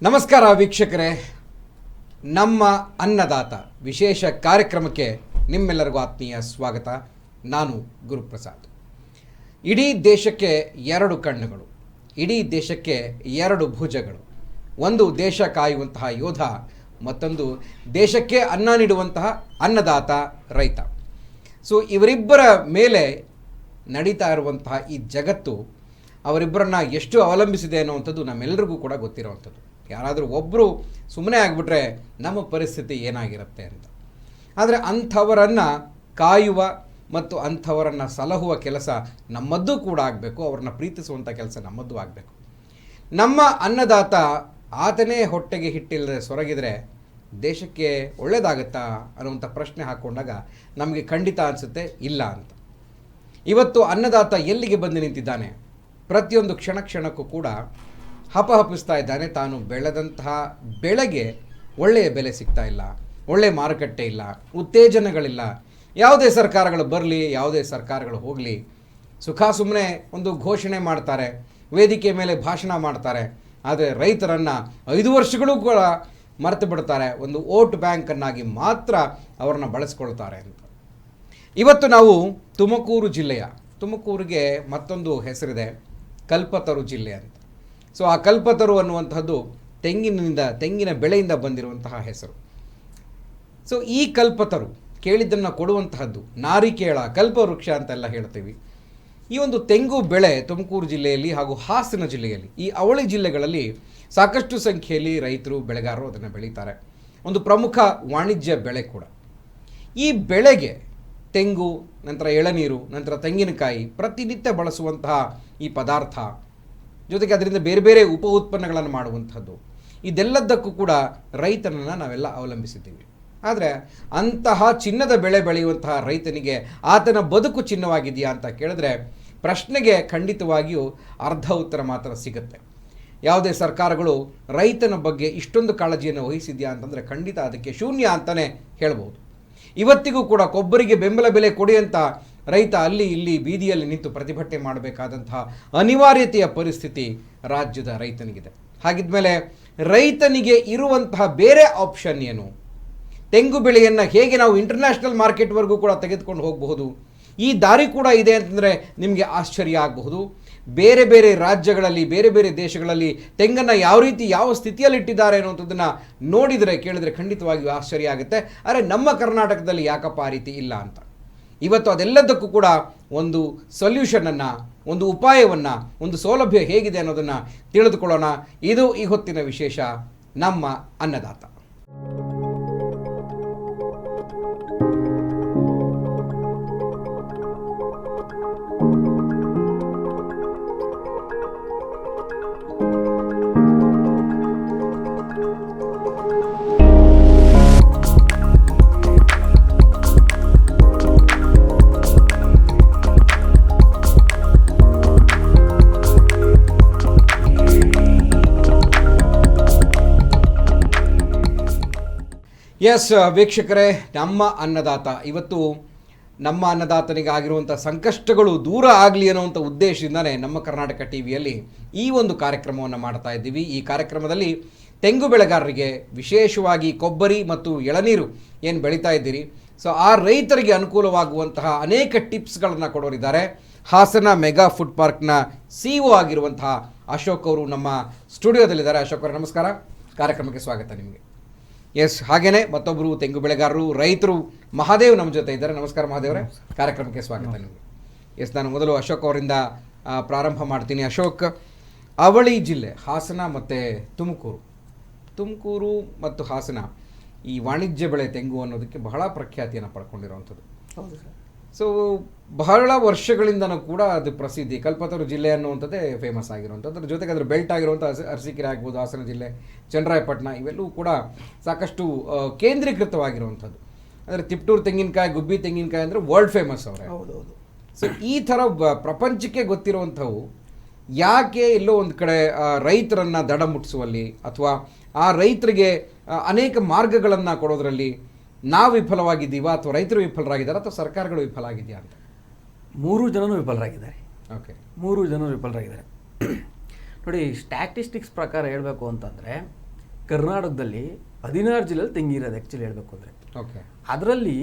ನಮಸ್ಕಾರ ವೀಕ್ಷಕರೇ, ನಮ್ಮ ಅನ್ನದಾತ ವಿಶೇಷ ಕಾರ್ಯಕ್ರಮಕ್ಕೆ ನಿಮ್ಮೆಲ್ಲರಿಗೂ ಆತ್ಮೀಯ ಸ್ವಾಗತ. ನಾನು ಗುರುಪ್ರಸಾದ್. ಇಡೀ ದೇಶಕ್ಕೆ ಎರಡು ಕಣ್ಣುಗಳು, ಇಡೀ ದೇಶಕ್ಕೆ ಎರಡು ಭುಜಗಳು. ಒಂದು ದೇಶ ಕಾಯುವಂತಹ ಯೋಧ, ಮತ್ತೊಂದು ದೇಶಕ್ಕೆ ಅನ್ನ ನೀಡುವಂತಹ ಅನ್ನದಾತ ರೈತ. ಸೊ ಇವರಿಬ್ಬರ ಮೇಲೆ ನಡೀತಾ ಇರುವಂತಹ ಈ ಜಗತ್ತು ಅವರಿಬ್ಬರನ್ನ ಎಷ್ಟು ಅವಲಂಬಿಸಿದೆ ಅನ್ನುವಂಥದ್ದು ನಮ್ಮೆಲ್ಲರಿಗೂ ಕೂಡ ಗೊತ್ತಿರುವಂಥದ್ದು. ಯಾರಾದರೂ ಒಬ್ಬರು ಸುಮ್ಮನೆ ಆಗಿಬಿಟ್ರೆ ನಮ್ಮ ಪರಿಸ್ಥಿತಿ ಏನಾಗಿರುತ್ತೆ ಅಂತ. ಆದರೆ ಅಂಥವರನ್ನು ಕಾಯುವ ಮತ್ತು ಅಂಥವರನ್ನು ಸಲಹುವ ಕೆಲಸ ನಮ್ಮದ್ದು ಕೂಡ ಆಗಬೇಕು, ಅವ್ರನ್ನ ಪ್ರೀತಿಸುವಂಥ ಕೆಲಸ ನಮ್ಮದ್ದು ಆಗಬೇಕು. ನಮ್ಮ ಅನ್ನದಾತ ಆತನೇ ಹೊಟ್ಟೆಗೆ ಹಿಟ್ಟಿಲ್ಲದೆ ಸೊರಗಿದರೆ ದೇಶಕ್ಕೆ ಒಳ್ಳೆಯದಾಗತ್ತಾ ಅನ್ನುವಂಥ ಪ್ರಶ್ನೆ ಹಾಕ್ಕೊಂಡಾಗ ನಮಗೆ ಖಂಡಿತ ಅನಿಸುತ್ತೆ ಇಲ್ಲ ಅಂತ. ಇವತ್ತು ಅನ್ನದಾತ ಎಲ್ಲಿಗೆ ಬಂದು ನಿಂತಿದ್ದಾನೆ? ಪ್ರತಿಯೊಂದು ಕ್ಷಣಕ್ಕೂ ಕೂಡ ಹಪಹಪಿಸ್ತಾ ಇದ್ದಾನೆ. ತಾನು ಬೆಳೆದಂತಹ ಬೆಳೆಗೆ ಒಳ್ಳೆಯ ಬೆಲೆ ಸಿಗ್ತಾ ಇಲ್ಲ, ಒಳ್ಳೆಯ ಮಾರುಕಟ್ಟೆ ಇಲ್ಲ, ಉತ್ತೇಜನಗಳಿಲ್ಲ. ಯಾವುದೇ ಸರ್ಕಾರಗಳು ಬರಲಿ, ಯಾವುದೇ ಸರ್ಕಾರಗಳು ಹೋಗಲಿ, ಸುಮ್ಮನೆ ಒಂದು ಘೋಷಣೆ ಮಾಡ್ತಾರೆ, ವೇದಿಕೆ ಮೇಲೆ ಭಾಷಣ ಮಾಡ್ತಾರೆ. ಆದರೆ ರೈತರನ್ನು 5 ವರ್ಷಗಳು ಕೂಡ ಮರೆತು ಬಿಡ್ತಾರೆ. ಒಂದು ವೋಟ್ ಬ್ಯಾಂಕನ್ನಾಗಿ ಮಾತ್ರ ಅವರನ್ನು ಬಳಸ್ಕೊಳ್ತಾರೆ ಅಂತ. ಇವತ್ತು ನಾವು ತುಮಕೂರಿಗೆ ಮತ್ತೊಂದು ಹೆಸರಿದೆ, ಕಲ್ಪತರು ಜಿಲ್ಲೆ ಅಂತ. ಸೊ ಆ ಕಲ್ಪತರು ಅನ್ನುವಂಥದ್ದು ತೆಂಗಿನ ಬೆಳೆಯಿಂದ ಬಂದಿರುವಂತಹ ಹೆಸರು. ಸೊ ಈ ಕಲ್ಪತರು ಕೇಳಿದ್ದನ್ನು ಕೊಡುವಂತಹದ್ದು, ನಾರಿಕೇಳ, ಕಲ್ಪವೃಕ್ಷ ಅಂತೆಲ್ಲ ಹೇಳ್ತೀವಿ. ಈ ಒಂದು ತೆಂಗು ಬೆಳೆ ತುಮಕೂರು ಜಿಲ್ಲೆಯಲ್ಲಿ ಹಾಗೂ ಹಾಸನ ಜಿಲ್ಲೆಯಲ್ಲಿ, ಈ ಅವಳಿ ಜಿಲ್ಲೆಗಳಲ್ಲಿ ಸಾಕಷ್ಟು ಸಂಖ್ಯೆಯಲ್ಲಿ ರೈತರು, ಬೆಳೆಗಾರರು ಅದನ್ನು ಬೆಳೀತಾರೆ. ಒಂದು ಪ್ರಮುಖ ವಾಣಿಜ್ಯ ಬೆಳೆ ಕೂಡ. ಈ ಬೆಳೆಗೆ ತೆಂಗು, ನಂತರ ಎಳನೀರು, ನಂತರ ತೆಂಗಿನಕಾಯಿ ಪ್ರತಿನಿತ್ಯ ಬಳಸುವಂತಹ ಈ ಪದಾರ್ಥ, ಜೊತೆಗೆ ಅದರಿಂದ ಬೇರೆ ಬೇರೆ ಉಪ ಉತ್ಪನ್ನಗಳನ್ನು ಮಾಡುವಂಥದ್ದು, ಇದೆಲ್ಲದಕ್ಕೂ ಕೂಡ ರೈತನನ್ನು ನಾವೆಲ್ಲ ಅವಲಂಬಿಸಿದ್ದೀವಿ. ಆದರೆ ಅಂತಹ ಚಿನ್ನದ ಬೆಳೆ ಬೆಳೆಯುವಂತಹ ರೈತನಿಗೆ ಆತನ ಬದುಕು ಚಿನ್ನವಾಗಿದೆಯಾ ಅಂತ ಕೇಳಿದ್ರೆ ಪ್ರಶ್ನೆಗೆ ಖಂಡಿತವಾಗಿಯೂ ಅರ್ಧ ಉತ್ತರ ಮಾತ್ರ ಸಿಗುತ್ತೆ. ಯಾವುದೇ ಸರ್ಕಾರಗಳು ರೈತನ ಬಗ್ಗೆ ಇಷ್ಟೊಂದು ಕಾಳಜಿಯನ್ನು ವಹಿಸಿದೆಯಾ ಅಂತಂದರೆ ಖಂಡಿತ ಅದಕ್ಕೆ ಶೂನ್ಯ ಅಂತಲೇ ಹೇಳ್ಬೋದು. ಇವತ್ತಿಗೂ ಕೂಡ ಕೊಬ್ಬರಿಗೆ ಬೆಂಬಲ ಬೆಲೆ ಕೊಡಿ ಅಂತ ರೈತ ಅಲ್ಲಿ ಇಲ್ಲಿ ಬೀದಿಯಲ್ಲಿ ನಿಂತು ಪ್ರತಿಭಟನೆ ಮಾಡಬೇಕಾದಂತಹ ಅನಿವಾರ್ಯತೆಯ ಪರಿಸ್ಥಿತಿ ರಾಜ್ಯದ ರೈತನಿಗಿದೆ. ಹಾಗಿದ್ಮೇಲೆ ರೈತನಿಗೆ ಇರುವಂತಹ ಬೇರೆ ಆಪ್ಷನ್ ಏನು? ತೆಂಗು ಬೆಳೆಯನ್ನು ಹೇಗೆ ನಾವು ಇಂಟರ್ನ್ಯಾಷನಲ್ ಮಾರ್ಕೆಟ್ವರೆಗೂ ಕೂಡ ತೆಗೆದುಕೊಂಡು ಹೋಗಬಹುದು? ಈ ದಾರಿ ಕೂಡ ಇದೆ ಅಂತಂದರೆ ನಿಮಗೆ ಆಶ್ಚರ್ಯ ಆಗಬಹುದು. ಬೇರೆ ಬೇರೆ ರಾಜ್ಯಗಳಲ್ಲಿ, ಬೇರೆ ಬೇರೆ ದೇಶಗಳಲ್ಲಿ ತೆಂಗನ್ನು ಯಾವ ರೀತಿ, ಯಾವ ಸ್ಥಿತಿಯಲ್ಲಿ ಇಟ್ಟಿದ್ದಾರೆ ಅನ್ನುವಂಥದ್ದನ್ನು ನೋಡಿದರೆ, ಕೇಳಿದರೆ ಖಂಡಿತವಾಗಿಯೂ ಆಶ್ಚರ್ಯ ಆಗುತ್ತೆ. ಆದರೆ ನಮ್ಮ ಕರ್ನಾಟಕದಲ್ಲಿ ಯಾಕಪ್ಪ ಆ ರೀತಿ ಇಲ್ಲ ಅಂತ. ಇವತ್ತು ಅದೆಲ್ಲದಕ್ಕೂ ಕೂಡ ಒಂದು ಸೊಲ್ಯೂಷನನ್ನು, ಒಂದು ಉಪಾಯವನ್ನು, ಒಂದು ಸೌಲಭ್ಯ ಹೇಗಿದೆ ಅನ್ನೋದನ್ನು ತಿಳಿದುಕೊಳ್ಳೋಣ. ಇದು ಈ ಹೊತ್ತಿನ ವಿಶೇಷ, ನಮ್ಮ ಅನ್ನದಾತ. ಎಸ್ ವೀಕ್ಷಕರೇ, ನಮ್ಮ ಅನ್ನದಾತ. ಇವತ್ತು ನಮ್ಮ ಅನ್ನದಾತನಿಗೆ ಆಗಿರುವಂಥ ಸಂಕಷ್ಟಗಳು ದೂರ ಆಗಲಿ ಅನ್ನುವಂಥ ಉದ್ದೇಶದಿಂದಲೇ ನಮ್ಮ ಕರ್ನಾಟಕ ಟಿವಿಯಲ್ಲಿ ಈ ಒಂದು ಕಾರ್ಯಕ್ರಮವನ್ನು ಮಾಡ್ತಾ ಇದ್ದೀವಿ. ಈ ಕಾರ್ಯಕ್ರಮದಲ್ಲಿ ತೆಂಗು ಬೆಳೆಗಾರರಿಗೆ, ವಿಶೇಷವಾಗಿ ಕೊಬ್ಬರಿ ಮತ್ತು ಎಳನೀರು ಏನು ಬೆಳೀತಾ ಇದ್ದೀರಿ, ಸೊ ಆ ರೈತರಿಗೆ ಅನುಕೂಲವಾಗುವಂತಹ ಅನೇಕ ಟಿಪ್ಸ್ಗಳನ್ನು ಕೊಡೋರಿದ್ದಾರೆ. ಹಾಸನ ಮೆಗಾ ಫುಡ್ ಪಾರ್ಕ್ನ CEO ಆಗಿರುವಂತಹ ಅಶೋಕ್ ಅವರು ನಮ್ಮ ಸ್ಟುಡಿಯೋದಲ್ಲಿದ್ದಾರೆ. ಅಶೋಕ್ ಅವರು ನಮಸ್ಕಾರ, ಕಾರ್ಯಕ್ರಮಕ್ಕೆ ಸ್ವಾಗತ ನಿಮಗೆ. ಎಸ್, ಹಾಗೆಯೇ ಮತ್ತೊಬ್ಬರು ತೆಂಗು ಬೆಳೆಗಾರರು, ರೈತರು, ಮಹಾದೇವ್ ನಮ್ಮ ಜೊತೆ ಇದ್ದಾರೆ. ನಮಸ್ಕಾರ ಮಹಾದೇವರೇ, ಕಾರ್ಯಕ್ರಮಕ್ಕೆ ಸ್ವಾಗತ ನಿಮಗೆ. ಎಸ್, ನಾನು ಮೊದಲು ಅಶೋಕ್ ಅವರಿಂದ ಪ್ರಾರಂಭ ಮಾಡ್ತೀನಿ. ಅಶೋಕ್, ಅವಳಿ ಜಿಲ್ಲೆ ಹಾಸನ ಮತ್ತು ತುಮಕೂರು ಮತ್ತು ಹಾಸನ ಈ ವಾಣಿಜ್ಯ ಬೆಳೆ ತೆಂಗು ಅನ್ನೋದಕ್ಕೆ ಬಹಳ ಪ್ರಖ್ಯಾತಿಯನ್ನು ಪಡ್ಕೊಂಡಿರುವಂಥದ್ದು. ಹೌದು ಸರ್. ಸೊ ಬಹಳ ವರ್ಷಗಳಿಂದನೂ ಕೂಡ ಅದು ಪ್ರಸಿದ್ಧಿ. ಕಲ್ಪತರು ಜಿಲ್ಲೆ ಅನ್ನುವಂಥದ್ದೇ ಫೇಮಸ್ ಆಗಿರುವಂಥದ್ದು. ಅದ್ರ ಜೊತೆಗೆ ಅದರ ಬೆಲ್ಟ್ ಆಗಿರುವಂಥ ಅರಸೀಕೆರೆ ಆಗ್ಬೋದು, ಹಾಸನ ಜಿಲ್ಲೆ, ಚನ್ನರಾಯಪಟ್ಟಣ, ಇವೆಲ್ಲವೂ ಕೂಡ ಸಾಕಷ್ಟು ಕೇಂದ್ರೀಕೃತವಾಗಿರುವಂಥದ್ದು. ಅಂದರೆ ತಿಪ್ಟೂರು ತೆಂಗಿನಕಾಯಿ, ಗುಬ್ಬಿ ತೆಂಗಿನಕಾಯಿ ಅಂದರೆ ವರ್ಲ್ಡ್ ಫೇಮಸ್ ಅವರೇ. ಹೌದೌದು. ಸೊ ಈ ಥರ ಪ್ರಪಂಚಕ್ಕೆ ಗೊತ್ತಿರುವಂಥವು ಯಾಕೆ ಎಲ್ಲೋ ಒಂದು ಕಡೆ ರೈತರನ್ನು ದಡ ಮುಟ್ಟಿಸುವಲ್ಲಿ ಅಥವಾ ಆ ರೈತರಿಗೆ ಅನೇಕ ಮಾರ್ಗಗಳನ್ನು ಕೊಡೋದ್ರಲ್ಲಿ ನಾವು ವಿಫಲವಾಗಿದ್ದೀವಾ, ಅಥವಾ ರೈತರು ವಿಫಲರಾಗಿದ್ದಾರೆ, ಅಥವಾ ಸರ್ಕಾರಗಳು ವಿಫಲ ಆಗಿದೆಯಾ ಅಂತ? 3 ಜನರು ವಿಫಲರಾಗಿದ್ದಾರೆ. ಓಕೆ, 3 ಜನರು ವಿಫಲರಾಗಿದ್ದಾರೆ. ನೋಡಿ, ಸ್ಟ್ಯಾಟಿಸ್ಟಿಕ್ಸ್ ಪ್ರಕಾರ ಹೇಳಬೇಕು ಅಂತಂದರೆ ಕರ್ನಾಟಕದಲ್ಲಿ 16 ಜಿಲ್ಲೆಯಲ್ಲಿ ತೆಂಗಿರೋದು ಆ್ಯಕ್ಚುಲಿ ಹೇಳಬೇಕು ಅಂದರೆ. ಓಕೆ. ಅದರಲ್ಲಿ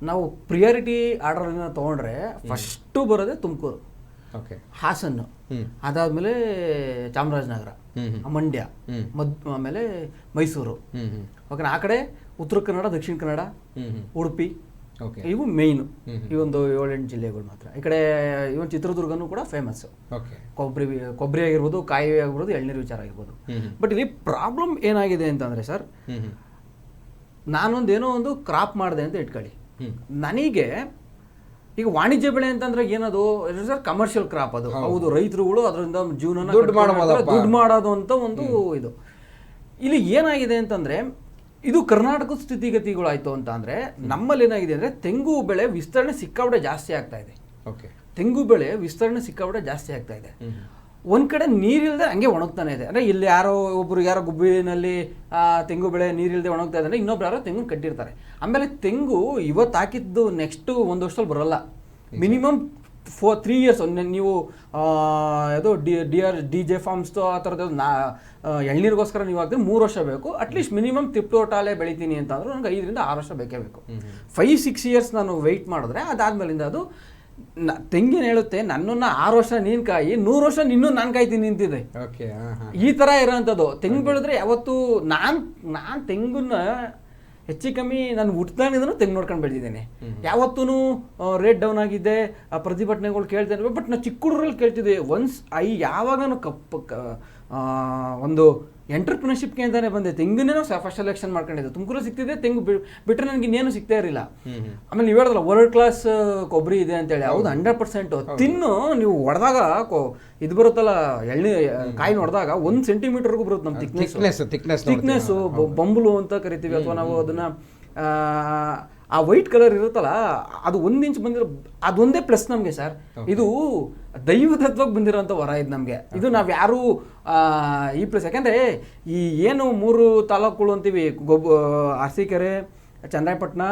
ನಾವು ಪ್ರಿಯಾರಿಟಿ ಆರ್ಡರ್ನ ತೊಗೊಂಡ್ರೆ ಫಸ್ಟು ಬರೋದೇ ತುಮಕೂರು, ಓಕೆ, ಹಾಸನ್ನು, ಅದಾದಮೇಲೆ ಚಾಮರಾಜನಗರ, ಮಂಡ್ಯ, ಆಮೇಲೆ ಮೈಸೂರು. ಓಕೆ, ಆ ಕಡೆ ಉತ್ತರ ಕನ್ನಡ, ದಕ್ಷಿಣ ಕನ್ನಡ, ಉಡುಪಿ, ಇವು ಮೇಯ್ನು. ಈ ಒಂದು 7-8 ಜಿಲ್ಲೆಗಳು ಮಾತ್ರ. ಈ ಕಡೆ ಇವನ್ ಚಿತ್ರದುರ್ಗನೂ ಕೂಡ ಫೇಮಸ್ಸು. ಕೊಬ್ಬರಿ ಆಗಿರ್ಬೋದು, ಕಾಯಿ ಆಗಿರ್ಬೋದು, ಎಳ್ನೀರು ವಿಚಾರ ಆಗಿರ್ಬೋದು. ಬಟ್ ಇಲ್ಲಿ ಪ್ರಾಬ್ಲಮ್ ಏನಾಗಿದೆ ಅಂತಂದರೆ ಸರ್, ನಾನೊಂದೇನೋ ಒಂದು ಕ್ರಾಪ್ ಮಾಡಿದೆ ಅಂತ ಇಟ್ಕೊಳ್ಳಿ. ನನಗೆ ಈಗ ವಾಣಿಜ್ಯ ಬೆಳೆ ಅಂತಂದ್ರೆ ಏನದು ಸರ್, ಕಮರ್ಷಿಯಲ್ ಕ್ರಾಪ್ ಅದು. ಹೌದು, ರೈತರುಗಳು ಅದರಿಂದ ಜೀವನ ದುಡ್ಡು ಮಾಡೋದು ಅಂತ ಒಂದು ಇದು. ಇಲ್ಲಿ ಏನಾಗಿದೆ ಅಂತಂದ್ರೆ, ಇದು ಕರ್ನಾಟಕದ ಸ್ಥಿತಿಗತಿಗಳಾಯ್ತು ಅಂತ ಅಂದ್ರೆ, ನಮ್ಮಲ್ಲಿ ಏನಾಗಿದೆ ಅಂದ್ರೆ ತೆಂಗು ಬೆಳೆ ವಿಸ್ತರಣೆ ಸಿಕ್ಕಾಪಟ್ಟೆ ಜಾಸ್ತಿ ಆಗ್ತಾ ಇದೆ. ತೆಂಗು ಬೆಳೆ ವಿಸ್ತರಣೆ ಸಿಕ್ಕಾಪಟ್ಟೆ ಜಾಸ್ತಿ ಆಗ್ತಾ ಇದೆ. ಒಂದ್ ಕಡೆ ನೀರಿಲ್ಲದೆ ಹಂಗೆ ಒಣಗ್ತಾನೆ ಇದೆ. ಅಂದ್ರೆ ಇಲ್ಲಿ ಯಾರೋ ಗುಬ್ಬಿನಲ್ಲಿ ತೆಂಗು ಬೆಳೆ ನೀರಿಲ್ಲದೆ ಒಣಗ್ತಾ ಇದೆ ಅಂದ್ರೆ, ಇನ್ನೊಬ್ರು ಯಾರೋ ತೆಂಗು ಕಟ್ಟಿರ್ತಾರೆ. ಆಮೇಲೆ ತೆಂಗು ಇವತ್ತು ಹಾಕಿದ್ದು ನೆಕ್ಸ್ಟ್ 1 ವರ್ಷದಲ್ಲಿ ಬರಲ್ಲ. Minimum 3 years. ನೀವು ಯಾವುದೋ DJ ಫಾರ್ಮ್ಸ್ ಆ ಥರದ್ದು ಎಳ್ನೀರಿಗೋಸ್ಕರ ನೀವು ಹಾಕಿದ್ರೆ 3 ವರ್ಷ ಬೇಕು. ಅಟ್ಲೀಸ್ಟ್ ಮಿನಿಮಮ್ ತಿಪ್ಟೋಟಾಲೆ ಬೆಳಿತೀನಿ ಅಂತ ಅಂದ್ರೆ ನನಗೆ 5 ರಿಂದ 6 ವರ್ಷ ಬೇಕೇ ಬೇಕು. 5-6 years ನಾನು ವೆಯ್ಟ್ ಮಾಡಿದ್ರೆ ಅದಾದ್ಮೇಲಿಂದ ಅದು ತೆಂಗಿನ ಹೇಳುತ್ತೆ, ನನ್ನನ್ನು 6 ವರ್ಷ ನೀನು ಕಾಯಿ, 100 ವರ್ಷ ನಿನ್ನೂ ನಾನು ಕಾಯ್ತೀನಿ ನಿಂತಿದೆ. ಈ ಥರ ಇರೋಂಥದ್ದು. ತೆಂಗು ಬೆಳೆದ್ರೆ ಯಾವತ್ತು ನಾನು ತೆಂಗನ್ನ ಹೆಚ್ಚು ಕಮ್ಮಿ ನಾನು ಹುಟ್ಟಿದಾಗಿಂದನೂ ತೆಂಗು ನೋಡ್ಕೊಂಡು ಬೆಳೆದಿದ್ದೇನೆ. ಯಾವತ್ತೂ ರೇಟ್ ಡೌನ್ ಆಗಿದೆ, ಪ್ರತಿಭಟನೆಗಳು ಕೇಳ್ತೇನೆ. ಬಟ್ ನಾವು ಚಿಕ್ಕ ಹುಡುಗರಲ್ಲಿ ಕೇಳ್ತಿದ್ದೆ. ಯಾವಾಗ ನಾನು ಒಂದು ಎಂಟರ್ಪ್ರಿನರ್ಶಿಪ್ಗೆ ಅಂತಾನೆ ಬಂದೆ. ತೆಂಗನ್ನೇ ನಾವು ಫಸ್ಟ್ ಸೆಲೆಕ್ಷನ್ ಮಾಡ್ಕೊಂಡಿದ್ದೆ. ತುಮಕೂರು ಸಿಗ್ತಿದೆ, ತೆಂಗು ಬಿಟ್ಟರೆ ನನಗೆ ಇನ್ನೇನು ಸಿಗ್ತಾ ಇರಲಿಲ್ಲ. ಆಮೇಲೆ ನೀವು ಹೇಳಿದ್ರಲ್ಲ ವರ್ಲ್ಡ್ ಕ್ಲಾಸ್ ಕೊಬ್ಬರಿ ಇದೆ ಅಂತೇಳಿ, ಹೌದು 100%. ತಿನ್ನು ನೀವು ಹೊಡೆದಾಗ ಇದು ಬರುತ್ತಲ್ಲ, ಕಾಯಿ ಹೊಡೆದಾಗ 1 ಸೆಂಟಿಮೀಟರ್ಗೂ ಬರುತ್ತೆ ನಮ್ಮ ಥಿಕ್ನೆಸ್. ಬಂಬುಲು ಅಂತ ಕರಿತೀವಿ, ಅಥವಾ ನಾವು ಅದನ್ನ ಆ ವೈಟ್ ಕಲರ್ ಇರುತ್ತಲ್ಲ, ಅದು 1 ಇಂಚ್ ಬಂದಿರೋ ಅದೊಂದೇ ಪ್ಲಸ್ ನಮಗೆ ಸರ್. ಇದು ದೈವತತ್ವಕ್ಕೆ ಬಂದಿರೋಂಥ ವರ ಇದು ನಮಗೆ. ಇದು ನಾವು ಯಾರು ಈ ಪ್ಲಸ್, ಯಾಕೆಂದರೆ ಈ ಏನು 3 ತಾಲೂಕುಗಳು ಅಂತೀವಿ, ಅರಸೀಕೆರೆ, ಚನ್ನರಾಯಪಟ್ಟಣ,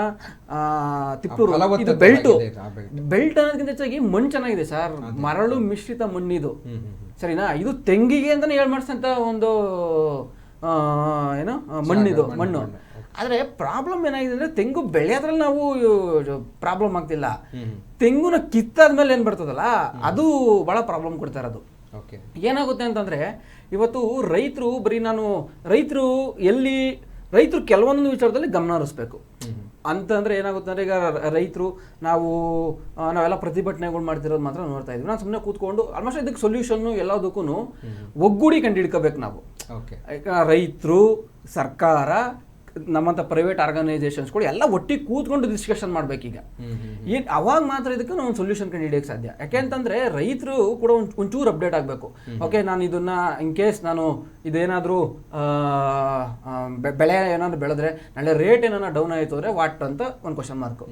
ತಿಪ್ಪೂರು, ಇದು ಬೆಲ್ಟ್ ಅನ್ನೋದಕ್ಕಿಂತ ಹೆಚ್ಚಾಗಿ ಮಣ್ಣು ಚೆನ್ನಾಗಿದೆ ಸರ್. ಮರಳು ಮಿಶ್ರಿತ ಮಣ್ಣಿದು, ಸರಿನಾ? ಇದು ತೆಂಗಿಗೆ ಅಂತಾನೆ ಮಾಡಿಸಂತ ಒಂದು ಮಣ್ಣಿದು ಮಣ್ಣು. ಆದರೆ ಪ್ರಾಬ್ಲಮ್ ಏನಾಗಿದೆ ಅಂದರೆ, ತೆಂಗು ಬೆಳೆಯೋದ್ರಲ್ಲಿ ನಾವು ಪ್ರಾಬ್ಲಮ್ ಆಗ್ತಿಲ್ಲ. ತೆಂಗುನ ಕಿತ್ತಾದ್ಮೇಲೆ ಏನು ಬರ್ತದಲ್ಲ, ಅದು ಭಾಳ ಪ್ರಾಬ್ಲಮ್ ಕೊಡ್ತಾ ಇರೋದು. ಏನಾಗುತ್ತೆ ಅಂತಂದರೆ, ಇವತ್ತು ರೈತರು ಕೆಲವೊಂದು ವಿಚಾರದಲ್ಲಿ ಗಮನ ಹರಿಸ್ಬೇಕು ಅಂತಂದರೆ ಏನಾಗುತ್ತೆ ಅಂದರೆ, ಈಗ ರೈತರು ನಾವೆಲ್ಲ ಪ್ರತಿಭಟನೆಗಳು ಮಾಡ್ತಿರೋದು ಮಾತ್ರ ನೋಡ್ತಾ ಇದ್ವಿ. ನಾನು ಸುಮ್ಮನೆ ಕೂತ್ಕೊಂಡು ಆಲ್ಮೋಸ್ಟ್ ಇದಕ್ಕೆ ಸೊಲ್ಯೂಷನ್ನು ಎಲ್ಲದಕ್ಕೂ ಒಗ್ಗೂಡಿ ಕಂಡುಹಿಡ್ಕೋಬೇಕು ನಾವು. ರೈತರು, ಸರ್ಕಾರ, ನಮ್ಮಂಥ ಪ್ರೈವೇಟ್ ಆರ್ಗನೈಸೇಷನ್ಸ್ಗಳು ಎಲ್ಲ ಒಟ್ಟಿಗೆ ಕೂತ್ಕೊಂಡು ಡಿಸ್ಕಷನ್ ಮಾಡ್ಬೇಕೀಗ. ಅವಾಗ ಮಾತ್ರ ಇದಕ್ಕೆ ನಾವು ಒಂದು ಸೊಲ್ಯೂಷನ್ ಕಂಡು ಹಿಡಿಯೋಕ್ಕೆ ಸಾಧ್ಯ. ಯಾಕೆಂತಂದರೆ ರೈತರು ಕೂಡ ಒಂಚೂರು ಅಪ್ಡೇಟ್ ಆಗಬೇಕು. ಓಕೆ, ನಾನು ಇದನ್ನು ಇನ್ ಕೇಸ್ ನಾನು ಇದೇನಾದರೂ ಬೆಳೆ ಏನಾದರೂ ಬೆಳೆದ್ರೆ ನಾಳೆ ರೇಟ್ ಏನಾದ್ರು ಡೌನ್ ಆಯಿತು ಅಂದರೆ ವಾಟ್ ಅಂತ ಒಂದು ಕ್ವಶನ್ ಮಾರ್ಕು.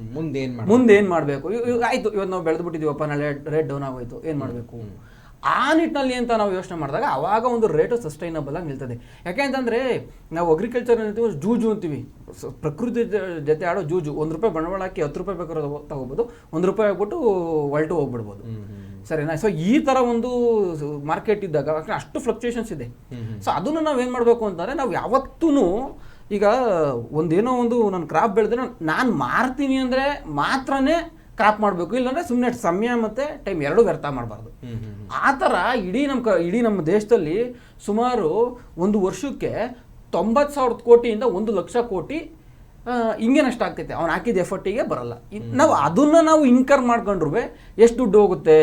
ಮುಂದೇನು ಮಾಡಬೇಕು? ಆಯಿತು, ಇವತ್ತು ನಾವು ಬೆಳೆದ್ಬಿಟ್ಟಿದ್ದೀವಪ್ಪ, ನಾಳೆ ರೇಟ್ ಡೌನ್ ಆಗೋಯ್ತು, ಏನು ಮಾಡಬೇಕು? ಆ ನಿಟ್ಟಿನಲ್ಲಿ ಅಂತ ನಾವು ಯೋಚನೆ ಮಾಡಿದಾಗ ಆವಾಗ ಒಂದು ರೇಟು ಸಸ್ಟೈನಬಲ್ ಆಗಿ ನಿಲ್ತದೆ. ಯಾಕೆ ಅಂತಂದರೆ, ನಾವು ಅಗ್ರಿಕಲ್ಚರ್ ಅಂತೀವಿ, ಜೂಜು ಅಂತೀವಿ, ಪ್ರಕೃತಿ ಜೊತೆ ಆಡೋ ಜೂಜು. 1 ರೂಪಾಯಿ ಬಂಡವಾಳ ಹಾಕಿ 10 ರೂಪಾಯಿ ಬೇಕಾದ್ರೆ ತಗೋಬೋದು, 1 ರೂಪಾಯಿ ಆಗ್ಬಿಟ್ಟು ಹೊರಟು ಹೋಗ್ಬಿಡ್ಬೋದು, ಸರಿನಾ? ಸೊ ಈ ಥರ ಒಂದು ಮಾರ್ಕೆಟ್ ಇದ್ದಾಗ ಅಷ್ಟು ಫ್ಲಕ್ಚುಯೇಷನ್ಸ್ ಇದೆ. ಸೊ ಅದನ್ನು ನಾವೇನು ಮಾಡಬೇಕು ಅಂತಂದರೆ, ನಾವು ಯಾವತ್ತೂ ಈಗ ಒಂದೇನೋ ಒಂದು ನಾನು ಕ್ರಾಪ್ ಬೆಳೆದ್ರೆ ನಾನು ಮಾರ್ತೀನಿ ಅಂದರೆ ಮಾತ್ರನೇ ಕ್ರಾಪ್ ಮಾಡಬೇಕು, ಇಲ್ಲಾಂದರೆ ಸುಮ್ಮನೆ ಸಮಯ ಮತ್ತು ಟೈಮ್ ಎರಡೂ ವ್ಯರ್ಥ ಮಾಡಬಾರ್ದು. ಆ ಥರ ಇಡೀ ನಮ್ಮ ದೇಶದಲ್ಲಿ ಸುಮಾರು ಒಂದು ವರ್ಷಕ್ಕೆ 90,000 ಕೋಟಿಯಿಂದ 1 ಲಕ್ಷ ಕೋಟಿ ಹಿಂಗೆ ನಷ್ಟ ಆಗ್ತೈತೆ. ಅವ್ನು ಹಾಕಿದ ಎಫರ್ಟಿಗೆ ಬರಲ್ಲ. ನಾವು ಇನ್ಕರ್ ಮಾಡ್ಕೊಂಡ್ರು ಎಷ್ಟು ದುಡ್ಡು ಹೋಗುತ್ತೆ,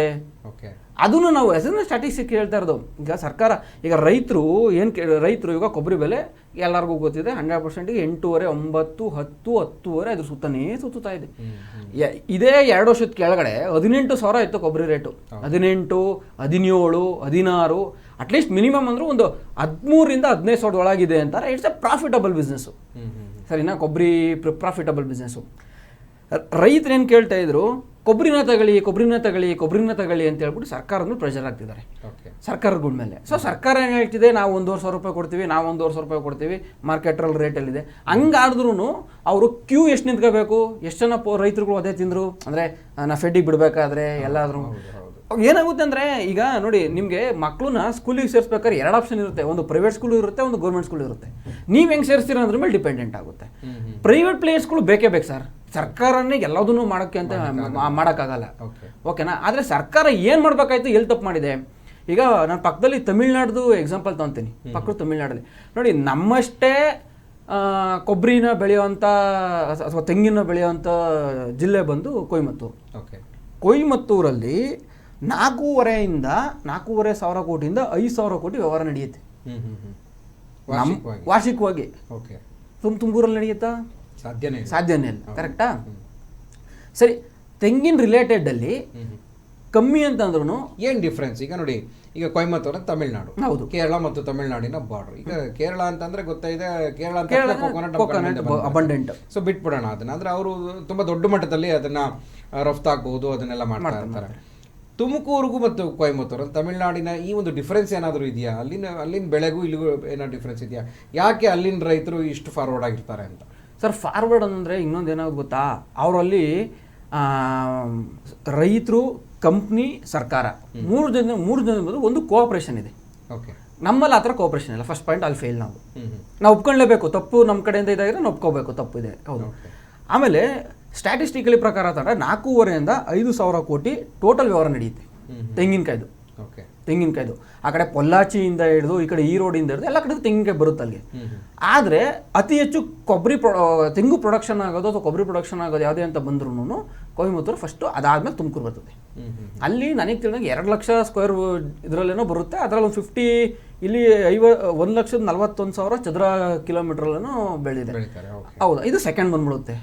ಅದನ್ನು ನಾವು ಸ್ಟ್ಯಾಟಿಸ್ಟಿಕ್ ಹೇಳ್ತಾ ಇರೋದು. ಈಗ ಸರ್ಕಾರ, ಈಗ ರೈತರು ಈಗ ಕೊಬ್ಬರಿ ಬೆಲೆ ಎಲ್ಲರಿಗೂ ಗೊತ್ತಿದೆ, 100%ಗೆ 8.5, 9, 10, 10.5 ಅದ್ರ ಸುತ್ತಾ ಇದೆ. ಇದೇ 2 ವರ್ಷದ ಕೆಳಗಡೆ 18,000 ಇತ್ತು ಕೊಬ್ಬರಿ ರೇಟು. 18, 17, 16, ಅಟ್ಲೀಸ್ಟ್ ಮಿನಿಮಮ್ ಅಂದರೂ ಒಂದು 13,000 ರಿಂದ 15,000 ಒಳಗಿದೆ ಅಂತಾರೆ. ಇಟ್ಸ್ ಎ ಪ್ರಾಫಿಟಬಲ್ ಬಿಸ್ನೆಸ್ಸು, ಸರಿನಾ? ಕೊಬ್ಬರಿ ಪ್ರಾಫಿಟಬಲ್ ಬಿಸ್ನೆಸ್ಸು. ರೈತರು ಏನು ಕೇಳ್ತಾ ಇದ್ರು, ಕೊಬ್ಬರಿನ ತಗೊಳ್ಳಿ ಅಂತ ಹೇಳ್ಬಿಟ್ಟು ಸರ್ಕಾರದ ಪ್ರೆಷರ್ ಆಗ್ತಿದ್ದಾರೆ ಸರ್ಕಾರಗಳ ಮೇಲೆ. ಸೊ ಸರ್ಕಾರ ಏನು ಹೇಳ್ತಿದೆ, ನಾವು 1,500 ರೂಪಾಯಿ ಕೊಡ್ತೀವಿ, ನಾವು 1,500 ರೂಪಾಯಿ ಕೊಡ್ತೀವಿ, ಮಾರ್ಕೆಟ್ರಲ್ಲಿ ರೇಟಲ್ಲಿದೆ. ಹಂಗಾದ್ರೂ ಅವರು ಕ್ಯೂ ಎಷ್ಟು ನಿಂತ್ಕೋಬೇಕು? ಎಷ್ಟು ಜನ ರೈತರುಗಳು ಅದೇ ತಿಂದರು ಅಂದರೆ ನಾ ಫೆಡ್ಡಿಗೆ ಬಿಡಬೇಕಾದ್ರೆ ಎಲ್ಲಾದ್ರೂ ಏನಾಗುತ್ತೆ ಅಂದರೆ ಈಗ ನೋಡಿ ನಿಮಗೆ ಮಕ್ಕಳನ್ನ ಸ್ಕೂಲಿಗೆ ಸೇರಿಸ್ಬೇಕಾದ್ರೆ 2 ಆಪ್ಷನ್ ಇರುತ್ತೆ, ಒಂದು ಪ್ರೈವೇಟ್ ಸ್ಕೂಲ್ ಇರುತ್ತೆ, ಒಂದು ಗೌರ್ಮೆಂಟ್ ಸ್ಕೂಲ್ ಇರುತ್ತೆ. ನೀವು ಹೆಂಗೆ ಸೇರಿಸ್ತೀರ ಅದ್ರ ಮೇಲೆ ಡಿಪೆಂಡೆಂಟ್ ಆಗುತ್ತೆ. ಪ್ರೈವೇಟ್ ಪ್ಲೇಸ್ಗಳು ಬೇಕೇ ಬೇಕು ಸರ್, ಸರ್ಕಾರನೇ ಎಲ್ಲದನ್ನೂ ಮಾಡೋಕ್ಕೆ ಅಂತ ಮಾಡೋಕ್ಕಾಗಲ್ಲ, ಓಕೆನಾ. ಆದರೆ ಸರ್ಕಾರ ಏನು ಮಾಡಬೇಕಾಯ್ತು, ಎಲ್ಲಿ ತಪ್ಪು ಮಾಡಿದೆ. ಈಗ ನಾನು ಪಕ್ಕದಲ್ಲಿ ತಮಿಳ್ನಾಡ್ದು ಎಕ್ಸಾಂಪಲ್ ತೊಗೊತೀನಿ. ಪಕ್ಕದ ತಮಿಳ್ನಾಡಲ್ಲಿ ನೋಡಿ, ನಮ್ಮಷ್ಟೇ ಕೊಬ್ಬರಿನ ಬೆಳೆಯುವಂಥ ಅಥವಾ ತೆಂಗಿನ ಬೆಳೆಯುವಂಥ ಜಿಲ್ಲೆ ಬಂದು ಕೊಯಮತ್ತೂರು. ಕೊಯಮತ್ತೂರಲ್ಲಿ 4,500 ಕೋಟಿಯಿಂದ 5,000 ಕೋಟಿ ವ್ಯವಹಾರ ನಡೆಯುತ್ತೆ ವಾರ್ಷಿಕವಾಗಿ. ತುಮಕೂರಲ್ಲಿ ನಡೆಯುತ್ತಾ? ಸಾಧ್ಯನೇ ಇಲ್ಲ. ಕರೆಕ್ಟಾ? ಸರಿ, ತೆಂಗಿನ ರಿಲೇಟೆಡ್ ಅಲ್ಲಿ ಕಮ್ಮಿ ಅಂತಂದ್ರೂ ಏನು ಡಿಫ್ರೆನ್ಸ್? ಈಗ ನೋಡಿ, ಈಗ ಕೊಯಮತ್ತೂರು ತಮಿಳ್ನಾಡು, ಹೌದು, ಕೇರಳ ಮತ್ತು ತಮಿಳ್ನಾಡಿನ ಬಾರ್ಡರ್. ಈಗ ಕೇರಳ ಅಂತಂದ್ರೆ ಗೊತ್ತಾಯಿದೆ, ಕೇರಳ ಅಬಂಡೆಂಟ್. ಸೊ ಬಿಟ್ಬಿಡೋಣ ಅದನ್ನ. ಅಂದ್ರೆ ಅವರು ತುಂಬಾ ದೊಡ್ಡ ಮಟ್ಟದಲ್ಲಿ ಅದನ್ನ ರಫ್ತಾಗಬಹುದು, ಅದನ್ನೆಲ್ಲ ಮಾಡ್ತಾ ಇರ್ತಾರೆ. ತುಮಕೂರಿಗೂ ಮತ್ತು ಕೊಯಮತ್ತೂರು ತಮಿಳ್ನಾಡಿನ ಈ ಒಂದು ಡಿಫ್ರೆನ್ಸ್ ಏನಾದರೂ ಇದೆಯಾ? ಅಲ್ಲಿನ ಬೆಳೆಗೂ ಇಲ್ಲಿಗೂ ಏನಾದ್ರು ಡಿಫ್ರೆನ್ಸ್ ಇದೆಯಾ? ಯಾಕೆ ಅಲ್ಲಿನ ರೈತರು ಇಷ್ಟು ಫಾರ್ವರ್ಡ್ ಆಗಿರ್ತಾರೆ ಅಂತ? ಸರ್, ಫಾರ್ವರ್ಡ್ ಅಂದರೆ ಇನ್ನೊಂದು ಏನಾದ್ರು ಗೊತ್ತಾ, ಅವರಲ್ಲಿ ರೈತರು, ಕಂಪ್ನಿ, ಸರ್ಕಾರ ಮೂರು ಜನ ಒಂದು ಕೋಆಪರೇಷನ್ ಇದೆ. ನಮ್ಮಲ್ಲಿ ಆ ಥರ ಕೋಆಪರೇಷನ್ ಇಲ್ಲ. ಫಸ್ಟ್ ಪಾಯಿಂಟ್, ಅಲ್ಲಿ ಫೇಲ್. ನಾವು ಒಪ್ಕೊಳ್ಳೇಬೇಕು, ತಪ್ಪು ನಮ್ಮ ಕಡೆಯಿಂದ ಇದಾಗಿದ್ರೆ ನಾವು ಒಪ್ಕೋಬೇಕು, ತಪ್ಪು ಇದೆ, ಹೌದು. ಆಮೇಲೆ ಸ್ಟ್ಯಾಟಿಸ್ಟಿಕಲಿ ಪ್ರಕಾರ ತಗೊಂಡ್ರೆ 4,500 5,000 ಕೋಟಿ ಟೋಟಲ್ ವ್ಯವಹಾರ ನಡೆಯುತ್ತೆ ತೆಂಗಿನಕಾಯ್ದು. ತೆಂಗಿನಕಾಯ್ದು ಆ ಕಡೆ ಪೊಲ್ಲಾಚಿಯಿಂದ ಹಿಡಿದು ಈ ಕಡೆ ಈ ರೋಡಿಂದ ಹಿಡಿದು ಎಲ್ಲ ಕಡೆ ತೆಂಗಿನಕಾಯಿ ಬರುತ್ತೆ ಅಲ್ಲಿಗೆ. ಆದರೆ ಅತಿ ಹೆಚ್ಚು ತೆಂಗು ಪ್ರೊಡಕ್ಷನ್ ಆಗೋದು ಅಥವಾ ಕೊಬ್ಬರಿ ಪ್ರೊಡಕ್ಷನ್ ಆಗೋದು ಯಾವುದೇ ಅಂತ ಬಂದ್ರೂ ಕೊಯಮತ್ತೂರು ಫಸ್ಟು, ಅದಾದ್ಮೇಲೆ ತುಮಕೂರು ಬರ್ತದೆ. ಅಲ್ಲಿ ನನಗೆ ತಿಳಿದಂಗೆ 2 ಲಕ್ಷ ಸ್ಕ್ವೇರ್ ಇದರಲ್ಲೇನೋ ಬರುತ್ತೆ. ಅದರಲ್ಲಿ ಒಂದು 50, ಇಲ್ಲಿ 1,41,000 ಚದರ ಕಿಲೋಮೀಟರ್ಲೇನೋ ಬೆಳೆದಿದೆ. ಹೌದಾ, ಇದು ಸೆಕೆಂಡ್ ಬಂದ್ಬಿಡುತ್ತೆ.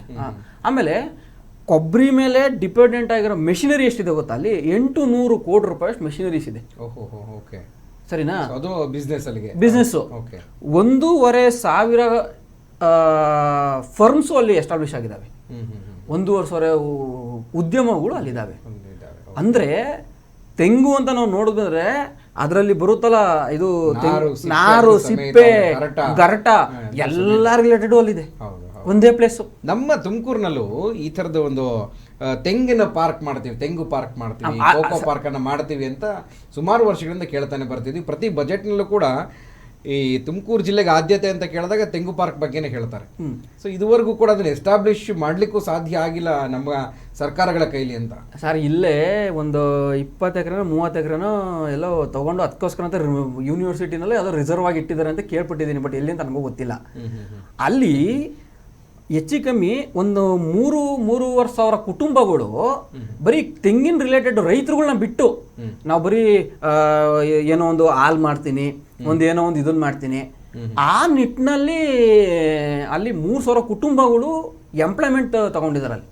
ಆಮೇಲೆ ಕೊಬ್ಬರಿ ಮೇಲೆ ಡಿಪೆಂಡೆಂಟ್ ಆಗಿರೋ ಮೆಷಿನರಿ ಎಷ್ಟಿದೆ ಗೊತ್ತಾ? ಅಲ್ಲಿ 800 ಕೋಟಿ ರೂಪಾಯಿ ಮೆಷಿನರೀಸ್ ಇದೆ. ಸರಿನಾ? ಅದು ಬಿಸ್ನೆಸ್ ಬಿಸ್ನೆಸ್ಸು 1,500 ಫರ್ಮ್ಸು ಅಲ್ಲಿ ಎಸ್ಟಾಬ್ಲಿಷ್ ಆಗಿದ್ದಾವೆ. 1,500 ಉದ್ಯಮಗಳು ಅಲ್ಲಿದ್ದಾವೆ. ಅಂದರೆ ತೆಂಗು ಅಂತ ನಾವು ನೋಡಿದ್ರೆ ಅದರಲ್ಲಿ ಬರುತ್ತಲ್ಲ, ಇದು ನಾರು, ಸಿಪ್ಪೆ, ಗರಟ ಎಲ್ಲ ರಿಲೇಟೆಡ್ ಅಲ್ಲಿದೆ, ಒಂದೇ ಪ್ಲೇಸ್. ನಮ್ಮ ತುಮಕೂರಿನಲ್ಲೂ ಈ ಥರದ ಒಂದು ತೆಂಗಿನ ಪಾರ್ಕ್ ಮಾಡ್ತೀವಿ, ತೆಂಗು ಪಾರ್ಕ್ ಮಾಡ್ತೀವಿ, ಕೋಕೋ ಪಾರ್ಕ್ ಅನ್ನ ಮಾಡ್ತೀವಿ ಅಂತ ಸುಮಾರು ವರ್ಷಗಳಿಂದ ಕೇಳ್ತಾನೆ ಬರ್ತಿದ್ವಿ. ಪ್ರತಿ ಬಜೆಟ್ನಲ್ಲೂ ಕೂಡ ಈ ತುಮಕೂರು ಜಿಲ್ಲೆಗೆ ಆದ್ಯತೆ ಅಂತ ಕೇಳಿದಾಗ ತೆಂಗು ಪಾರ್ಕ್ ಬಗ್ಗೆನೇ ಹೇಳ್ತಾರೆ. ಸೊ ಇದುವರೆಗೂ ಕೂಡ ಅದನ್ನ ಎಸ್ಟಾಬ್ಲಿಷ್ ಮಾಡ್ಲಿಕ್ಕೂ ಸಾಧ್ಯ ಆಗಿಲ್ಲ ನಮ್ಮ ಸರ್ಕಾರಗಳ ಕೈಲಿ ಅಂತ. ಸರ್, ಇಲ್ಲೇ ಒಂದು 20 ಎಕರೆನೋ 30 ಎಕರೆನೋ ಎಲ್ಲೋ ತಗೊಂಡು ಅದಕ್ಕೋಸ್ಕರ ಅಂತ ಯೂನಿವರ್ಸಿಟಿನಲ್ಲಿ ಅದು ರಿಸರ್ವ್ ಆಗಿ ಇಟ್ಟಿದ್ದಾರೆ ಅಂತ ಕೇಳ್ಪಟ್ಟಿದ್ದೀನಿ. ಬಟ್ ಎಲ್ಲಿ ಅಂತ ನನಗೂ ಗೊತ್ತಿಲ್ಲ. ಅಲ್ಲಿ ಹೆಚ್ಚು ಕಮ್ಮಿ ಒಂದು 3,500 ಕುಟುಂಬಗಳು ಬರೀ ತೆಂಗಿನ ರಿಲೇಟೆಡ್ ರೈತರುಗಳನ್ನ ಬಿಟ್ಟು ನಾವು ಬರೀ ಏನೋ ಒಂದು ಹಾಲ್ ಮಾಡ್ತೀನಿ, ಏನೋ ಒಂದು ಇದನ್ನ ಮಾಡ್ತೀನಿ, ಆ ನಿಟ್ಟಿನಲ್ಲಿ ಅಲ್ಲಿ 3,000 ಕುಟುಂಬಗಳು ಎಂಪ್ಲಾಯ್ಮೆಂಟ್ ತಗೊಂಡಿದ್ದಾರೆ ಅಲ್ಲಿ.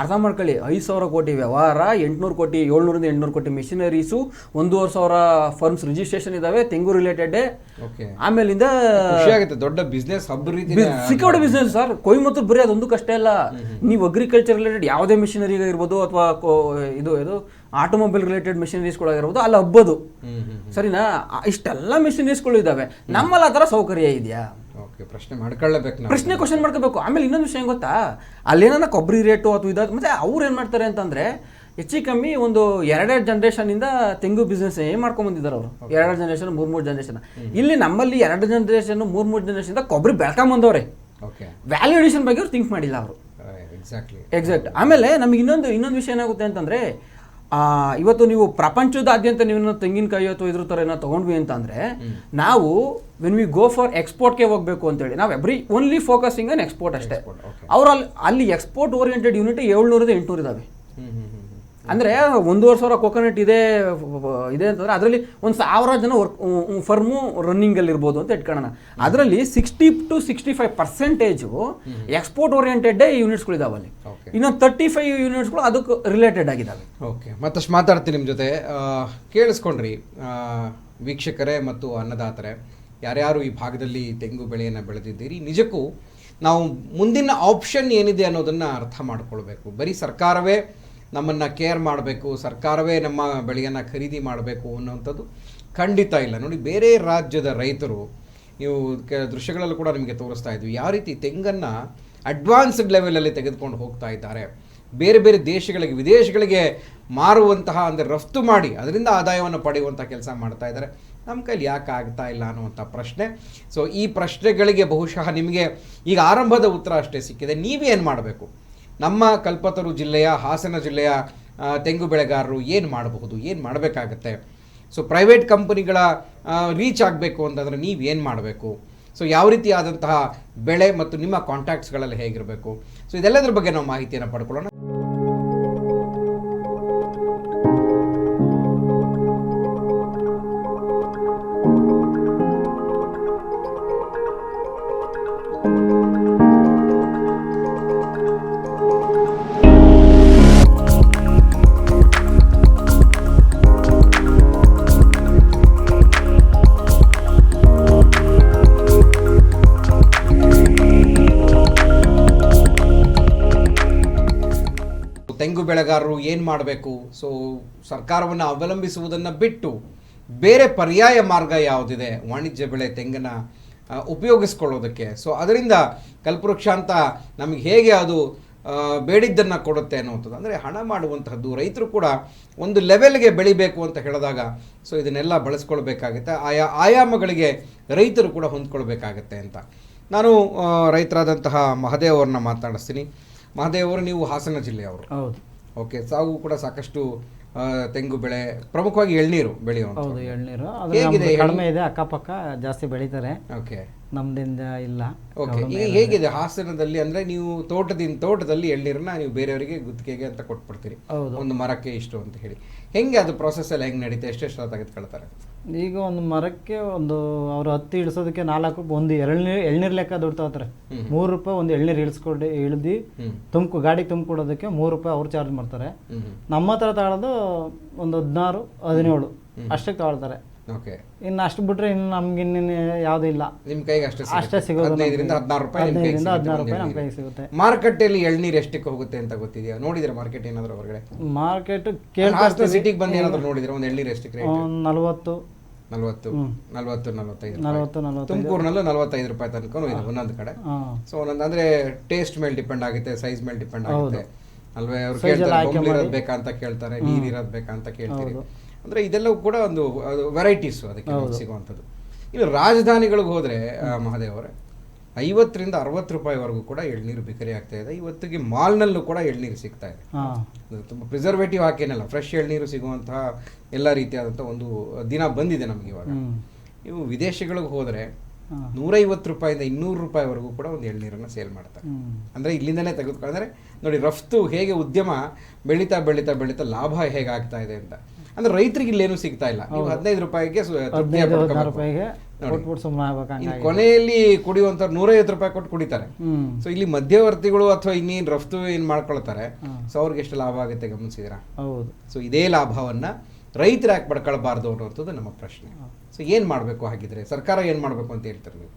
ಅರ್ಥ ಮಾಡ್ಕೊಳ್ಳಿ, 5,000 ಕೋಟಿ ವ್ಯವಹಾರ, 800 ಕೋಟಿ 700ರಿಂದ 800 ಕೋಟಿ ಮೆಷಿನರೀಸು, 1,500 ಫರ್ಮ್ಸ್ ರಿಜಿಸ್ಟ್ರೇಷನ್ ಇದಾವೆ ತೆಂಗು ರಿಲೇಟೆಡ್. ಆಮೇಲಿಂದ ದೊಡ್ಡ ಬಿಸ್ನೆಸ್ ಸಿಕ್ಕಾಪಟ್ಟೆ ಬಿಸ್ನೆಸ್ ಸರ್. ಕೊಯಮತ್ತೂರು ಬರೀ ಅದೊಂದು ಕಷ್ಟ ಇಲ್ಲ. ನೀವು ಅಗ್ರಿಕಲ್ಚರ್ ರಿಲೇಟೆಡ್ ಯಾವುದೇ ಮೆಷಿನರಿ ಇರ್ಬೋದು ಅಥವಾ ಇದು ಆಟೋಮೊಬೈಲ್ ರಿಲೇಟೆಡ್ ಮೆಷಿನರೀಸ್ಗಳಾಗಿರ್ಬೋದು, ಅಲ್ಲಿ ಹಬ್ಬದು. ಸರಿನಾ? ಇಷ್ಟೆಲ್ಲ ಮೆಷಿನರೀಸ್ಗಳು ಇದಾವೆ. ನಮ್ಮಲ್ಲಿ ಆ ಥರ ಸೌಕರ್ಯ ಇದೆಯಾ? ಪ್ರಶ್ನೆ ಕ್ವಶನ್ ಮಾಡ್ಕೋಬೇಕು. ಆಮೇಲೆ ಇನ್ನೊಂದು ವಿಷಯ ಗೊತ್ತಾ, ಅಲ್ಲೇನ ಕೊಬ್ಬರಿ ರೇಟು ಅಥವಾ ಇದಾದ ಮತ್ತೆ ಅವ್ರು ಏನು ಮಾಡ್ತಾರೆ ಅಂತಂದ್ರೆ ಹೆಚ್ಚು ಕಮ್ಮಿ ಒಂದು 2 ಜನರೇಷನ್ ಇಂದ ತೆಂಗು ಬಿಸ್ನೆಸ್ ಮಾಡ್ಕೊಂಡ್ ಬಂದಿದ್ದಾರೆ ಅವರು. 2 ಜನರೇಷನ್ 3 ಜನರೇಷನ್. ಇಲ್ಲಿ ನಮ್ಮಲ್ಲಿ 2 ಜನರೇಷನ್ 3 ಜನರೇಷನ್ ಇಂದ ಕೊಬ್ಬರಿ ಬೆಳ್ಕೊಂಡ್ ಬಂದವ್ರೆ. ವ್ಯಾಲ್ಯೂ ಅಡಿಷನ್ ಬಗ್ಗೆ ಅವ್ರು ಥಿಂಕ್ ಮಾಡಿಲ್ಲ ಅವರು. ಎಕ್ಸಾಕ್ಟ್. ಆಮೇಲೆ ನಮ್ಗೆ ಇನ್ನೊಂದು ವಿಷಯ ಏನಾಗುತ್ತೆ ಅಂತಂದ್ರೆ, ಇವತ್ತು ನೀವು ಪ್ರಪಂಚದಾದ್ಯಂತ ನೀವು ತೆಂಗಿನಕಾಯಿ ಅಥವಾ ಇದ್ರ ಥರ ಏನೋ ತೊಗೊಂಡ್ವಿ ಅಂತಂದರೆ, ನಾವು ವೆನ್ ವಿ ಗೋ ಫಾರ್ ಎಕ್ಸ್ಪೋರ್ಟ್ಗೆ ಹೋಗಬೇಕು ಅಂತೇಳಿ ನಾವು ಓನ್ಲಿ ಫೋಕಸಿಂಗ್ ಆನ್ ಎಕ್ಸ್ಪೋರ್ಟ್ ಅಷ್ಟೇ. ಅಲ್ಲಿ ಎಕ್ಸ್ಪೋರ್ಟ್ ಓರಿಯೆಂಟೆಡ್ ಯೂನಿಟ್ 700ರಿಂದ 800 ಇದಾವೆ. ಅಂದರೆ 1,500 ಕೋಕೋನಟ್ ಇದೆ ಅಂತಂದರೆ ಅದರಲ್ಲಿ 1,000 ಜನ ಫರ್ಮು ರನ್ನಿಂಗಲ್ಲಿ ಇರ್ಬೋದು ಅಂತ ಇಟ್ಕೊಳ್ಳೋಣ. ಅದರಲ್ಲಿ 60 to 65% ಎಕ್ಸ್ಪೋರ್ಟ್ ಓರಿಯೆಂಟೆಡ್ ಯೂನಿಟ್ಸ್ಗಳಿದಾವೆ ಅಲ್ಲಿ. ಇನ್ನೊಂದು 35 ಯೂನಿಟ್ಸ್ಗಳು ಅದಕ್ಕೆ ರಿಲೇಟೆಡ್ ಆಗಿದ್ದಾವೆ. ಓಕೆ, ಮತ್ತಷ್ಟು ಮಾತಾಡ್ತೀನಿ ನಿಮ್ಮ ಜೊತೆ. ಕೇಳಿಸ್ಕೊಂಡ್ರಿ ವೀಕ್ಷಕರೇ ಮತ್ತು ಅನ್ನದಾತರೇ, ಯಾರ್ಯಾರು ಈ ಭಾಗದಲ್ಲಿ ತೆಂಗು ಬೆಳೆಯನ್ನು ಬೆಳೆದಿದ್ದೀರಿ, ನಿಜಕ್ಕೂ ನಾವು ಮುಂದಿನ ಆಪ್ಷನ್ ಏನಿದೆ ಅನ್ನೋದನ್ನು ಅರ್ಥ ಮಾಡ್ಕೊಳ್ಬೇಕು. ಬರೀ ಸರ್ಕಾರವೇ ನಮ್ಮನ್ನು ಕೇರ್ ಮಾಡಬೇಕು, ಸರ್ಕಾರವೇ ನಮ್ಮ ಬೆಳೆಯನ್ನು ಖರೀದಿ ಮಾಡಬೇಕು ಅನ್ನೋವಂಥದ್ದು ಖಂಡಿತ ಇಲ್ಲ. ನೋಡಿ, ಬೇರೆ ರಾಜ್ಯದ ರೈತರು, ನೀವು ದೃಶ್ಯಗಳಲ್ಲೂ ಕೂಡ ನಿಮಗೆ ತೋರಿಸ್ತಾ ಇದ್ವಿ ಯಾವ ರೀತಿ ತೆಂಗನ್ನು ಅಡ್ವಾನ್ಸ್ಡ್ ಲೆವೆಲಲ್ಲಿ ತೆಗೆದುಕೊಂಡು ಹೋಗ್ತಾ ಇದ್ದಾರೆ. ಬೇರೆ ಬೇರೆ ದೇಶಗಳಿಗೆ, ವಿದೇಶಗಳಿಗೆ ಮಾರುವಂತಹ, ಅಂದರೆ ರಫ್ತು ಮಾಡಿ ಅದರಿಂದ ಆದಾಯವನ್ನು ಪಡೆಯುವಂಥ ಕೆಲಸ ಮಾಡ್ತಾ ಇದ್ದಾರೆ. ನಮ್ಮ ಕೈಲಿ ಯಾಕೆ ಆಗ್ತಾ ಇಲ್ಲ ಅನ್ನುವಂಥ ಪ್ರಶ್ನೆ. ಸೊ ಈ ಪ್ರಶ್ನೆಗಳಿಗೆ ಬಹುಶಃ ನಿಮಗೆ ಈಗ ಆರಂಭದ ಉತ್ತರ ಅಷ್ಟೇ ಸಿಕ್ಕಿದೆ. ನೀವೇನು ಮಾಡಬೇಕು? ನಮ್ಮ ಕಲ್ಪತರು ಜಿಲ್ಲೆಯ, ಹಾಸನ ಜಿಲ್ಲೆಯ ತೆಂಗು ಬೆಳೆಗಾರರು ಏನು ಮಾಡಬಹುದು, ಏನು ಮಾಡಬೇಕಾಗತ್ತೆ? ಸೊ ಪ್ರೈವೇಟ್ ಕಂಪನಿಗಳ ರೀಚ್ ಆಗಬೇಕು ಅಂತಂದರೆ ನೀವು ಏನು ಮಾಡಬೇಕು? ಸೊ ಯಾವ ರೀತಿಯಾದಂತಹ ಬೆಳೆ ಮತ್ತು ನಿಮ್ಮ ಕಾಂಟ್ಯಾಕ್ಟ್ಸ್ಗಳಲ್ಲಿ ಹೇಗಿರಬೇಕು? ಸೊ ಇದೆಲ್ಲದರ ಬಗ್ಗೆ ನಾವು ಮಾಹಿತಿಯನ್ನು ಪಡ್ಕೊಳ್ಳೋಣ. ತೆಂಗು ಬೆಳೆಗಾರರು ಏನು ಮಾಡಬೇಕು? ಸೊ ಸರ್ಕಾರವನ್ನು ಅವಲಂಬಿಸುವುದನ್ನು ಬಿಟ್ಟು ಬೇರೆ ಪರ್ಯಾಯ ಮಾರ್ಗ ಯಾವುದಿದೆ ವಾಣಿಜ್ಯ ಬೆಳೆ ತೆಂಗನ್ನು ಉಪಯೋಗಿಸ್ಕೊಳ್ಳೋದಕ್ಕೆ? ಸೊ ಅದರಿಂದ ಕಲ್ಪವೃಕ್ಷ ಅಂತ ನಮಗೆ ಹೇಗೆ ಅದು ಬೇಡಿದ್ದನ್ನು ಕೊಡುತ್ತೆ ಅನ್ನುವಂಥದ್ದು. ಅಂದರೆ ಹಣ ಮಾಡುವಂತಹದ್ದು, ರೈತರು ಕೂಡ ಒಂದು ಲೆವೆಲ್ಗೆ ಬೆಳಿಬೇಕು ಅಂತ ಹೇಳಿದಾಗ ಸೊ ಇದನ್ನೆಲ್ಲ ಬಳಸ್ಕೊಳ್ಬೇಕಾಗುತ್ತೆ. ಆಯಾಮಗಳಿಗೆ ರೈತರು ಕೂಡ ಹೊಂದ್ಕೊಳ್ಬೇಕಾಗತ್ತೆ ಅಂತ ನಾನು ರೈತರಾದಂತಹ ಮಹದೇವ್ ಅವ್ರನ್ನ ಮಾತಾಡಿಸ್ತೀನಿ. ಮಹದೇವ್ ಅವರು, ನೀವು ಹಾಸನ ಜಿಲ್ಲೆಯವರು. ಹೌದು. ಓಕೆ. ತಾವು ಕೂಡ ಸಾಕಷ್ಟು ತೆಂಗು ಬೆಳೆ, ಪ್ರಮುಖವಾಗಿ ಎಳ್ನೀರು ಬೆಳೆಯುವಂತ. ಹೌದು, ಎಳ್ನೀರು ಹೇಗಿದೆ? ಕಡಿಮೆ ಇದೆ, ಅಕ್ಕಪಕ್ಕ ಜಾಸ್ತಿ ಬೆಳೀತಾರೆ. ಓಕೆ. ನಮ್ದಿಂದ ಇಲ್ಲ. ಓಕೆ. ಈಗ ಹೇಗಿದೆ ಹಾಸನದಲ್ಲಿ? ಅಂದ್ರೆ ನೀವು ತೋಟದಲ್ಲಿ ಎಳ್ನೀರನ್ನ ನೀವು ಬೇರೆಯವರಿಗೆ ಗುತ್ತಿಗೆಗೆ ಅಂತ ಕೊಟ್ಬಿಡ್ತೀರಿ, ಒಂದು ಮರಕ್ಕೆ ಇಷ್ಟು ಅಂತ ಹೇಳಿ. ಹೆಂಗೆ ಅದು ಪ್ರೊಸೆಸ್ ಎಲ್ಲ ಹೆಂಗೆ ನಡೀತೆ? ಎಷ್ಟೆಷ್ಟು ತೆಗೆದುಕೊಳ್ತಾರೆ? ಈಗ ಒಂದು ಮರಕ್ಕೆ ಅವ್ರು ಹತ್ತಿ ಇಳಿಸೋದಕ್ಕೆ 4 ರೂಪಾಯಿ, ಒಂದು ಎಳ್ನೀರು ಲೆಕ್ಕ ದುಡ್ಡು ತಗೋತಾರೆ. 3 ರೂಪಾಯಿ ಒಂದು ಎಳ್ನೀರು ಇಳಿದು ಗಾಡಿಗೆ ತುಂಬಿಕೊಡೋದಕ್ಕೆ 3 ರೂಪಾಯಿ ಅವ್ರು ಚಾರ್ಜ್ ಮಾಡ್ತಾರೆ. ನಮ್ಮ ಹತ್ರ ತಗೊಳ್ಳೋದು ಒಂದು 16, 17 ಅಷ್ಟಕ್ಕೆ ತಗೊಳ್ತಾರೆ. ಓಕೆ. ಇನ್ನು ಅಷ್ಟು ಬಿಟ್ರೆ ಇನ್ನು ನಮ್ಗೆ ಇನ್ನೇನು ಯಾವ್ದು ಇಲ್ಲ. ನಿಮ್ ಕೈಗೆ ಅಷ್ಟೇ ಸಿಗೋದು. 15-16 ರೂಪಾಯಿ ನಮ್ಮ ಕೈಗೆ ಸಿಗುತ್ತೆ. ಮಾರ್ಕೆಟಲ್ಲಿ ಎಳ್ನೀರು ಎಷ್ಟಕ್ಕೆ ಹೋಗುತ್ತೆ ಅಂತ ಗೊತ್ತಿದೆಯಾ? ನೋಡಿದ್ರೆ ಮಾರ್ಕೆಟ್ ಏನಾದ್ರು ಹೊರಗಡೆ? ಮಾರ್ಕೆಟ್ ಸಿಟಿಗೆ ಬಂದು ಏನಾದ್ರು ನೋಡಿದ್ರೆ ಒಂದು ಎಳ್ನೀರು ಎಷ್ಟಕ್ಕೆ ರೇಟ್? 40-45. ತುಮಕೂರಿನಲ್ಲೂ 45 ರೂಪಾಯಿ ತನಕ ಇದೆ ಒಂದೊಂದು ಕಡೆ. ಸೊ ಒಂದೊಂದು ಅಂದ್ರೆ ಟೇಸ್ಟ್ ಮೇಲೆ ಡಿಪೆಂಡ್ ಆಗುತ್ತೆ, ಸೈಜ್ ಮೇಲೆ ಡಿಪೆಂಡ್ ಆಗುತ್ತೆ ಅಲ್ವೇ? ಅವ್ರು ಕೇಳ್ತಾರೆ ಬೊಂಬು ಇರೋದು ಬೇಕಾ ಅಂತ ಕೇಳ್ತಾರೆ, ನೀರು ಇರೋದು ಬೇಕಾ ಅಂತ ಕೇಳ್ತೀರಿ. ಅಂದ್ರೆ ಇದೆಲ್ಲವೂ ಕೂಡ ಒಂದು ವೆರೈಟೀಸು ಅದಕ್ಕೆ ಸಿಗುವಂಥದ್ದು. ಇನ್ನು ರಾಜಧಾನಿಗಳಿಗೆ ಹೋದ್ರೆ ಮಹದೇವ್ ಅವರೇ, 50-60 ರೂಪಾಯಿವರೆಗೂ ಕೂಡ ಎಳ್ನೀರು ಬಿಕರಿ ಆಗ್ತಾ ಇದೆ. ಇವತ್ತಿಗೆ ಮಾಲ್ನಲ್ಲೂ ಕೂಡ ಎಳ್ನೀರು ಸಿಗ್ತಾ ಇದೆ. ತುಂಬ ಪ್ರಿಸರ್ವೇಟಿವ್ ಹಾಕೇನಲ್ಲ, ಫ್ರೆಶ್ ಎಳ್ನೀರು ಸಿಗುವಂತಹ ಎಲ್ಲ ರೀತಿಯಾದಂಥ ಒಂದು ದಿನ ಬಂದಿದೆ ನಮಗೆ ಇವಾಗ. ಇವು ವಿದೇಶಗಳಿಗೆ ಹೋದರೆ 150 ರೂಪಾಯಿಂದ 200 ರೂಪಾಯಿವರೆಗೂ ಕೂಡ ಒಂದು ಎಳ್ನೀರನ್ನು ಸೇಲ್ ಮಾಡ್ತಾರೆ. ಅಂದರೆ ಇಲ್ಲಿಂದಲೇ ತೆಗೆದುಕೊಂಡ್ರೆ ನೋಡಿ ರಫ್ತು ಹೇಗೆ ಉದ್ಯಮ ಬೆಳೀತಾ ಬೆಳೀತಾ ಬೆಳೀತಾ ಲಾಭ ಹೇಗಾಗ್ತಾ ಇದೆ ಅಂತ. ಅಂದ್ರೆ ರೈತರಿಗೆ ಇಲ್ಲೇನು ಸಿಗ್ತಾ ಇಲ್ಲ. ನೀವು 15 ರೂಪಾಯಿಗೆ ಕೊನೆಯಲ್ಲಿ ಕುಡಿಯುವಂಥವ್ರು 150 ರೂಪಾಯಿ ಕೊಟ್ಟು ಕುಡಿತಾರೆ. ಸೊ ಇಲ್ಲಿ ಮಧ್ಯವರ್ತಿಗಳು ಅಥವಾ ಇನ್ನೇನು ರಫ್ತು ಏನು ಮಾಡ್ಕೊಳ್ತಾರೆ, ಸೊ ಅವ್ರಿಗೆ ಎಷ್ಟು ಲಾಭ ಆಗುತ್ತೆ ಗಮನಿಸಿದಿರಾ? ಸೊ ಇದೇ ಲಾಭವನ್ನ ರೈತರು ಯಾಕೆ ಪಡ್ಕೊಳ್ಬಾರ್ದು ಅನ್ನೋಂಥದ್ದು ನಮ್ಮ ಪ್ರಶ್ನೆ. ಸೊ ಏನು ಮಾಡಬೇಕು ಹಾಗಿದ್ರೆ? ಸರ್ಕಾರ ಏನು ಮಾಡಬೇಕು ಅಂತ ಹೇಳ್ತಾರೆ ನೀವು?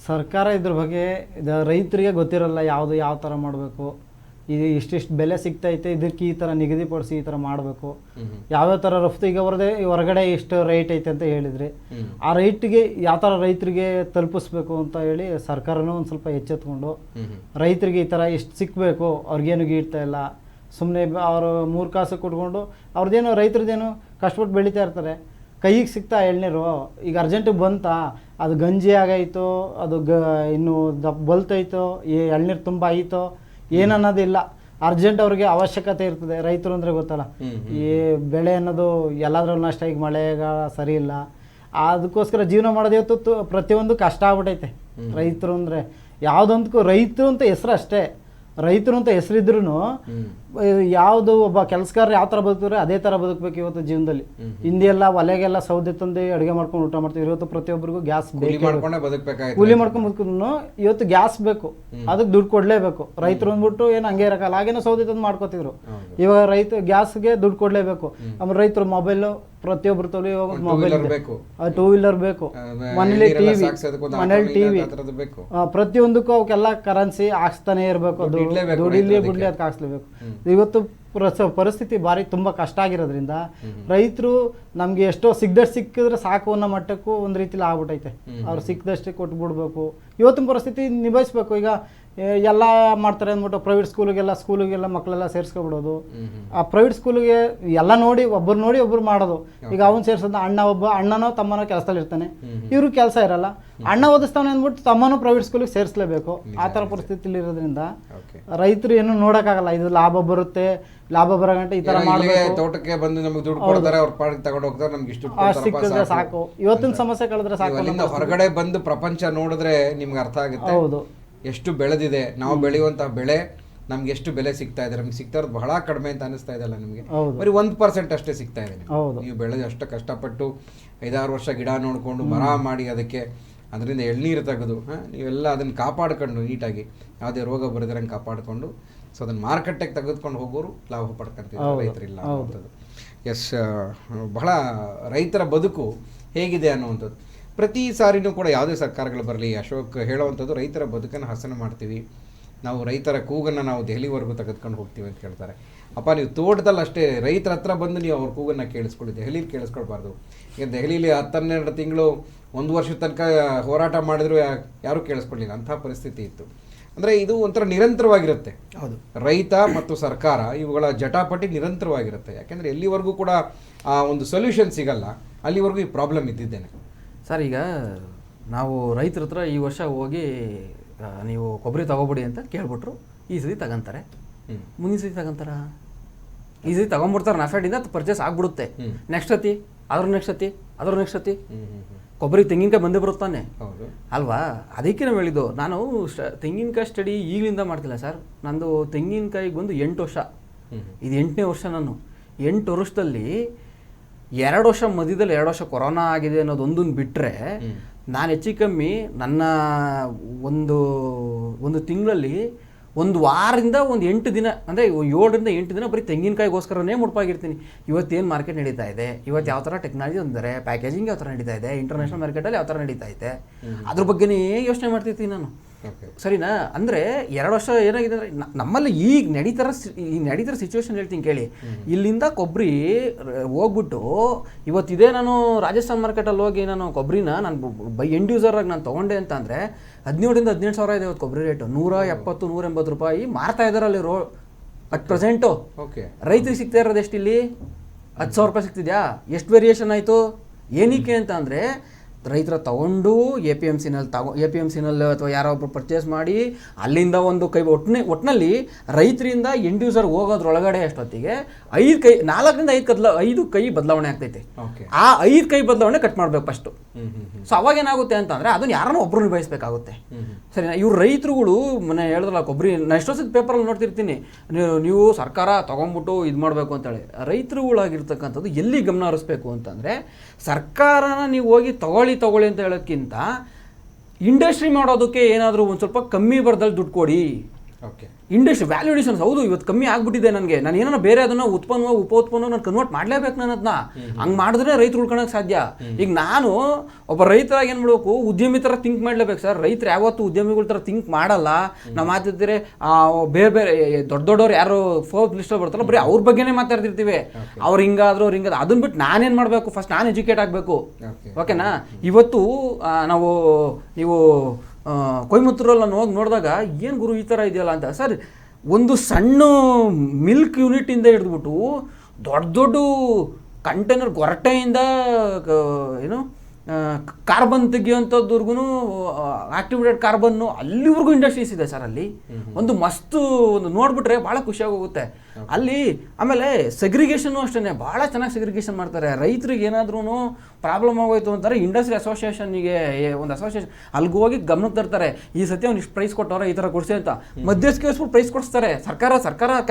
ಸರ್ಕಾರ ಇದ್ರ ಬಗ್ಗೆ ರೈತರಿಗೆ ಗೊತ್ತಿರಲ್ಲ ಯಾವುದು ಯಾವ ಥರ ಮಾಡಬೇಕು. ಇದು ಇಷ್ಟಿಷ್ಟು ಬೆಲೆ ಸಿಗ್ತೈತೆ, ಇದಕ್ಕೆ ಈ ಥರ ನಿಗದಿಪಡಿಸಿ ಈ ಥರ ಮಾಡಬೇಕು. ಯಾವ್ಯಾವ ಥರ ರಫ್ತು ಈಗ ಹೊರಗಡೆ ಇಷ್ಟು ರೇಟ್ ಐತೆ ಅಂತ ಹೇಳಿದ್ರಿ, ಆ ರೇಟಿಗೆ ಯಾವ ಥರ ರೈತರಿಗೆ ತಲುಪಿಸ್ಬೇಕು ಅಂತ ಹೇಳಿ ಸರ್ಕಾರನೂ ಒಂದು ಸ್ವಲ್ಪ ಎಚ್ಚೆತ್ಕೊಂಡು ರೈತರಿಗೆ ಈ ಥರ ಇಷ್ಟು ಸಿಕ್ಕಬೇಕು, ಅವ್ರಿಗೇನು ಗೀಡ್ತಾ ಇಲ್ಲ, ಸುಮ್ಮನೆ ಅವರು 3 ಕಾಸು ಕೊಟ್ಕೊಂಡು ಅವ್ರದ್ದೇನು ರೈತರದ್ದೇನು ಕಷ್ಟಪಟ್ಟು ಬೆಳೀತಾ ಇರ್ತಾರೆ, ಕೈಗೆ ಸಿಗ್ತಾ ಎಳ್ನೀರು. ಈಗ ಅರ್ಜೆಂಟಿಗೆ ಬಂತಾ, ಅದು ಗಂಜಿ ಆಗೈತೋ, ಅದು ಇನ್ನು ಬಲ್ತೈತೋ, ಎಳ್ನೀರು ತುಂಬ ಆಯಿತೋ ಏನನ್ನೋದಿಲ್ಲ. ಅರ್ಜೆಂಟ್ ಅವ್ರಿಗೆ ಅವಶ್ಯಕತೆ ಇರ್ತದೆ. ರೈತರು ಅಂದರೆ ಗೊತ್ತಲ್ಲ, ಈ ಬೆಳೆ ಅನ್ನೋದು ಎಲ್ಲಾದ್ರಲ್ಲೂ ನಷ್ಟ. ಈಗ ಮಳೆಗಾಲ ಸರಿ ಇಲ್ಲ, ಅದಕ್ಕೋಸ್ಕರ ಜೀವನ ಮಾಡೋದು ಇವತ್ತು ಪ್ರತಿಯೊಂದು ಕಷ್ಟ ಆಗ್ಬಿಟ್ಟೈತೆ. ರೈತರು ಅಂದರೆ ಯಾವುದೊಂದಕ್ಕೂ ರೈತರು ಅಂತ ಹೆಸರು ಅಷ್ಟೇ. ರೈತರು ಅಂತ ಹೆಸರಿದ್ರು ಯಾವುದು ಒಬ್ಬ ಕೆಲಸಗಾರ ಯಾವ ಥರ ಬದುಕಿದ್ರೆ ಅದೇ ಥರ ಬದುಕಬೇಕು ಇವತ್ತು ಜೀವನದಲ್ಲಿ. ಹಿಂದೆಲ್ಲ ಒಲೆಗೆಲ್ಲ ಸೌದೆ ತಂದು ಅಡುಗೆ ಮಾಡ್ಕೊಂಡು ಊಟ ಮಾಡ್ತೀವಿ. ಇವತ್ತು ಪ್ರತಿಯೊಬ್ಬರಿಗೂ ಗ್ಯಾಸ್ ಬೇಕು, ಕೂಲಿ ಮಾಡ್ಕೊಂಡು ಬದುಕಿದ್ರು ಇವತ್ತು ಗ್ಯಾಸ್ ಬೇಕು, ಅದಕ್ಕೆ ದುಡ್ಡು ಕೊಡಲೇಬೇಕು. ರೈತರು ಅಂದ್ಬಿಟ್ಟು ಏನು ಹಂಗೆ ಇರೋಕ್ಕಲ್ಲ, ಹಾಗೇನೋ ಸೌದೆ ತಂದು ಮಾಡ್ಕೋತಿದ್ರು. ಇವಾಗ ಗ್ಯಾಸ್ಗೆ ದುಡ್ಡು ಕೊಡಲೇಬೇಕು. ಆಮೇಲೆ ರೈತರು ಮೊಬೈಲು ಪ್ರತಿಯೊಬ್ಬರು ತೊಳಿ ಮೊಬೈಲ್ ಬೇಕು, 2 ವೀಲರ್ ಬೇಕು, ಮನೇಲಿ ಟಿವಿ ಪ್ರತಿಯೊಂದಕ್ಕೂ ಅವಕ್ಕೆಲ್ಲ ಕರೆನ್ಸಿ ಹಾಕ್ಸ್ತಾನೆ ಇರಬೇಕು. ದುಡ್ಡು ಇಲ್ಲಿ ಬಿಡ್ಲಿ ಅದಕ್ಕೆ ಹಾಕ್ಸ್ಲೇಬೇಕು. ಇವತ್ತು ಪರಿಸ್ಥಿತಿ ಭಾರಿ ತುಂಬ ಕಷ್ಟ ಆಗಿರೋದ್ರಿಂದ ರೈತರು ನಮಗೆ ಎಷ್ಟೋ ಸಿಕ್ಕಿದ್ರೆ ಸಾಕು ಅನ್ನೋ ಮಟ್ಟಕ್ಕೂ ಒಂದು ರೀತಿಲಿ ಆಗ್ಬಿಟ್ಟೈತೆ. ಅವ್ರು ಸಿಕ್ಕದಷ್ಟೇ ಕೊಟ್ಬಿಡ್ಬೇಕು. ಇವತ್ತಿನ ಪರಿಸ್ಥಿತಿ ನಿಭಾಯಿಸ್ಬೇಕು. ಈಗ ಎಲ್ಲ ಮಾಡ್ತಾರೆ ಅಂದ್ಬಿಟ್ಟು ಸ್ಕೂಲಿಗೆಲ್ಲ ಮಕ್ಕಳೆಲ್ಲ ಸೇರಿಸ್ಕೊಬಿಡೋದು. ಆ ಪ್ರೈವೇಟ್ ಸ್ಕೂಲಿಗೆ ಎಲ್ಲ ನೋಡಿ ಒಬ್ಬರು ಮಾಡೋದು. ಈಗ ಅವನು ಸೇರ್ಸೋದು ಅಣ್ಣನೋ ತಮ್ಮನೋ ಕೆಲಸದಲ್ಲಿ ಇರ್ತಾನೆ, ಇವ್ರಿಗೆ ಕೆಲಸ ಇರಲ್ಲ. ಅಣ್ಣ ಓದಿಸ್ತಾನೆ ಅಂದ್ಬಿಟ್ಟು ತಮ್ಮನೂ ಪ್ರೈವೇಟ್ ಸ್ಕೂಲಿಗೆ ಸೇರಿಸಲೇಬೇಕು. ಆ ಥರ ಪರಿಸ್ಥಿತಿಲಿ ಇರೋದ್ರಿಂದ ರೈತರು ಏನು ನೋಡೋಕ್ಕಾಗಲ್ಲ. ಇದು ಲಾಭ ಬರಗಂಟೆ ಈ ತರ ಮಾಡಬೇಕು. ತೋಟಕ್ಕೆ ಬಂದು ನಮಗೆ ದುಡ್ಡು ಕೊಡ್ತಾರೆ, ಅವ್ರ ಪಾಡಿಗೆ ತಗೊಂಡು ಹೋಗ್ತಾರೆ, ನಮ್ಗೆ ಇಷ್ಟು ಸಿಕ್ಕಿದ್ರೆ ಸಾಕು, ಇವತ್ತಿನ ಸಮಸ್ಯೆ ಕಳೆದ್ರೆ ಸಾಕು. ಹೊರಗಡೆ ಬಂದು ಪ್ರಪಂಚ ನೋಡಿದ್ರೆ ನಿಮ್ಗೆ ಅರ್ಥ ಆಗುತ್ತೆ ಹೌದು ಎಷ್ಟು ಬೆಳೆದಿದೆ. ನಾವು ಬೆಳೆಯುವಂತಹ ಬೆಳೆ ನಮ್ಗೆ ಎಷ್ಟು ಬೆಲೆ ಸಿಗ್ತಾ ಇದೆ, ನಮ್ಗೆ ಸಿಗ್ತಾ ಇರೋದು ಬಹಳ ಕಡಿಮೆ ಅಂತ ಅನಿಸ್ತಾ ಇದೆಲ್ಲ ನಿಮಗೆ. ಬರೀ 1% ಅಷ್ಟೇ ಸಿಗ್ತಾ ಇದೆ. ನೀವು ಬೆಳೆದು ಅಷ್ಟು ಕಷ್ಟಪಟ್ಟು 5-6 ವರ್ಷ ಗಿಡ ನೋಡಿಕೊಂಡು ಮರ ಮಾಡಿ ಅದರಿಂದ ಎಳ್ನೀರು ತೆಗೆದು ನೀವೆಲ್ಲ ಅದನ್ನು ಕಾಪಾಡ್ಕೊಂಡು ನೀಟಾಗಿ ಯಾವುದೇ ರೋಗ ಬರದಿರಂಗೆ ಕಾಪಾಡಿಕೊಂಡು ಸೊ ಅದನ್ನು ಮಾರ್ಕೆಟಿಗೆ ತೆಗೆದುಕೊಂಡು ಹೋಗೋರು ಲಾಭ ಪಡ್ಕೊಂತಿದ್ದಾರೆ, ರೈತರಿಲ್ಲ ಅನ್ನೋಂಥದ್ದು. ಬಹಳ ರೈತರ ಬದುಕು ಹೇಗಿದೆ ಅನ್ನುವಂಥದ್ದು. ಪ್ರತಿ ಸಾರಿನೂ ಕೂಡ ಯಾವುದೇ ಸರ್ಕಾರಗಳು ಬರಲಿ, ಅಶೋಕ್ ಹೇಳುವಂಥದ್ದು ರೈತರ ಬದುಕನ್ನು ಹಸನು ಮಾಡ್ತೀವಿ ನಾವು, ರೈತರ ಕೂಗನ್ನು ನಾವು ದೆಹಲಿವರೆಗೂ ತೆಗೆದುಕೊಂಡು ಹೋಗ್ತೀವಿ ಅಂತ ಹೇಳ್ತಾರೆ. ಅಪ್ಪ ನೀವು ತೋಟದಲ್ಲಿ ಅಷ್ಟೇ ರೈತರ ಹತ್ರ ಬಂದು ನೀವು ಅವ್ರ ಕೂಗನ್ನು ಕೇಳಿಸ್ಕೊಳ್ಳಿ, ದೆಹಲಿಲಿ ಕೇಳಿಸ್ಕೊಳ್ಬಾರ್ದು. ಈಗ ದೆಹಲಿಲಿ 10-12 ತಿಂಗಳು 1 ವರ್ಷದ ತನಕ ಹೋರಾಟ ಮಾಡಿದ್ರು ಯಾರೂ ಕೇಳಿಸ್ಕೊಳ್ಳಿಲ್ಲ, ಅಂಥ ಪರಿಸ್ಥಿತಿ ಇತ್ತು. ಅಂದರೆ ಇದು ಒಂಥರ ನಿರಂತರವಾಗಿರುತ್ತೆ. ಹೌದು, ರೈತ ಮತ್ತು ಸರ್ಕಾರ ಇವುಗಳ ಜಟಾಪಟಿ ನಿರಂತರವಾಗಿರುತ್ತೆ. ಯಾಕೆಂದರೆ ಎಲ್ಲಿವರೆಗೂ ಕೂಡ ಆ ಒಂದು ಸೊಲ್ಯೂಷನ್ ಸಿಗಲ್ಲ ಅಲ್ಲಿವರೆಗೂ ಈ ಪ್ರಾಬ್ಲಮ್ ಇದ್ದಿದ್ದೇನೆ. ಸರ್ ಈಗ ನಾವು ರೈತರ ಹತ್ರ ಈ ವರ್ಷ ಹೋಗಿ ನೀವು ಕೊಬ್ಬರಿ ತಗೋಬಿಡಿ ಅಂತ ಕೇಳ್ಬಿಟ್ರು, ಈ ಸತಿ ತಗೊಂತಾರೆ, ಮುಂದಿನ ಸತಿ ತಗೊಂತಾರ, ಈ ಸತಿ ತಗೊಂಡ್ಬಿಡ್ತಾರೆ, ನಫೆಡಿಂದ ಪರ್ಚೇಸ್ ಆಗ್ಬಿಡುತ್ತೆ. ನೆಕ್ಸ್ಟ್ ಸತಿ ಅದ್ರ ನೆಕ್ಸ್ಟ್ ಸತಿ ಕೊಬ್ಬರಿ ತೆಂಗಿನಕಾಯಿ ಬಂದೇ ಬರುತ್ತಾನೆ ಅಲ್ವಾ. ಅದಕ್ಕೆ ನಾವು ಹೇಳಿದ್ದು, ನಾನು ತೆಂಗಿನಕಾಯಿ ಸ್ಟಡಿ ಈಗಲಿಂದ ಮಾಡ್ತಿಲ್ಲ ಸರ್. ನಂದು ತೆಂಗಿನಕಾಯಿಗೆ ಬಂದು 8 ವರ್ಷ, ಇದು 8ನೇ ವರ್ಷ. ನಾನು 8 ವರ್ಷದಲ್ಲಿ 2 ವರ್ಷ ಮಧ್ಯದಲ್ಲಿ 2 ವರ್ಷ ಕೊರೋನಾ ಆಗಿದೆ ಅನ್ನೋದೊಂದನ್ನು ಬಿಟ್ಟರೆ ನಾನು ಹೆಚ್ಚು ಕಮ್ಮಿ ನನ್ನ ಒಂದು ತಿಂಗಳಲ್ಲಿ 1 ವಾರದಿಂದ 8 ದಿನ ಅಂದರೆ 7ರಿಂದ 8 ದಿನ ಬರೀ ತೆಂಗಿನಕಾಯಿಗೋಸ್ಕರನೇ ಮುಡುಪಾಗಿರ್ತೀನಿ. ಇವತ್ತೇನು ಮಾರ್ಕೆಟ್ ನಡೀತಾ ಇದೆ, ಇವತ್ತು ಯಾವ ಥರ ಟೆಕ್ನಾಲಜಿ ಅಂದರೆ ಪ್ಯಾಕೇಜಿಂಗ್ ಯಾವ ಥರ ನಡೀತಾ ಇದೆ, ಇಂಟರ್ನ್ಯಾಷನಲ್ ಮಾರ್ಕೆಟಲ್ಲಿ ಯಾವ ಥರ ನಡೀತಾ ಇದೆ, ಅದ್ರ ಬಗ್ಗೆನೇ ಯೋಚನೆ ಮಾಡ್ತಿರ್ತೀನಿ ನಾನು. ಸರಿನಾ? ಅಂದರೆ 2 ವರ್ಷ ಏನಾಗಿದೆ ಅಂದರೆ ನಮ್ಮಲ್ಲಿ ಈಗ ನಡೀತಾರ ಸಿಚುವೇಶನ್ ಹೇಳ್ತೀನಿ ಕೇಳಿ. ಇಲ್ಲಿಂದ ಕೊಬ್ಬರಿ ಹೋಗ್ಬಿಟ್ಟು ಇವತ್ತಿದೆ, ನಾನು ರಾಜಸ್ಥಾನ್ ಮಾರ್ಕೆಟಲ್ಲಿ ಹೋಗಿ ನಾನು ಕೊಬ್ಬರಿನ ನಾನು ಎಂಡ್ ಯೂಸರಾಗಿ ನಾನು ತೊಗೊಂಡೆ ಅಂತ ಅಂದರೆ 17ರಿಂದ 18 ಸಾವಿರ ಇದೆ ಇವತ್ತು ಕೊಬ್ಬರಿ ರೇಟು. 170-180 ರೂಪಾಯಿ ಮಾರ್ತಾ ಇದ್ದಾರೆ ಅಲ್ಲಿ ಅಟ್ ಪ್ರೆಸೆಂಟು. ರೈತರಿಗೆ ಸಿಗ್ತಾ ಇರೋದು ಎಷ್ಟು ಇಲ್ಲಿ? 10,000 ರೂಪಾಯಿ ಸಿಗ್ತಿದ್ಯಾ? ಎಷ್ಟು ವೇರಿಯೇಷನ್ ಆಯಿತು? ಏನಕ್ಕೆ ಅಂತ ಅಂದರೆ ರೈತರ ತಗೊಂಡು APMCನಲ್ಲಿ ಅಥವಾ ಯಾರೋ ಒಬ್ರು ಪರ್ಚೇಸ್ ಮಾಡಿ ಅಲ್ಲಿಂದ ಒಂದು ಕೈ ಒಟ್ಟಿನಲ್ಲಿ ರೈತರಿಂದ ಎಂಡ್ ಯೂಸರ್ ಹೋಗೋದ್ರೊಳಗಡೆ ಅಷ್ಟೊತ್ತಿಗೆ 4-5 ಕೈ ಬದಲಾವಣೆ ಆಗ್ತೈತೆ. ಆ 5 ಕೈ ಬದಲಾವಣೆ ಕಟ್ ಮಾಡಬೇಕು ಫಸ್ಟು. ಸೊ ಅವಾಗ ಏನಾಗುತ್ತೆ ಅಂತಂದರೆ ಅದನ್ನು ಯಾರನ್ನೋ ಒಬ್ಬರು ನಿಭಾಯಿಸಬೇಕಾಗುತ್ತೆ. ಸರಿನಾ? ಇವ್ರು ರೈತರುಗಳು ಮನೆ ಹೇಳಿದ್ರಲ್ಲ ಕೊಬ್ಬರಿ, ನಾನು ಎಷ್ಟೋ ಸತಿ ಪೇಪರಲ್ಲಿ ನೋಡ್ತಿರ್ತೀನಿ, ನೀವು ಸರ್ಕಾರ ತೊಗೊಂಡ್ಬಿಟ್ಟು ಇದು ಮಾಡಬೇಕು ಅಂತೇಳಿ. ರೈತರುಗಳಾಗಿರ್ತಕ್ಕಂಥದ್ದು ಎಲ್ಲಿ ಗಮನ ಹರಿಸ್ಬೇಕು ಅಂತಂದರೆ, ಸರ್ಕಾರನ ನೀವು ಹೋಗಿ ತಗೊಳ್ಳಿ ಅಂತ ಹೇಳೋಕ್ಕಿಂತ ಇಂಡಸ್ಟ್ರಿ ಮಾಡೋದಕ್ಕೆ ಏನಾದರೂ ಒಂದು ಸ್ವಲ್ಪ ಕಮ್ಮಿ ಬರದಲ್ಲಿ ದುಡ್ಡು ಕೊಡಿ. ಇಂಡಸ್ಟ್ರಿ ವ್ಯಾಲ್ಯೂಡೇಷನ್ಸ್ ಹೌದು ಇವತ್ತು ಕಮ್ಮಿ ಆಗ್ಬಿಟ್ಟಿದೆ. ನನಗೆ ನಾನು ಏನಾರ ಬೇರೆ ಅದನ್ನು ಉಪ ಉತ್ಪನ್ನ ನಾನು ಕನ್ವರ್ಟ್ ಮಾಡಲೇಬೇಕು. ನಾನು ಅದನ್ನ ಹಂಗೆ ಮಾಡಿದ್ರೆ ರೈತರು ಉಳ್ಕೊಳಕ್ಕೆ ಸಾಧ್ಯ. ಈಗ ನಾನು ಒಬ್ಬ ರೈತರಾಗಿ ಏನು ಮಾಡಬೇಕು, ಉದ್ಯಮಿ ಥರ ಥಿಂಕ್ ಮಾಡಲೇಬೇಕು ಸರ್. ರೈತರು ಯಾವತ್ತು ಉದ್ಯಮಿಗಳ ಥರ ಥಿಂಕ್ ಮಾಡಲ್ಲ. ನಾವು ಮಾತಾಡ್ತಿದ್ರೆ ಬೇರೆ ದೊಡ್ಡವ್ರು ಯಾರು ಫೋರ್ತ್ ಲಿಸ್ಟಲ್ಲಿ ಬರ್ತಾರಲ್ಲ ಬರೀ ಅವ್ರ ಬಗ್ಗೆನೇ ಮಾತಾಡ್ತಿರ್ತೀವಿ. ಅವ್ರು ಹಿಂಗಾದ್ರು ಅದನ್ನ ಬಿಟ್ಟು ನಾನೇನು ಮಾಡಬೇಕು, ಫಸ್ಟ್ ನಾನು ಎಜುಕೇಟ್ ಆಗಬೇಕು. ಓಕೆನಾ? ಇವತ್ತು ನೀವು ಕೊಯಮತ್ತೂರಲ್ಲಿ ನಾನು ಹೋಗಿ ನೋಡಿದಾಗ ಏನು ಗುರು ಈ ಥರ ಇದೆಯಲ್ಲ ಅಂತ. ಸರ್ ಒಂದು ಸಣ್ಣ ಮಿಲ್ಕ್ ಯೂನಿಟಿಂದ ಹಿಡಿದ್ಬಿಟ್ಟು ದೊಡ್ಡ ಕಂಟೈನರ್ ಗೊರಟೆಯಿಂದ ಕಾರ್ಬನ್ ತೆಗಿಯುವಂಥದ್ದುರ್ಗು ಆಕ್ಟಿವೇಟೆಡ್ ಕಾರ್ಬನ್ನು ಅಲ್ಲಿವರೆಗೂ ಇಂಡಸ್ಟ್ರೀಸ್ ಇದೆ ಸರ್. ಅಲ್ಲಿ ಒಂದು ಮಸ್ತು ನೋಡ್ಬಿಟ್ರೆ ಭಾಳ ಖುಷಿಯಾಗಿ ಹೋಗುತ್ತೆ ಅಲ್ಲಿ. ಆಮೇಲೆ ಸೆಗ್ರಿಗೇಷನ್ನು ಅಷ್ಟೇ ಭಾಳ ಚೆನ್ನಾಗಿ ಸೆಗ್ರಿಗೇಷನ್ ಮಾಡ್ತಾರೆ. ರೈತರಿಗೆ ಏನಾದ್ರೂ ಪ್ರಾಬ್ಲಮ್ ಆಗೋಯ್ತು ಅಂತಾರೆ, ಇಂಡಸ್ಟ್ರಿ ಅಸೋಸಿಯೇಷನ್ಗೆ ಒಂದು ಅಸೋಸಿಯೇಷನ್ ಅಲ್ಲಿಗೆ ಹೋಗಿ ಗಮನಕ್ಕೆ ತರ್ತಾರೆ. ಈ ಸತಿ ಅವ್ನು ಇಷ್ಟು ಪ್ರೈಸ್ ಕೊಟ್ಟವ್ರೆ, ಈ ಥರ ಕೊಡಿಸಿ ಅಂತ ಮಧ್ಯಸ್ಥಿಕೆ ಪ್ರೈಸ್ ಕೊಡಿಸ್ತಾರೆ. ಸರ್ಕಾರ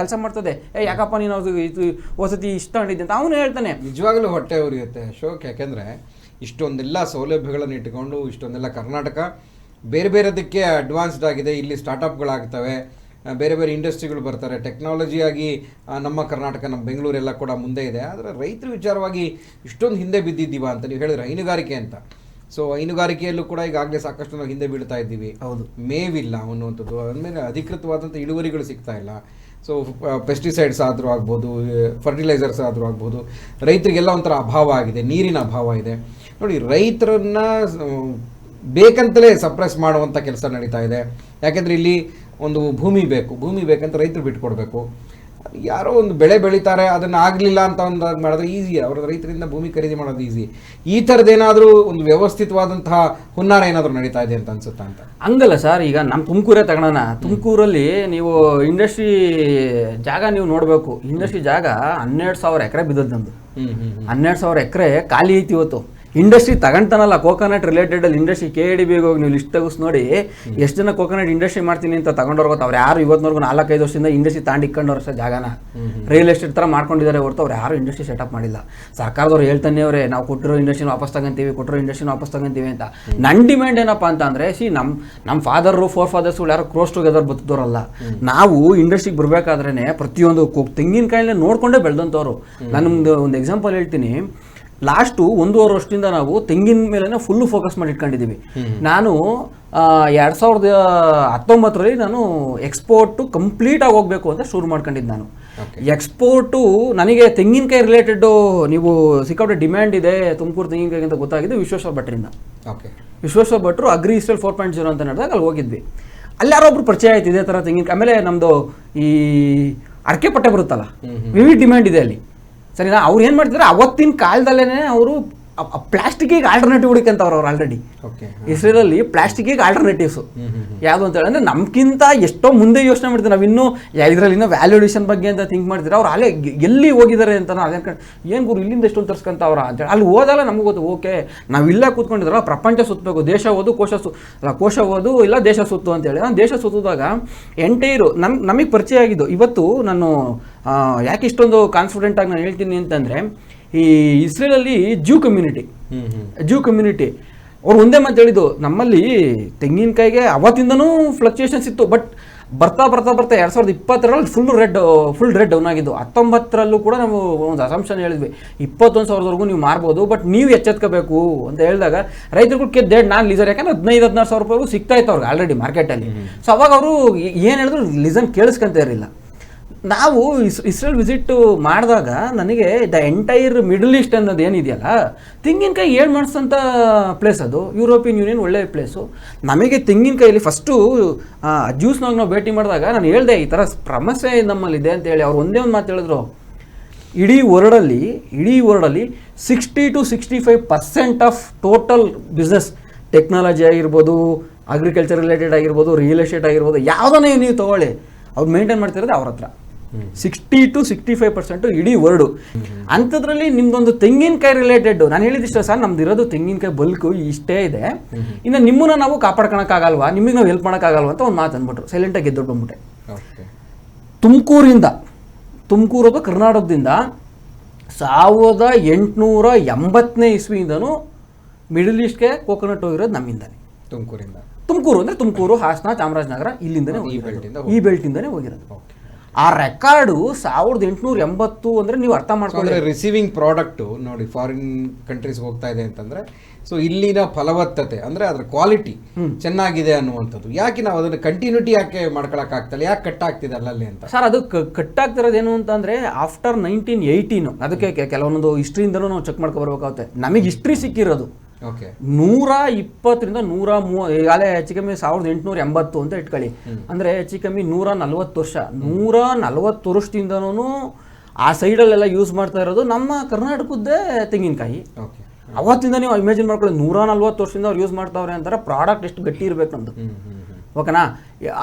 ಕೆಲಸ ಮಾಡ್ತದೆ. ಯಾಕಪ್ಪ ನೀನು ಇದು ವಸತಿ ಇಷ್ಟ ತಗೊಂಡಿದ್ದೆ ಅಂತ ಅವನು ಹೇಳ್ತಾನೆ. ನಿಜವಾಗ್ಲೂ ಹೊಟ್ಟೆ ಉರಿಯುತ್ತೆ ಅಶೋಕ್. ಯಾಕೆಂದರೆ ಇಷ್ಟೊಂದೆಲ್ಲ ಸೌಲಭ್ಯಗಳನ್ನು ಇಟ್ಕೊಂಡು ಇಷ್ಟೊಂದೆಲ್ಲ ಕರ್ನಾಟಕ ಬೇರೆ ಬೇರೆದಕ್ಕೆ ಅಡ್ವಾನ್ಸ್ಡ್ ಆಗಿದೆ. ಇಲ್ಲಿ ಸ್ಟಾರ್ಟಪ್ಗಳಾಗ್ತವೆ, ಬೇರೆ ಬೇರೆ ಇಂಡಸ್ಟ್ರಿಗಳು ಬರ್ತಾರೆ. ಟೆಕ್ನಾಲಜಿಯಾಗಿ ನಮ್ಮ ಕರ್ನಾಟಕ, ನಮ್ಮ ಬೆಂಗಳೂರೆಲ್ಲ ಕೂಡ ಮುಂದೆ ಇದೆ. ಆದರೆ ರೈತರ ವಿಚಾರವಾಗಿ ಇಷ್ಟೊಂದು ಹಿಂದೆ ಬಿದ್ದಿದ್ದೀವ ಅಂತ ನೀವು ಹೇಳಿದ್ರೆ ಹೈನುಗಾರಿಕೆ ಅಂತ. ಸೊ ಹೈನುಗಾರಿಕೆಯಲ್ಲೂ ಕೂಡ ಈಗಾಗಲೇ ಸಾಕಷ್ಟು ನಾವು ಹಿಂದೆ ಬೀಳ್ತಾ ಇದ್ದೀವಿ. ಹೌದು, ಮೇವಿಲ್ಲ ಅನ್ನುವಂಥದ್ದು, ಅಂದಮೇಲೆ ಅಧಿಕೃತವಾದಂಥ ಇಳುವರಿಗಳು ಸಿಗ್ತಾ ಇಲ್ಲ. ಸೊ ಪೆಸ್ಟಿಸೈಡ್ಸ್ ಆದರೂ ಆಗ್ಬೋದು, ಫರ್ಟಿಲೈಸರ್ಸ್ ಆದರೂ ಆಗ್ಬೋದು, ರೈತರಿಗೆಲ್ಲ ಒಂಥರ ಅಭಾವ ಆಗಿದೆ, ನೀರಿನ ಅಭಾವ ಇದೆ. ನೋಡಿ, ರೈತರನ್ನ ಬೇಕಂತಲೇ ಸಪ್ರೆಸ್ ಮಾಡುವಂಥ ಕೆಲಸ ನಡೀತಾ ಇದೆ. ಯಾಕೆಂದರೆ ಇಲ್ಲಿ ಒಂದು ಭೂಮಿ ಬೇಕಂತ ರೈತರು ಬಿಟ್ಕೊಡ್ಬೇಕು. ಯಾರೋ ಒಂದು ಬೆಳೆ ಬೆಳೀತಾರೆ, ಅದನ್ನು ಆಗಲಿಲ್ಲ ಅಂತ ಒಂದು ಮಾಡಿದ್ರೆ ಈಸಿ, ಅವರ ರೈತರಿಂದ ಭೂಮಿ ಖರೀದಿ ಮಾಡೋದು ಈಸಿ. ಈ ಥರದ್ದೇನಾದರೂ ಒಂದು ವ್ಯವಸ್ಥಿತವಾದಂತಹ ಹುನ್ನಾರ ಏನಾದರೂ ನಡೀತಾ ಇದೆ ಅಂತ ಅನ್ಸುತ್ತಾ ಅಂತ? ಹಂಗಲ್ಲ ಸರ್, ಈಗ ನಮ್ಮ ತುಮಕೂರೇ ತಗೊಳ್ಳೋಣ. ತುಮಕೂರಲ್ಲಿ ನೀವು ಇಂಡಸ್ಟ್ರಿ ಜಾಗ ನೀವು ನೋಡಬೇಕು. ಇಂಡಸ್ಟ್ರಿ ಜಾಗ 12,000 ಎಕರೆ ಬಿದ್ದದ್ದು ನಮ್ಮದು. 12,000 ಎಕರೆ ಖಾಲಿ ಐತಿ ಇವತ್ತು. ಇಂಡಸ್ಟ್ರಿ ತಗೊಂತಾನಲ್ಲ, ಕೋಕೋನಟ್ ರಿಲೇಟೆಡ್ ಅಲ್ಲಿ ಇಂಡಸ್ಟ್ರಿ KADB ಹೋಗಿ ನೀವು ಲಿಸ್ಟ್ ತೆಗಿಸ್ ನೋಡಿ, ಎಷ್ಟು ಜನ ಕೋಕೋನಟ್ ಇಂಡಸ್ಟ್ರಿ ಮಾಡ್ತೀನಿ ಅಂತ ತಗೊಂಡವ್ರು ಗೊತ್ತು. ಅವ್ರು ಯಾರು ಇವತ್ತಿನವರೆಗೂ 4-5 ವರ್ಷದಿಂದ ಇಂಡಸ್ಟ್ರಿ ತಾಂಡಿಕೊಂಡವ್ರು ಅಷ್ಟೇ ಜಾಗನ ರಿಯಲ್ ಎಸ್ಟೇಟ್ ಥರ ಮಾಡ್ಕೊಂಡಿದ್ದಾರೆ ಹೊರತು ಅವ್ರು ಯಾರು ಇಂಡಸ್ಟ್ರಿ ಸೆಟಪ್ ಮಾಡಿಲ್ಲ. ಸರ್ಕಾರದವ್ರು ಹೇಳ್ತಾನೆ ಅವರೇ, ನಾವು ಕೊಟ್ಟಿರೋ ಇಂಡಸ್ಟ್ರಿನ ವಾಪಸ್ ತಗೊಂತೀವಿ ಅಂತ. ನನ್ನ ಡಿಮ್ಯಾಂಡ್ ಏನಪ್ಪ ಅಂತ ಅಂದರೆ, ನಮ್ಮ ಫಾದರು ಫಾದರ್ಸ್ಗಳು ಯಾರು ಕ್ರೋಸ್ ಟುಗೆದರ್ ಬದುಕಿದವರಲ್ಲ. ನಾವು ಇಂಡಸ್ಟ್ರಿಗೆ ಬರಬೇಕಾದ್ರೇ ಪ್ರತಿಯೊಂದು ತೆಂಗಿನಕಾಯಿಲೆ ನೋಡ್ಕೊಂಡೇ ಬೆಳೆದಂಥವ್ರು. ನಾನು ಒಂದು ಎಕ್ಸಾಂಪಲ್ ಹೇಳ್ತೀನಿ. ಲಾಸ್ಟು 1.5 ವರ್ಷದಿಂದ ನಾವು ತೆಂಗಿನ ಮೇಲೆ ಫುಲ್ಲು ಫೋಕಸ್ ಮಾಡಿ ಇಟ್ಕೊಂಡಿದ್ದೀವಿ. ನಾನು 2019ರಲ್ಲಿ ನಾನು ಎಕ್ಸ್ಪೋರ್ಟು ಕಂಪ್ಲೀಟಾಗಿ ಹೋಗಬೇಕು ಅಂತ ಶುರು ಮಾಡ್ಕೊಂಡಿದ್ದು. ನಾನು ಎಕ್ಸ್ಪೋರ್ಟು ನನಗೆ ತೆಂಗಿನಕಾಯಿ ರಿಲೇಟೆಡ್ಡು ನೀವು ಸಿಕ್ಕಾಪಟ್ಟೆ ಡಿಮ್ಯಾಂಡ್ ಇದೆ ತುಮಕೂರು ತೆಂಗಿನಕಾಯಿ ಅಂತ ಗೊತ್ತಾಗಿದ್ದು ವಿಶ್ವೇಶ್ವರ ಭಟ್ರಿಂದ. ವಿಶ್ವೇಶ್ವರ ಭಟ್ರು ಅಗ್ರಿ ಇಸ್ರೇಲ್ 4.0 ಅಂತ ನಡೆದಾಗ ಅಲ್ಲಿ ಹೋಗಿದ್ವಿ. ಅಲ್ಲಿ ಯಾರೊಬ್ರು ಪರಿಚಯ ಆಯ್ತು ಇದೇ ಥರ ತೆಂಗಿನಕಾಯಿ. ಆಮೇಲೆ ನಮ್ಮದು ಈ ಅಡಕೆ ಪಟ್ಟೆ ಬರುತ್ತಲ್ಲ, ವಿವಿಧ ಡಿಮ್ಯಾಂಡ್ ಇದೆ ಅಲ್ಲಿ, ಸರಿನಾ? ಅವ್ರು ಏನು ಮಾಡ್ತಿದ್ದಾರೆ, ಅವತ್ತಿನ ಕಾಲದಲ್ಲೇ ಅವರು ಪ್ಲಾಸ್ಟಿಕ್ಕಿಗೆ ಆಲ್ಟರ್ನೇಟಿವ್ ಹುಡುಕಂತವ್ರು. ಅವ್ರು ಆಲ್ರೆಡಿ ಇಸ್ರೇಲಲ್ಲಿ ಪ್ಲಾಸ್ಟಿಕ್ಕಿಗೆ ಆಲ್ಟರ್ನೇಟಿವ್ಸು ಯಾವುದು ಅಂತ ಹೇಳಿದ್ರೆ ನಮ್ಗಿಂತ ಎಷ್ಟೋ ಮುಂದೆ ಯೋಚನೆ ಮಾಡ್ತೀವಿ. ನಾವು ಇನ್ನೂ ಇದರಲ್ಲಿ ಇನ್ನೂ ವ್ಯಾಲ್ಯೂಡೇಷನ್ ಬಗ್ಗೆ ಅಂತ ಥಿಂಕ್ ಮಾಡ್ತೀರಾ. ಅವ್ರು ಅಲ್ಲೇ ಎಲ್ಲಿ ಹೋಗಿದ್ದಾರೆ ಅಂತ ಅದೇ ಏನು ಗುರು ಇಲ್ಲಿಂದ ಎಷ್ಟೊಂದು ತರ್ಸ್ಕೊಂತವ್ರ ಅಂತೇಳಿ ಅಲ್ಲಿ ಹೋದಲ್ಲ ನಮಗೂ ಗೊತ್ತು. ಓಕೆ, ನಾವು ಇಲ್ಲೇ ಕೂತ್ಕೊಂಡಿದ್ರಲ್ಲ, ಪ್ರಪಂಚ ಸುತ್ತಬೇಕು, ದೇಶ ಓದು ಕೋಶ ಓದು ಇಲ್ಲ ದೇಶ ಸುತ್ತು ಅಂತೇಳಿ. ನಾನು ದೇಶ ಸುತ್ತಿದಾಗ ಎಂಟೈರು ನಮಗೆ ಪರಿಚಯ ಆಗಿದ್ದು. ಇವತ್ತು ನಾನು ಯಾಕೆ ಇಷ್ಟೊಂದು ಕಾನ್ಫಿಡೆಂಟಾಗಿ ನಾನು ಹೇಳ್ತೀನಿ ಅಂತಂದರೆ, ಈ ಇಸ್ರೇಲಲ್ಲಿ ಜ್ಯೂ ಕಮ್ಯುನಿಟಿ ಅವ್ರು ಒಂದೇ ಮಾತು ಹೇಳಿದ್ದು, ನಮ್ಮಲ್ಲಿ ತೆಂಗಿನಕಾಯಿಗೆ ಅವತ್ತಿಂದನೂ ಫ್ಲಕ್ಚುಯೇಷನ್ಸ್ ಇತ್ತು. ಬಟ್ ಬರ್ತಾ 2020ರಲ್ಲಿ ಫುಲ್ ರೇಟ್ ಡೌನ್ ಆಗಿದ್ದು. 19ರಲ್ಲೂ ಕೂಡ ನಾವು ಒಂದು ಅಸಂಪ್ಷನ್ ಹೇಳಿದ್ವಿ, 21,000ವರೆಗೂ ನೀವು ಮಾರ್ಬೋದು, ಬಟ್ ನೀವು ಎಚ್ಚೆತ್ಕೋಬೇಕು ಅಂತ ಹೇಳಿದಾಗ ರೈತರುಗಳು ಕೆದ್ದೇಡ್ ನಾನು ಲೀಸರ್, ಯಾಕಂದ್ರೆ 15-16 ಸಾವಿರ ರೂಪಾಯಿ ಸಿಗ್ತಾ ಇತ್ತು ಅವ್ರಿಗೆ ಆಲ್ರೆಡಿ ಮಾರ್ಕೆಟಲ್ಲಿ. ಸೊ ಅವಾಗ ಅವರು ಏನು ಹೇಳಿದ್ರು ಲೀಸನ್ ಕೇಳಿಸ್ಕೊಂತ ಇರಲಿಲ್ಲ. ನಾವು ಇಸ್ರೇಲ್ ವಿಸಿಟ್ ಮಾಡಿದಾಗ ನನಗೆ ದ ಎಂಟೈರ್ ಮಿಡಲ್ ಈಸ್ಟ್ ಅನ್ನೋದು ಏನಿದೆಯಲ್ಲ, ತೆಂಗಿನಕಾಯಿ ಏಳು ಮಾಡಿಸೋಂಥ ಪ್ಲೇಸ್ ಅದು. ಯುರೋಪಿಯನ್ ಯೂನಿಯನ್ ಒಳ್ಳೆಯ ಪ್ಲೇಸು. ನಮಗೆ ತೆಂಗಿನಕಾಯಲ್ಲಿ ಫಸ್ಟು ಜ್ಯೂಸ್ನಾಗ ನಾವು ಭೇಟಿ ಮಾಡಿದಾಗ ನಾನು ಹೇಳಿದೆ ಈ ಥರ ಸಮಸ್ಯೆ ನಮ್ಮಲ್ಲಿದೆ ಅಂತೇಳಿ. ಅವ್ರು ಒಂದೇ ಒಂದು ಮಾತು ಹೇಳಿದ್ರು, ಇಡೀ ವರ್ಲ್ಡಲ್ಲಿ 60 to 65% of total business, technology ಆಗಿರ್ಬೋದು, ಅಗ್ರಿಕಲ್ಚರ್ ರಿಲೇಟೆಡ್ ಆಗಿರ್ಬೋದು, ರಿಯಲ್ ಎಸ್ಟೇಟ್ ಆಗಿರ್ಬೋದು, ಯಾವುದನ್ನೇ ನೀವು ತೊಗೊಳ್ಳಿ, ಅವ್ರು ಮೇಂಟೈನ್ ಮಾಡ್ತಿರೋದು ಅವ್ರ ಹತ್ರ. 60 to 65% ಇಡೀ ವರ್ಲ್ಡು. ಅಂಥದ್ರಲ್ಲಿ ನಿಮ್ದೊಂದು ತೆಂಗಿನಕಾಯಿ ರಿಲೇಟೆಡ್ ನಾನು ಹೇಳಿದಿಷ್ಟ ಸರ್, ನಮ್ದು ಇರೋದು ತೆಂಗಿನಕಾಯಿ ಬಲ್ಕು ಇಷ್ಟೇ ಇದೆ, ಇನ್ನು ನಿಮ್ಮನ್ನ ನಾವು ಕಾಪಾಡ್ಕೊಳಕ್ಕಾಗಲ್ವಾ, ನಿಮಗೆ ನಾವು ಹೆಲ್ಪ್ ಮಾಡೋಕ್ಕಾಗಲ್ವಾ ಅಂತ ಒಂದು ಮಾತು ಅಂದ್ಬಿಟ್ರು. ಸೈಲೆಂಟಾಗಿ ಗೆದ್ದೊಟ್ಟು ಬಂದ್ಬಿಟ್ಟೆ. ತುಮಕೂರು ಕರ್ನಾಟಕದಿಂದ 1880ನೇ ಇಸ್ವಿಯಿಂದನೂ ಮಿಡಲ್ ಈಸ್ಟ್ಗೆ ಕೋಕೋನಟ್ ಹೋಗಿರೋದು ನಮ್ಮಿಂದಾನೆ. ತುಮಕೂರು ಅಂದರೆ ತುಮಕೂರು, ಹಾಸನ, ಚಾಮರಾಜನಗರ, ಇಲ್ಲಿಂದನೇ ಈ ಬೆಲ್ಟಿಂದನೇ ಹೋಗಿರೋದು. ಆ ರೆಕಾರ್ಡು 1880 ಅಂದರೆ ನೀವು ಅರ್ಥ ಮಾಡ್ಕೊಂಡ್ರೆ ರಿಸೀವಿಂಗ್ ಪ್ರಾಡಕ್ಟು ನೋಡಿ ಫಾರಿನ್ ಕಂಟ್ರೀಸ್ಗೆ ಹೋಗ್ತಾ ಇದೆ ಅಂತಂದರೆ, ಸೊ ಇಲ್ಲಿನ ಫಲವತ್ತತೆ ಅಂದರೆ ಅದರ ಕ್ವಾಲಿಟಿ ಚೆನ್ನಾಗಿದೆ ಅನ್ನುವಂಥದ್ದು. ಯಾಕೆ ನಾವು ಅದನ್ನು ಕಂಟಿನ್ಯೂಟಿ ಯಾಕೆ ಮಾಡ್ಕೊಳಕ್ಕಾಗ್ತಲ್ಲ, ಯಾಕೆ ಕಟ್ಟಾಗ್ತಿದೆ ಅಲ್ಲಲ್ಲಿ ಅಂತ ಸರ್? ಅದು ಕಟ್ಟಾಗ್ತಿರೋದೇನು ಅಂತಂದರೆ ಆಫ್ಟರ್ 1918 ಅದಕ್ಕೆ ಕೆಲವೊಂದು ಹಿಸ್ಟ್ರಿಯಿಂದಲೂ ನಾವು ಚೆಕ್ ಮಾಡ್ಕೊಬರ್ಬೇಕಾಗುತ್ತೆ. ನಮಗೆ ಹಿಸ್ಟ್ರಿ ಸಿಕ್ಕಿರೋದು 120ರಿಂದ 130, ಈಗಾಗಲೇ ಹೆಚ್ಚು ಕಮ್ಮಿ 1880 ಅಂತ ಇಟ್ಕೊಳ್ಳಿ. ಅಂದರೆ ಹೆಚ್ಚು ಕಮ್ಮಿ 140 ವರ್ಷ. 140 ವರ್ಷದಿಂದನೂ ಆ ಸೈಡಲ್ಲೆಲ್ಲ ಯೂಸ್ ಮಾಡ್ತಾ ಇರೋದು ನಮ್ಮ ಕರ್ನಾಟಕದ್ದೇ ತೆಂಗಿನಕಾಯಿ. ಅವತ್ತಿಂದ ನೀವು ಇಮ್ಯಾಜಿನ್ ಮಾಡ್ಕೊಳ್ಳಿ, 140 ವರ್ಷದಿಂದ ಅವ್ರು ಯೂಸ್ ಮಾಡ್ತಾವ್ರೆ ಅಂತಾರೆ. ಪ್ರಾಡಕ್ಟ್ ಎಷ್ಟು ಗಟ್ಟಿ ಇರಬೇಕು ನಮ್ಮದು, ಓಕೆನಾ?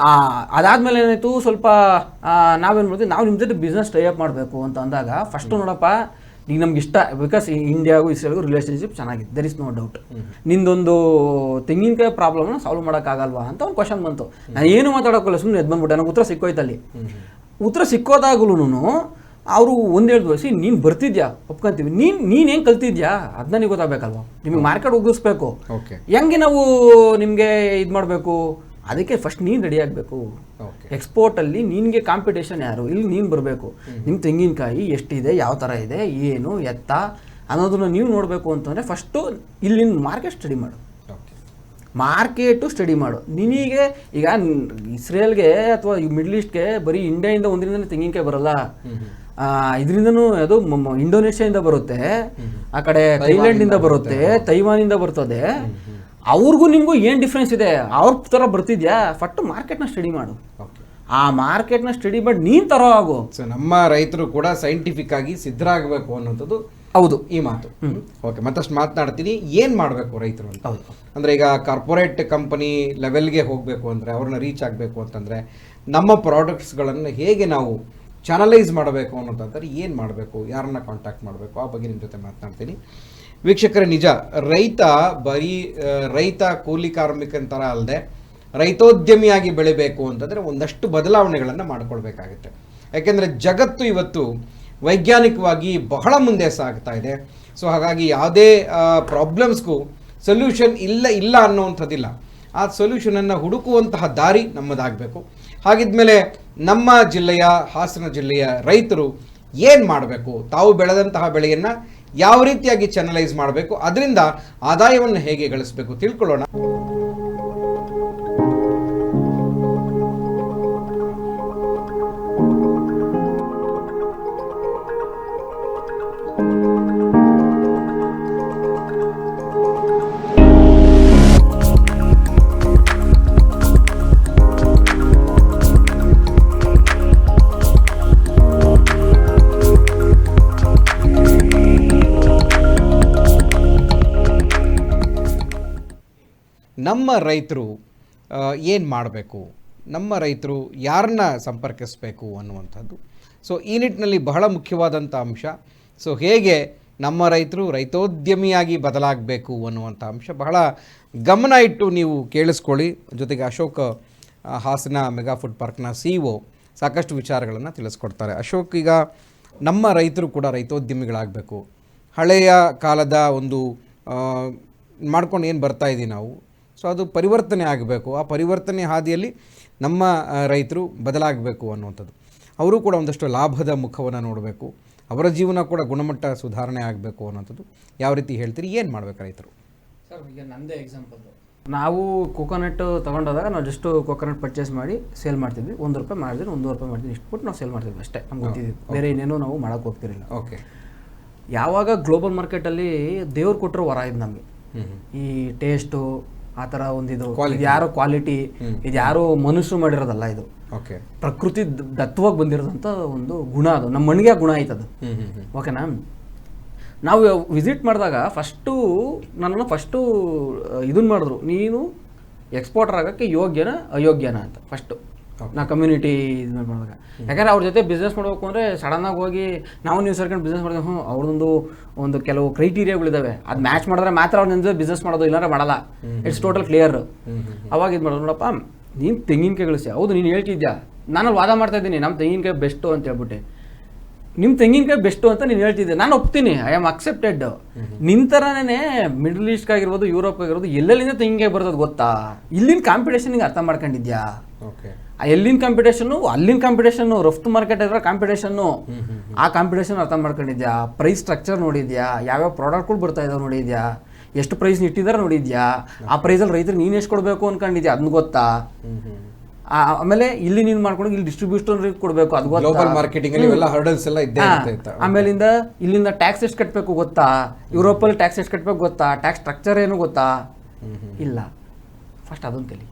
ಅದಾದಮೇಲೆ ಏನಾಯಿತು, ಸ್ವಲ್ಪ ನಾವೇನು ಮಾಡ್ತೀವಿ, ನಾವು ನಿಮ್ಮ ಜೊತೆ ಬಿಸ್ನೆಸ್ ಟೈಅಪ್ ಮಾಡಬೇಕು ಅಂತ ಅಂದಾಗ ಫಸ್ಟು ನೋಡಪ್ಪ, ಈಗ ನಮ್ಗೆ ಇಷ್ಟ, ಬಿಕಾಸ್ ಇಂಡಿಯಾಗೂ ಇಸ್ರೇಲ್ಗೂ ರಿಲೇಷನ್ಶಿಪ್ ಚೆನ್ನಾಗಿದೆ, ದರ್ ಇಸ್ ನೋ ಡೌಟ್. ನಿಂದೊಂದು ತೆಂಗಿನಕಾಯಿ ಪ್ರಾಬ್ಲಮ್ನ ಸಾಲ್ವ್ ಮಾಡೋಕ್ಕಾಗಲ್ವಾ ಅಂತ ಒಂದು ಕ್ವಶನ್ ಬಂತು. ನಾನು ಏನು ಮಾತಾಡೋಕ್ಕಲ್ಲ, ಸುಮ್ಮನೆ ಎದ್ದು ಬಂದ್ಬಿಟ್ಟೆ. ನನಗೆ ಉತ್ತರ ಸಿಕ್ಕೋಯ್ತಲ್ಲಿ. ಉತ್ತರ ಸಿಕ್ಕೋದಾಗ್ಲೂ ಅವರು ಒಂದು ಹೇಳಿದ್ರು, ನೀನು ಬರ್ತಿದ್ಯಾ ಒಪ್ಕೊಂತೀವಿ, ನೀನು ಹೆಂಗೆ ಕಲ್ತಿದ್ಯಾ ಅದನ್ನ ನೀವು ಗೊತ್ತಾಗಬೇಕಲ್ವ, ನಿಮಗೆ ಮಾರ್ಕೆಟ್ ಒಗ್ಗಿಸ್ಬೇಕು, ಹೆಂಗೆ ನಾವು ನಿಮಗೆ ಇದು ಮಾಡಬೇಕು, ಅದಕ್ಕೆ ಫಸ್ಟ್ ನೀನು ರೆಡಿ ಆಗಬೇಕು. ಎಕ್ಸ್ಪೋರ್ಟಲ್ಲಿ ನಿನಗೆ ಕಾಂಪಿಟೇಷನ್ ಯಾರು, ಇಲ್ಲಿ ನೀನು ಬರಬೇಕು. ನಿಮ್ಮ ತೆಂಗಿನಕಾಯಿ ಎಷ್ಟಿದೆ, ಯಾವ ಥರ ಇದೆ, ಏನು ಎತ್ತ ಅನ್ನೋದನ್ನ ನೀವು ನೋಡಬೇಕು ಅಂತಂದರೆ ಫಸ್ಟು ಇಲ್ಲಿನ ಮಾರ್ಕೆಟ್ ಸ್ಟಡಿ ಮಾಡು. ಮಾರ್ಕೆಟು ಸ್ಟಡಿ ಮಾಡು. ನಿನಗೆ ಈಗ ಇಸ್ರೇಲ್ಗೆ ಅಥವಾ ಮಿಡ್ಲ್ ಈಸ್ಟ್ಗೆ ಬರೀ ಇಂಡಿಯಾದಿಂದ ಒಂದರಿಂದ ತೆಂಗಿನಕಾಯಿ ಬರಲ್ಲ, ಇದರಿಂದನೂ ಅದು ಇಂಡೋನೇಷ್ಯಾದಿಂದ ಬರುತ್ತೆ, ಆ ಕಡೆ ಥೈಲ್ಯಾಂಡಿಂದ ಬರುತ್ತೆ, ತೈವಾನಿಂದ ಬರ್ತದೆ. ಅವ್ರಿಗೂ ನಿಮಗೂ ಏನು ಡಿಫ್ರೆನ್ಸ್ ಇದೆ, ಅವ್ರ ಥರ ಬರ್ತಿದ್ಯಾ? ಫಸ್ಟ್ ಮಾರ್ಕೆಟ್ನ ಸ್ಟಡಿ ಮಾಡು. ಆ ಮಾರ್ಕೆಟ್ನ ಸ್ಟಡಿ ಮಾಡಿ ನೀನು ತರೋ ಆಗು. ಸೊ ನಮ್ಮ ರೈತರು ಕೂಡ ಸೈಂಟಿಫಿಕ್ ಆಗಿ ಸಿದ್ಧರಾಗಬೇಕು ಅನ್ನೋಂಥದ್ದು ಹೌದು ಈ ಮಾತು. ಓಕೆ, ಮತ್ತಷ್ಟು ಮಾತನಾಡ್ತೀನಿ. ಏನು ಮಾಡಬೇಕು ರೈತರು ಅಂತ? ಹೌದು. ಅಂದರೆ ಈಗ ಕಾರ್ಪೊರೇಟ್ ಕಂಪನಿ ಲೆವೆಲ್ಗೆ ಹೋಗಬೇಕು ಅಂದರೆ, ಅವ್ರನ್ನ ರೀಚ್ ಆಗಬೇಕು ಅಂತಂದರೆ ನಮ್ಮ ಪ್ರಾಡಕ್ಟ್ಸ್ಗಳನ್ನು ಹೇಗೆ ನಾವು ಚಾನಲೈಸ್ ಮಾಡಬೇಕು ಅನ್ನೋದಂತಾರೆ ಏನು ಮಾಡಬೇಕು, ಯಾರನ್ನ ಕಾಂಟ್ಯಾಕ್ಟ್ ಮಾಡಬೇಕು, ಆ ಬಗ್ಗೆ ನಿಮ್ಮ ಜೊತೆ ಮಾತನಾಡ್ತೀನಿ. ವೀಕ್ಷಕರೇ, ನಿಜ ರೈತ ಕೂಲಿ ಕಾರ್ಮಿಕಂತರ ಅಲ್ಲದೆ ರೈತೋದ್ಯಮಿಯಾಗಿ ಬೆಳಿಬೇಕು ಅಂತಂದರೆ ಒಂದಷ್ಟು ಬದಲಾವಣೆಗಳನ್ನು ಮಾಡಿಕೊಳ್ಬೇಕಾಗುತ್ತೆ. ಯಾಕೆಂದರೆ ಜಗತ್ತು ಇವತ್ತು ವೈಜ್ಞಾನಿಕವಾಗಿ ಬಹಳ ಮುಂದೆ ಸಾಗ್ತಾ ಇದೆ. ಸೊ ಹಾಗಾಗಿ ಯಾವುದೇ ಪ್ರಾಬ್ಲಮ್ಸ್ಗೂ ಸೊಲ್ಯೂಷನ್ ಇಲ್ಲ ಅನ್ನೋವಂಥದ್ದಿಲ್ಲ. ಆ ಸೊಲ್ಯೂಷನನ್ನು ಹುಡುಕುವಂತಹ ದಾರಿ ನಮ್ಮದಾಗಬೇಕು. ಹಾಗಿದ್ಮೇಲೆ ನಮ್ಮ ಜಿಲ್ಲೆಯ ಹಾಸನ ಜಿಲ್ಲೆಯ ರೈತರು ಏನು ಮಾಡಬೇಕು, ತಾವು ಬೆಳೆದಂತಹ ಬೆಳೆಯನ್ನು ಯಾವ ರೀತಿಯಾಗಿ ಚಾನಲೈಸ್ ಮಾಡಬೇಕು, ಅದರಿಂದ ಆದಾಯವನ್ನು ಹೇಗೆ ಗಳಿಸಬೇಕು ತಿಳ್ಕೊಳ್ಳೋಣ. ನಮ್ಮ ರೈತರು ಏನು ಮಾಡಬೇಕು, ನಮ್ಮ ರೈತರು ಯಾರನ್ನ ಸಂಪರ್ಕಿಸಬೇಕು ಅನ್ನುವಂಥದ್ದು. ಸೊ ಈ ನಿಟ್ಟಿನಲ್ಲಿ ಬಹಳ ಮುಖ್ಯವಾದಂಥ ಅಂಶ. ಸೊ ಹೇಗೆ ನಮ್ಮ ರೈತರು ರೈತೋದ್ಯಮಿಯಾಗಿ ಬದಲಾಗಬೇಕು ಅನ್ನುವಂಥ ಅಂಶ ಬಹಳ ಗಮನ ಇಟ್ಟು ನೀವು ಕೇಳಿಸ್ಕೊಳ್ಳಿ. ಜೊತೆಗೆ ಅಶೋಕ್ ಹಾಸನ ಮೆಗಾ ಫುಡ್ ಪಾರ್ಕ್ನ CEO ಸಾಕಷ್ಟು ವಿಚಾರಗಳನ್ನು ತಿಳಿಸ್ಕೊಡ್ತಾರೆ. ಅಶೋಕ್, ಈಗ ನಮ್ಮ ರೈತರು ಕೂಡ ರೈತೋದ್ಯಮಿಗಳಾಗಬೇಕು. ಹಳೆಯ ಕಾಲದ ಒಂದು ಮಾಡ್ಕೊಂಡು ಏನು ಬರ್ತಾ ಇದ್ದೀವಿ ನಾವು, ಸೊ ಅದು ಪರಿವರ್ತನೆ ಆಗಬೇಕು. ಆ ಪರಿವರ್ತನೆ ಹಾದಿಯಲ್ಲಿ ನಮ್ಮ ರೈತರು ಬದಲಾಗಬೇಕು ಅನ್ನುವಂಥದ್ದು. ಅವರು ಕೂಡ ಒಂದಷ್ಟು ಲಾಭದ ಮುಖವನ್ನು ನೋಡಬೇಕು, ಅವರ ಜೀವನ ಕೂಡ ಗುಣಮಟ್ಟ ಸುಧಾರಣೆ ಆಗಬೇಕು ಅನ್ನೋಂಥದ್ದು ಯಾವ ರೀತಿ ಹೇಳ್ತೀರಿ? ಏನು ಮಾಡಬೇಕು ರೈತರು? ಸರ್, ಈಗ ನಮ್ಮದೇ ಎಕ್ಸಾಂಪಲ್, ನಾವು ಕೋಕೋನಟ್ ತೊಗೊಂಡೋದಾಗ ನಾವು ಜಸ್ಟ್ ಕೋಕೋನಟ್ ಪರ್ಚೇಸ್ ಮಾಡಿ ಸೇಲ್ ಮಾಡ್ತಿದ್ವಿ. ₹1 ಮಾಡಿದ್ರೆ ₹1.5 ಮಾಡ್ತೀವಿ, ಇಷ್ಟು ಬಿಟ್ಟು ನಾವು ಸೇಲ್ ಮಾಡ್ತಿದ್ವಿ ಅಷ್ಟೇ. ನಮ್ಗೆ ಗೊತ್ತಿದ್ದು ಬೇರೆ ಇನ್ನೇನು ನಾವು ಮಾಡೋಕ್ಕೆ ಹೋಗ್ತಿರಲಿಲ್ಲ. ಓಕೆ. ಯಾವಾಗ ಗ್ಲೋಬಲ್ ಮಾರ್ಕೆಟಲ್ಲಿ ದೇವ್ರು ಕೊಟ್ಟರು ವರ ಇದು ನಮಗೆ, ಈ ಟೇಸ್ಟು ಆ ಥರ ಒಂದಿದು, ಇದು ಯಾರೋ ಕ್ವಾಲಿಟಿ, ಇದು ಯಾರೋ ಮನುಷ್ಯರು ಮಾಡಿರೋದಲ್ಲ, ಇದು ಓಕೆ ಪ್ರಕೃತಿ ದತ್ತವಾಗಿ ಬಂದಿರೋದಂಥ ಒಂದು ಗುಣ. ಅದು ನಮ್ಮ ಮಣ್ಣಿಗೆ ಗುಣ ಆಯ್ತದು. ಓಕೆನಾ? ನಾವು ವಿಸಿಟ್ ಮಾಡಿದಾಗ ಫಸ್ಟು ಇದನ್ನು ಮಾಡಿದ್ರು, ನೀನು ಎಕ್ಸ್ಪೋರ್ಟರ್ ಆಗೋಕ್ಕೆ ಯೋಗ್ಯನ ಅಯೋಗ್ಯನ ಅಂತ ಫಸ್ಟು ನಾ ಕಮ್ಯುನಿಟಿ ಇದು ಮಾಡಿದಾಗ. ಯಾಕಂದರೆ ಅವ್ರ ಜೊತೆ ಬಿಸ್ನೆಸ್ ಮಾಡಬೇಕು ಅಂದರೆ ಸಡನ್ನಾಗಿ ಹೋಗಿ ನೀವು ಸೇರ್ಕೊಂಡು ಬಿಸ್ನೆಸ್ ಮಾಡಿದ್ರೆ ಅವ್ರದ್ದೊಂದು ಕೆಲವು ಕ್ರೈಟೀರಿಯಾಗಳಿದ್ದಾವೆ, ಅದು ಮ್ಯಾಚ್ ಮಾಡಿದ್ರೆ ಮಾತ್ರ ಅವ್ರ ಜೊತೆ ಬಿಸ್ನೆಸ್ ಮಾಡೋದು, ಇಲ್ಲಾಂದ್ರೆ ಮಾಡಲ್ಲ. It's total clear. ಅವಾಗ ಇದು ಮಾಡೋದು, ನೋಡಪ್ಪ ನೀನು ತೆಂಗಿನಕಾಯಿ ಗಳಿಸಿ, ಹೌದು ನೀನು ಹೇಳ್ತಿದ್ಯಾ, ನಾನು ವಾದ ಮಾಡ್ತಾ ಇದ್ದೀನಿ ನಮ್ಮ ತೆಂಗಿನಕಾಯಿ ಬೆಸ್ಟು ಅಂತ ಹೇಳ್ಬಿಟ್ಟು. ನಿಮ್ಮ ತೆಂಗಿನಕಾಯಿ ಬೆಸ್ಟು ಅಂತ ನೀನು ಹೇಳ್ತಿದ್ದೆ, ನಾನು ಒಪ್ತೀನಿ, ಐ ಆಮ್ ಅಕ್ಸೆಪ್ಟೆಡ್. ನಿನ್ನ ಥರನೇ ಮಿಡಲ್ ಈಸ್ಟ್ ಆಗಿರ್ಬೋದು, ಯುರೋಪ್ ಆಗಿರ್ಬೋದು, ಎಲ್ಲೆಲ್ಲಿಂದ ತೆಂಗಿನಕಾಯಿ ಬರ್ತದೆ ಗೊತ್ತಾ? ಇಲ್ಲಿನ ಕಾಂಪಿಟೇಷನ್ಗೆ ಅರ್ಥ ಮಾಡ್ಕೊಂಡಿದ್ಯಾ? ಓಕೆ. ಎಲ್ಲಿನ ಕಾಂಪಿಟೇಷನ್ನು, ಅಲ್ಲಿನ ಕಾಂಪಿಟೇಷನ್ನು, ರಫ್ತು ಮಾರ್ಕೆಟ್ ಇರೋ ಕಾಂಪಿಟೇಷನ್ನು, ಆ ಕಾಂಪಿಟೇಷನ್ ಅರ್ಥ ಮಾಡ್ಕೊಂಡಿದ್ಯಾ? ಪ್ರೈಸ್ ಸ್ಟ್ರಕ್ಚರ್ ನೋಡಿದ್ಯಾ? ಯಾವ್ಯಾವ ಪ್ರಾಡಕ್ಟ್ಗಳು ಬರ್ತಾ ಇದಾವೆ ನೋಡಿದ್ಯಾ? ಎಷ್ಟು ಪ್ರೈಸ್ ಇಟ್ಟಿದ್ದಾರೆ ನೋಡಿದ್ಯಾ? ಆ ಪ್ರೈಸಲ್ಲಿ ರೈತರಿಗೆ ನೀನು ಎಷ್ಟು ಕೊಡಬೇಕು ಅನ್ಕೊಂಡಿದ್ಯಾ? ಅದನ್ನ ಗೊತ್ತಾ? ಆಮೇಲೆ ಇಲ್ಲಿ ನೀನು ಮಾಡ್ಕೊಂಡು ಇಲ್ಲಿ ಡಿಸ್ಟ್ರಿಬ್ಯೂಟರ್ಗೆ ಕೊಡಬೇಕು, ಅದು ಗೊತ್ತಾ? ಗ್ಲೋಬಲ್ ಮಾರ್ಕೆಟಿಂಗ್ ಅಲ್ಲಿ ಇವೆಲ್ಲ ಹರ್ಡಲ್ಸ್ ಎಲ್ಲ ಇದ್ದೇ ಇರುತ್ತೆ. ಆಮೇಲಿಂದ ಇಲ್ಲಿಂದ ಟ್ಯಾಕ್ಸ್ ಎಷ್ಟು ಕಟ್ಟಬೇಕು ಗೊತ್ತಾ? ಯುರೋಪಲ್ಲಿ ಟ್ಯಾಕ್ಸ್ ಎಷ್ಟು ಕಟ್ಟಬೇಕು ಗೊತ್ತಾ? ಟ್ಯಾಕ್ಸ್ ಸ್ಟ್ರಕ್ಚರ್ ಏನು ಗೊತ್ತಾ? ಇಲ್ಲ. ಫಸ್ಟ್ ಅದನ್ನು ಕಲಿ.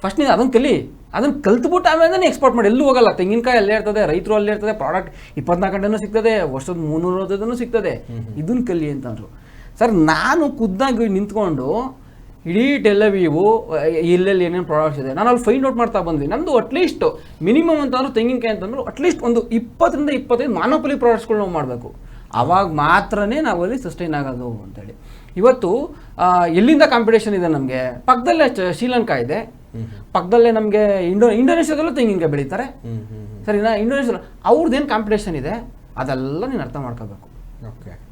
ಫಸ್ಟ್ ನೀನು ಅದನ್ನು ಕಲಿ. ಅದನ್ನು ಕಲ್ತ್ಬಿಟ್ಟು ಆಮೇಲೆ ನೀನು ಎಕ್ಸ್ಪೋರ್ಟ್ ಮಾಡಿ. ಎಲ್ಲೂ ಹೋಗಲ್ಲ. ತೆಂಗಿನಕಾಯಿ ಅಲ್ಲೇ ಇರ್ತದೆ, ರೈತರು ಅಲ್ಲೇ ಇರ್ತದೆ, ಪ್ರಾಡಕ್ಟ್ 24 ಗಂಟೆನೂ ಸಿಗ್ತದೆ, ವರ್ಷದ 360 ಸಿಗ್ತದೆ. ಇದನ್ನು ಕಲಿ ಅಂತಂದರು. ಸರ್, ನಾನು ಖುದ್ದಾಗಿ ನಿಂತ್ಕೊಂಡು ಇಡೀ ಟೆಲ್ಲವೀವು ಇಲ್ಲೆಲ್ಲಿ ಏನೇನು ಪ್ರಾಡಕ್ಟ್ಸ್ ಇದೆ ನಾನು ಅಲ್ಲಿ ಫೈಂಡ್ ಔಟ್ ಮಾಡ್ತಾ ಬಂದ್ವಿ. ನಮ್ಮದು ಅಟ್ಲೀಸ್ಟ್ ಮಿನಿಮಮ್ ಅಂತಂದ್ರೆ ತೆಂಗಿನಕಾಯಿ ಅಂತಂದ್ರು ಅಟ್ಲೀಸ್ಟ್ ಒಂದು 20 ರಿಂದ 25 ಮಾನೋಪಲಿ ಪ್ರಾಡಕ್ಟ್ಸ್ಗಳು ನಾವು ಮಾಡಬೇಕು. ಆವಾಗ ಮಾತ್ರನೇ ನಾವಲ್ಲಿ ಸಸ್ಟೈನ್ ಆಗೋದು ಅಂತೇಳಿ. ಇವತ್ತು ಎಲ್ಲಿಂದ ಕಾಂಪಿಟೇಷನ್ ಇದೆ ನಮಗೆ? ಪಕ್ಕದಲ್ಲೇ ಶ್ರೀಲಂಕಾ ಇದೆ, ಪಕ್ಕದಲ್ಲೇ ನಮಗೆ ಇಂಡೋನೇಷ್ಯಾದಲ್ಲೂ ತೆಂಗಿನಕಾಯಿ ಬೆಳೀತಾರೆ, ಸರಿನಾ? ಇಂಡೋನೇಷ್ಯಾ ಅವ್ರದ್ದೇನು ಕಾಂಪಿಟೇಷನ್ ಇದೆ ಅದೆಲ್ಲ ನೀನು ಅರ್ಥ ಮಾಡ್ಕೋಬೇಕು.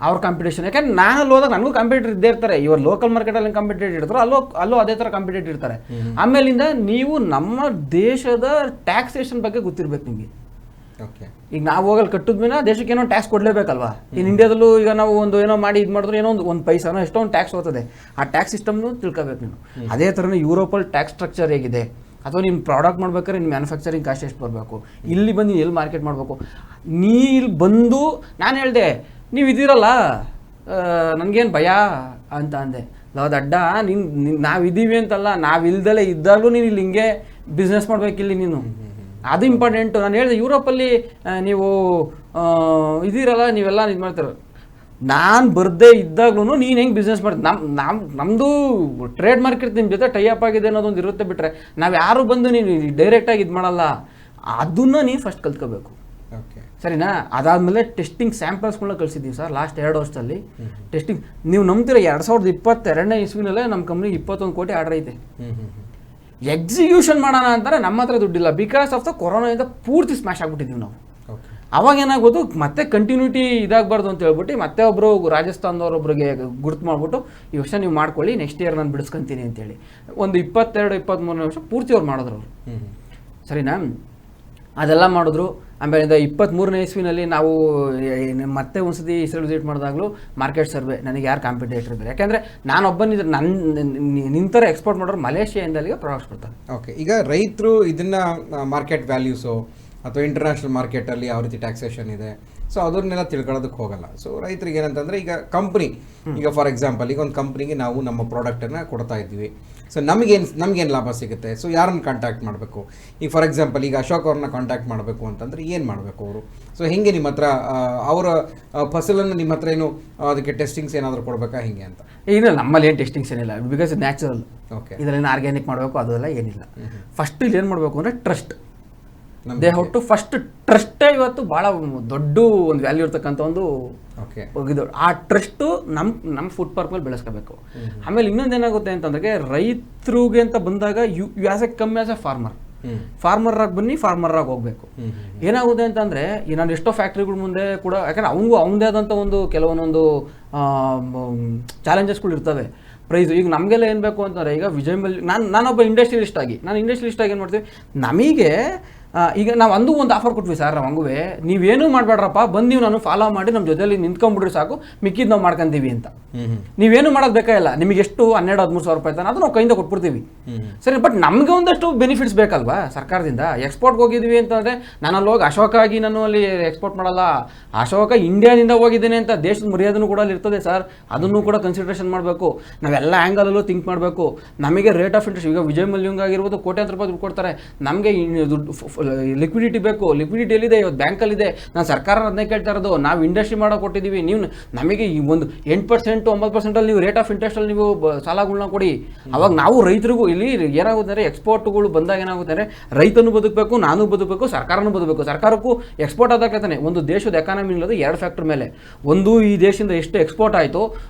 ಅವ್ರ ಕಾಂಪಿಟೇಷನ್, ಯಾಕಂದ್ರೆ ನಾನು ಅಲ್ಲಿ ಹೋದಾಗ ನನಗೂ ಕಾಂಪಿಟೇಟರ್ ಇದ್ದೇ ಇರ್ತಾರೆ. ಇವರು ಲೋಕಲ್ ಮಾರ್ಕೆಟಲ್ಲಿ ಕಾಂಪಿಟೇಟರ್ ಇರ್ತಾರೆ, ಅಲ್ಲೂ ಅದೇ ಥರ ಕಾಂಪಿಟೇಟರ್ ಇರ್ತಾರೆ. ಆಮೇಲಿಂದ ನೀವು ನಮ್ಮ ದೇಶದ ಟ್ಯಾಕ್ಸೇಷನ್ ಬಗ್ಗೆ ಗೊತ್ತಿರ್ಬೇಕು ನಿಮಗೆ. ಓಕೆ. ಈಗ ನಾವು ಹೋಗಲ್ಲಿ ಕಟ್ಟಿದ್ಮೇಲೆ ದೇಶಕ್ಕೆ ಏನೋ ಟ್ಯಾಕ್ಸ್ ಕೊಡಲೇಬೇಕಲ್ವಾ. ಇನ್ನು ಇಂಡಿಯಾದಲ್ಲೂ ಈಗ ನಾವು ಒಂದು ಏನೋ ಮಾಡಿ ಇದು ಮಾಡಿದ್ರೆ ಏನೋ ಒಂದು ಪೈಸಾನೋ ಎಷ್ಟೊಂದು ಟ್ಯಾಕ್ಸ್ ಹೋಗ್ತದೆ. ಆ ಟ್ಯಾಕ್ಸ್ ಸಿಸ್ಟಮ್ನು ತಿಳ್ಕೊಬೇಕು ನೀನು. ಅದೇ ಥರನೇ ಯುರೋಪಲ್ಲಿ ಟ್ಯಾಕ್ಸ್ ಸ್ಟ್ರಕ್ಚರ್ ಹೇಗಿದೆ, ಅಥವಾ ನೀನು ಪ್ರಾಡಕ್ಟ್ ಮಾಡ್ಬೇಕಾದ್ರೆ ನಿನ್ನ ಮ್ಯಾನುಫ್ಯಾಕ್ಚರಿಂಗ್ ಕಾಸ್ಟ್ ಎಷ್ಟು ಬರಬೇಕು, ಇಲ್ಲಿ ಬಂದು ಎಲ್ಲಿ ಮಾರ್ಕೆಟ್ ಮಾಡಬೇಕು. ನೀ ಇಲ್ಲಿ ಬಂದು ನಾನು ಹೇಳಿದೆ ನೀವು ಇದ್ದೀರಲ್ಲ ನನಗೇನು ಭಯ ಅಂತ ಅಂದೆ. ದಡ್ಡ ನಾವಿದ್ದೀವಿ ಅಂತಲ್ಲ, ನಾವಿಲ್ದಲೇ ಇದ್ದಾಗಲೂ ನೀನು ಇಲ್ಲಿ ಹಿಂಗೆ ಬಿಸ್ನೆಸ್ ಮಾಡ್ಬೇಕಿಲ್ಲಿ ನೀನು, ಅದು ಇಂಪಾರ್ಟೆಂಟು. ನಾನು ಹೇಳಿದೆ ಯುರೋಪಲ್ಲಿ ನೀವು ಇದ್ದೀರಲ್ಲ, ನೀವೆಲ್ಲ ಇದು ಮಾಡ್ತಾರೆ. ನಾನು ಬರ್ದೇ ಇದ್ದಾಗ್ಲೂ ನೀನು ಹೆಂಗೆ ಬಿಸ್ನೆಸ್ ಮಾಡ್ತೀವಿ, ನಮ್ಮದು ಟ್ರೇಡ್ ಮಾರ್ಕೆಟ್ ನಿಮ್ಮ ಜೊತೆ ಟೈ ಅಪ್ ಆಗಿದೆ ಅನ್ನೋದೊಂದು ಇರುತ್ತೆ. ಬಿಟ್ಟರೆ ನಾವು ಯಾರು ಬಂದು ನೀನು ಡೈರೆಕ್ಟಾಗಿ ಇದು ಮಾಡಲ್ಲ. ಅದನ್ನು ನೀನು ಫಸ್ಟ್ ಕಲ್ತ್ಕೋಬೇಕು. ಓಕೆ, ಸರಿನಾ? ಅದಾದಮೇಲೆ ಟೆಸ್ಟಿಂಗ್ ಸ್ಯಾಂಪಲ್ಸ್ಗಳನ್ನ ಕಳಿಸಿದ್ದೀವಿ ಸರ್ ಲಾಸ್ಟ್ 2 ವರ್ಷದಲ್ಲಿ. ಟೆಸ್ಟಿಂಗ್ ನೀವು ನಂಬ್ತೀರ, 2022ನೇ ಇಸ್ವಿನಲ್ಲೇ ನಮ್ಮ ಕಂಪ್ನಿಗೆ 21 ಕೋಟಿ ಆರ್ಡರ್ ಐತೆ. ಎಕ್ಸಿಕ್ಯೂಷನ್ ಮಾಡೋಣ ಅಂತಾರೆ, ನಮ್ಮ ಹತ್ರ ದುಡ್ಡಿಲ್ಲ. ಬಿಕಾಸ್ ಆಫ್ ದ ಕೊರೋನಾದಿಂದ ಪೂರ್ತಿ ಸ್ಮ್ಯಾಶ್ ಆಗ್ಬಿಟ್ಟಿದ್ದೀವಿ ನಾವು. ಅವಾಗ ಏನಾಗೋದು, ಮತ್ತೆ ಕಂಟಿನ್ಯೂಟಿ ಇದಾಗಬಾರ್ದು ಅಂತ ಹೇಳ್ಬಿಟ್ಟು ಮತ್ತೆ ಒಬ್ಬರು ರಾಜಸ್ಥಾನದವ್ರೊಬ್ರಿಗೆ ಗುರ್ತು ಮಾಡಿಬಿಟ್ಟು ಈ ವರ್ಷ ನೀವು ಮಾಡ್ಕೊಳ್ಳಿ, ನೆಕ್ಸ್ಟ್ ಇಯರ್ ನಾನು ಬಿಡಿಸ್ಕೊಂತೀನಿ ಅಂತೇಳಿ ಒಂದು 22-23 ವರ್ಷ ಪೂರ್ತಿ ಅವ್ರು ಮಾಡಿದ್ರು ಅವರು. ಸರಿನಾ? ಅದೆಲ್ಲ ಮಾಡಿದ್ರು. ಆಮೇಲೆ 23ನೇ ಇಸ್ವಿನಲ್ಲಿ ನಾವು ಮತ್ತೆ ಒಂದ್ಸತಿ ಇಸ್ರೇಲ್ ವಿಸಿಟ್ ಮಾಡಿದಾಗಲೂ ಮಾರ್ಕೆಟ್ ಸರ್ವೆ, ನನಗೆ ಯಾರು ಕಾಂಪಿಟೇಟರ್ ಇದ್ದಾರೆ. ಯಾಕೆಂದರೆ ನಾನೊಬ್ಬನಿದ್ರೆ ನಿಂತರ ಎಕ್ಸ್ಪೋರ್ಟ್ ಮಾಡೋರು ಮಲೇಷಿಯಾದಿಂದ ಅಲ್ಲಿಗೆ ಪ್ರಾಡಕ್ಟ್ಸ್ ಬರ್ತಾರೆ. ಓಕೆ, ಈಗ ರೈತರು ಇದನ್ನು ಮಾರ್ಕೆಟ್ ವ್ಯಾಲ್ಯೂಸು ಅಥವಾ ಇಂಟರ್ನ್ಯಾಷನಲ್ ಮಾರ್ಕೆಟಲ್ಲಿ ಯಾವ ರೀತಿ ಟ್ಯಾಕ್ಸೇಷನ್ ಇದೆ, ಸೊ ಅದನ್ನೆಲ್ಲ ತಿಳ್ಕೊಳ್ಳೋದಕ್ಕೆ ಹೋಗಲ್ಲ. ಸೊ ರೈತರಿಗೆ ಏನಂತಂದರೆ, ಈಗ ಕಂಪ್ನಿ, ಈಗ ಫಾರ್ ಎಕ್ಸಾಂಪಲ್ ಈಗ ಒಂದು ಕಂಪ್ನಿಗೆ ನಾವು ನಮ್ಮ ಪ್ರಾಡಕ್ಟನ್ನು ಕೊಡ್ತಾ ಇದ್ದೀವಿ. ಸೊ ನಮಗೇನು ಲಾಭ ಸಿಗುತ್ತೆ? ಸೊ ಯಾರನ್ನು ಕಾಂಟ್ಯಾಕ್ಟ್ ಮಾಡಬೇಕು? ಈಗ ಫಾರ್ ಎಕ್ಸಾಂಪಲ್ ಈಗ ಅಶೋಕ್ ಅವ್ರನ್ನ ಕಾಂಟ್ಯಾಕ್ಟ್ ಮಾಡಬೇಕು ಅಂತಂದರೆ ಏನು ಮಾಡಬೇಕು ಅವರು? ಸೊ ಹೆಂಗೆ ನಿಮ್ಮ ಹತ್ರ ಅವರ ಫಸಲನ್ನು ನಿಮ್ಮ ಹತ್ರ ಏನು ಅದಕ್ಕೆ ಟೆಸ್ಟಿಂಗ್ಸ್ ಏನಾದರೂ ಕೊಡಬೇಕಾ ಹೆಂಗೆ ಅಂತ? ಏನಿಲ್ಲ, ನಮ್ಮಲ್ಲಿ ಏನು ಟೆಸ್ಟಿಂಗ್ಸ್ ಏನಿಲ್ಲ. ಬಿಕಾಸ್ ಇದು ನ್ಯಾಚುರಲ್. ಓಕೆ, ಇದರಲ್ಲಿ ಆರ್ಗ್ಯಾನಿಕ್ ಮಾಡಬೇಕು ಅದೆಲ್ಲ ಏನಿಲ್ಲ. ಫಸ್ಟ್ ಇಲ್ಲಿ ಏನು ಮಾಡಬೇಕು ಅಂದರೆ trust. They how to first ಟ್ರಸ್ಟೇ ಇವತ್ತು ಭಾಳ ದೊಡ್ಡ ಒಂದು ವ್ಯಾಲ್ಯೂ ಇರ್ತಕ್ಕಂಥ ಒಂದು ಹೋಗಿದ್ದು. ಆ ಟ್ರಸ್ಟು ನಮ್ಮ ಫುಡ್ ಪಾರ್ಕ್ ಮೇಲೆ ಬೆಳೆಸ್ಕೋಬೇಕು. ಆಮೇಲೆ ಇನ್ನೊಂದು ಏನಾಗುತ್ತೆ ಅಂತಂದ್ರೆ, ರೈತರಿಗೆ ಅಂತ ಬಂದಾಗ you as a come as a ಫಾರ್ಮರಾಗಿ ಬನ್ನಿ, ಫಾರ್ಮರಾಗಿ ಹೋಗ್ಬೇಕು. ಏನಾಗುತ್ತೆ ಅಂತಂದರೆ, ಈ ನಾನು ಎಷ್ಟೋ ಫ್ಯಾಕ್ಟ್ರಿಗಳ ಮುಂದೆ ಕೂಡ, ಯಾಕಂದರೆ ಅವನಿಗೂ ಅವನದೇ ಆದಂಥ ಒಂದು ಕೆಲವೊಂದೊಂದು ಚಾಲೆಂಜಸ್ಗಳು ಇರ್ತವೆ. ಪ್ರೈಸು ಈಗ ನಮಗೆಲ್ಲ ಏನು ಬೇಕು ಅಂತಂದರೆ, ಈಗ ವಿಜಯ್ ಮಲ್ಯ ನಾನೊಬ್ಬ ಇಂಡಸ್ಟ್ರಿಯಲಿಸ್ಟ್ ಆಗಿ ಏನು ಮಾಡ್ತೀವಿ, ನಮಗೆ ಈಗ ನಾವು ಒಂದು ಆಫರ್ ಕೊಟ್ವಿ ಸರ್, ನಾವು ಹಂಗೂ ನೀವೇನೂ ಮಾಡಬೇಡ್ರಪ್ಪ, ಬಂದು ನೀವು ನಾನು ಫಾಲೋ ಮಾಡಿ ನಮ್ಮ ಜೊತೆಯಲ್ಲಿ ನಿಂತ್ಕೊಂಡ್ಬಿಡ್ರಿ ಸಾಕು, ಮಿಕ್ಕಿದ್ದು ನಾವು ಮಾಡ್ಕೊಂತೀವಿ ಅಂತ. ನೀವೇನು ಮಾಡೋದು ಬೇಕಾಗಿಲ್ಲ, ನಿಮಗೆ ಎಷ್ಟು 12-13 ಸಾವಿರ ರೂಪಾಯಿ ತಾನೆ ಅದು ನಾವು ಕೈಯಿಂದ ಕೊಟ್ಬಿಡ್ತೀವಿ. ಸರಿ, ಬಟ್ ನಮಗೆ ಒಂದಷ್ಟು ಬೆನಿಫಿಟ್ಸ್ ಬೇಕಲ್ವಾ ಸರ್ಕಾರದಿಂದ. ಎಕ್ಸ್ಪೋರ್ಟ್ಗೆ ಹೋಗಿದ್ವಿ ಅಂತಂದರೆ, ನಾನು ಅಲ್ಲಿ ಹೋಗಿ ಅಶೋಕ ಆಗಿ ನಾನು ಅಲ್ಲಿ ಎಕ್ಸ್ಪೋರ್ಟ್ ಮಾಡಲ್ಲ, ಅಶೋಕ ಇಂಡಿಯಾದಿಂದ ಹೋಗಿದ್ದೇನೆ ಅಂತ ದೇಶದ ಮರ್ಯಾದೆನೂ ಕೂಡ ಅಲ್ಲಿ ಇರ್ತದೆ ಸರ್. ಅದನ್ನು ಕೂಡ ಕನ್ಸಿಡರೇಷನ್ ಮಾಡಬೇಕು. ನಾವೆಲ್ಲ ಆ್ಯಂಗಲಲ್ಲೂ ಥಿಂಕ್ ಮಾಡಬೇಕು. ನಮಗೆ ರೇಟ್ ಆಫ್ ಇಂಟ್ರೆಸ್ಟ್, ಈಗ ವಿಜಯ್ ಮಲ್ಯಂಗ್ ಆಗಿರ್ಬೋದು ಕೋಟ್ಯಾಂತರ ರೂಪಾಯಿ ದುಡ್ಡು ಕೊಡ್ತಾರೆ, ನಮಗೆ ಲಿಕ್ವಿಡಿಟಿ ಬೇಕು. ಲಿಕ್ವಿಡಿಟಿ ಎಲ್ಲಿದೆ? ಇವತ್ತು ಬ್ಯಾಂಕಲ್ಲಿದೆ. ನಾನು ಸರ್ಕಾರ ಅದನ್ನೇ ಕೇಳ್ತಾ ಇರೋದು. ನಾವು ಇಂಡಸ್ಟ್ರಿ ಮಾಡೋ ಕೊಟ್ಟಿದ್ದೀವಿ, ನೀವು ನಮಗೆ ಈ ಒಂದು 8% 9% ನೀವು ರೇಟ್ ಆಫ್ ಇಂಟ್ರೆಸ್ಟಲ್ಲಿ ನೀವು ಸಾಲಗಳನ್ನ ಕೊಡಿ. ಅವಾಗ ನಾವು ರೈತರಿಗೂ ಇಲ್ಲಿ ಏನಾಗುತ್ತೆ ಅಂದರೆ, ಎಕ್ಸ್ಪೋರ್ಟ್ಗಳು ಬಂದಾಗ ಏನಾಗುತ್ತೆ ಅಂದರೆ, ರೈತನೂ ಬದುಕಬೇಕು, ನಾನು ಬದುಕಬೇಕು, ಸರ್ಕಾರನೂ ಬದುಕಬೇಕು. ಸರ್ಕಾರಕ್ಕೂ ಎಕ್ಸ್ಪೋರ್ಟ್ ಆದಾಗ್ತಾನೆ ಒಂದು ದೇಶದ ಎಕಾನಮಿ ಇರೋದು 2 ಫ್ಯಾಕ್ಟರ್ ಮೇಲೆ. ಒಂದು, ಈ ದೇಶದಿಂದ ಎಷ್ಟು ಎಕ್ಸ್ಪೋರ್ಟ್ ಆಯಿತು,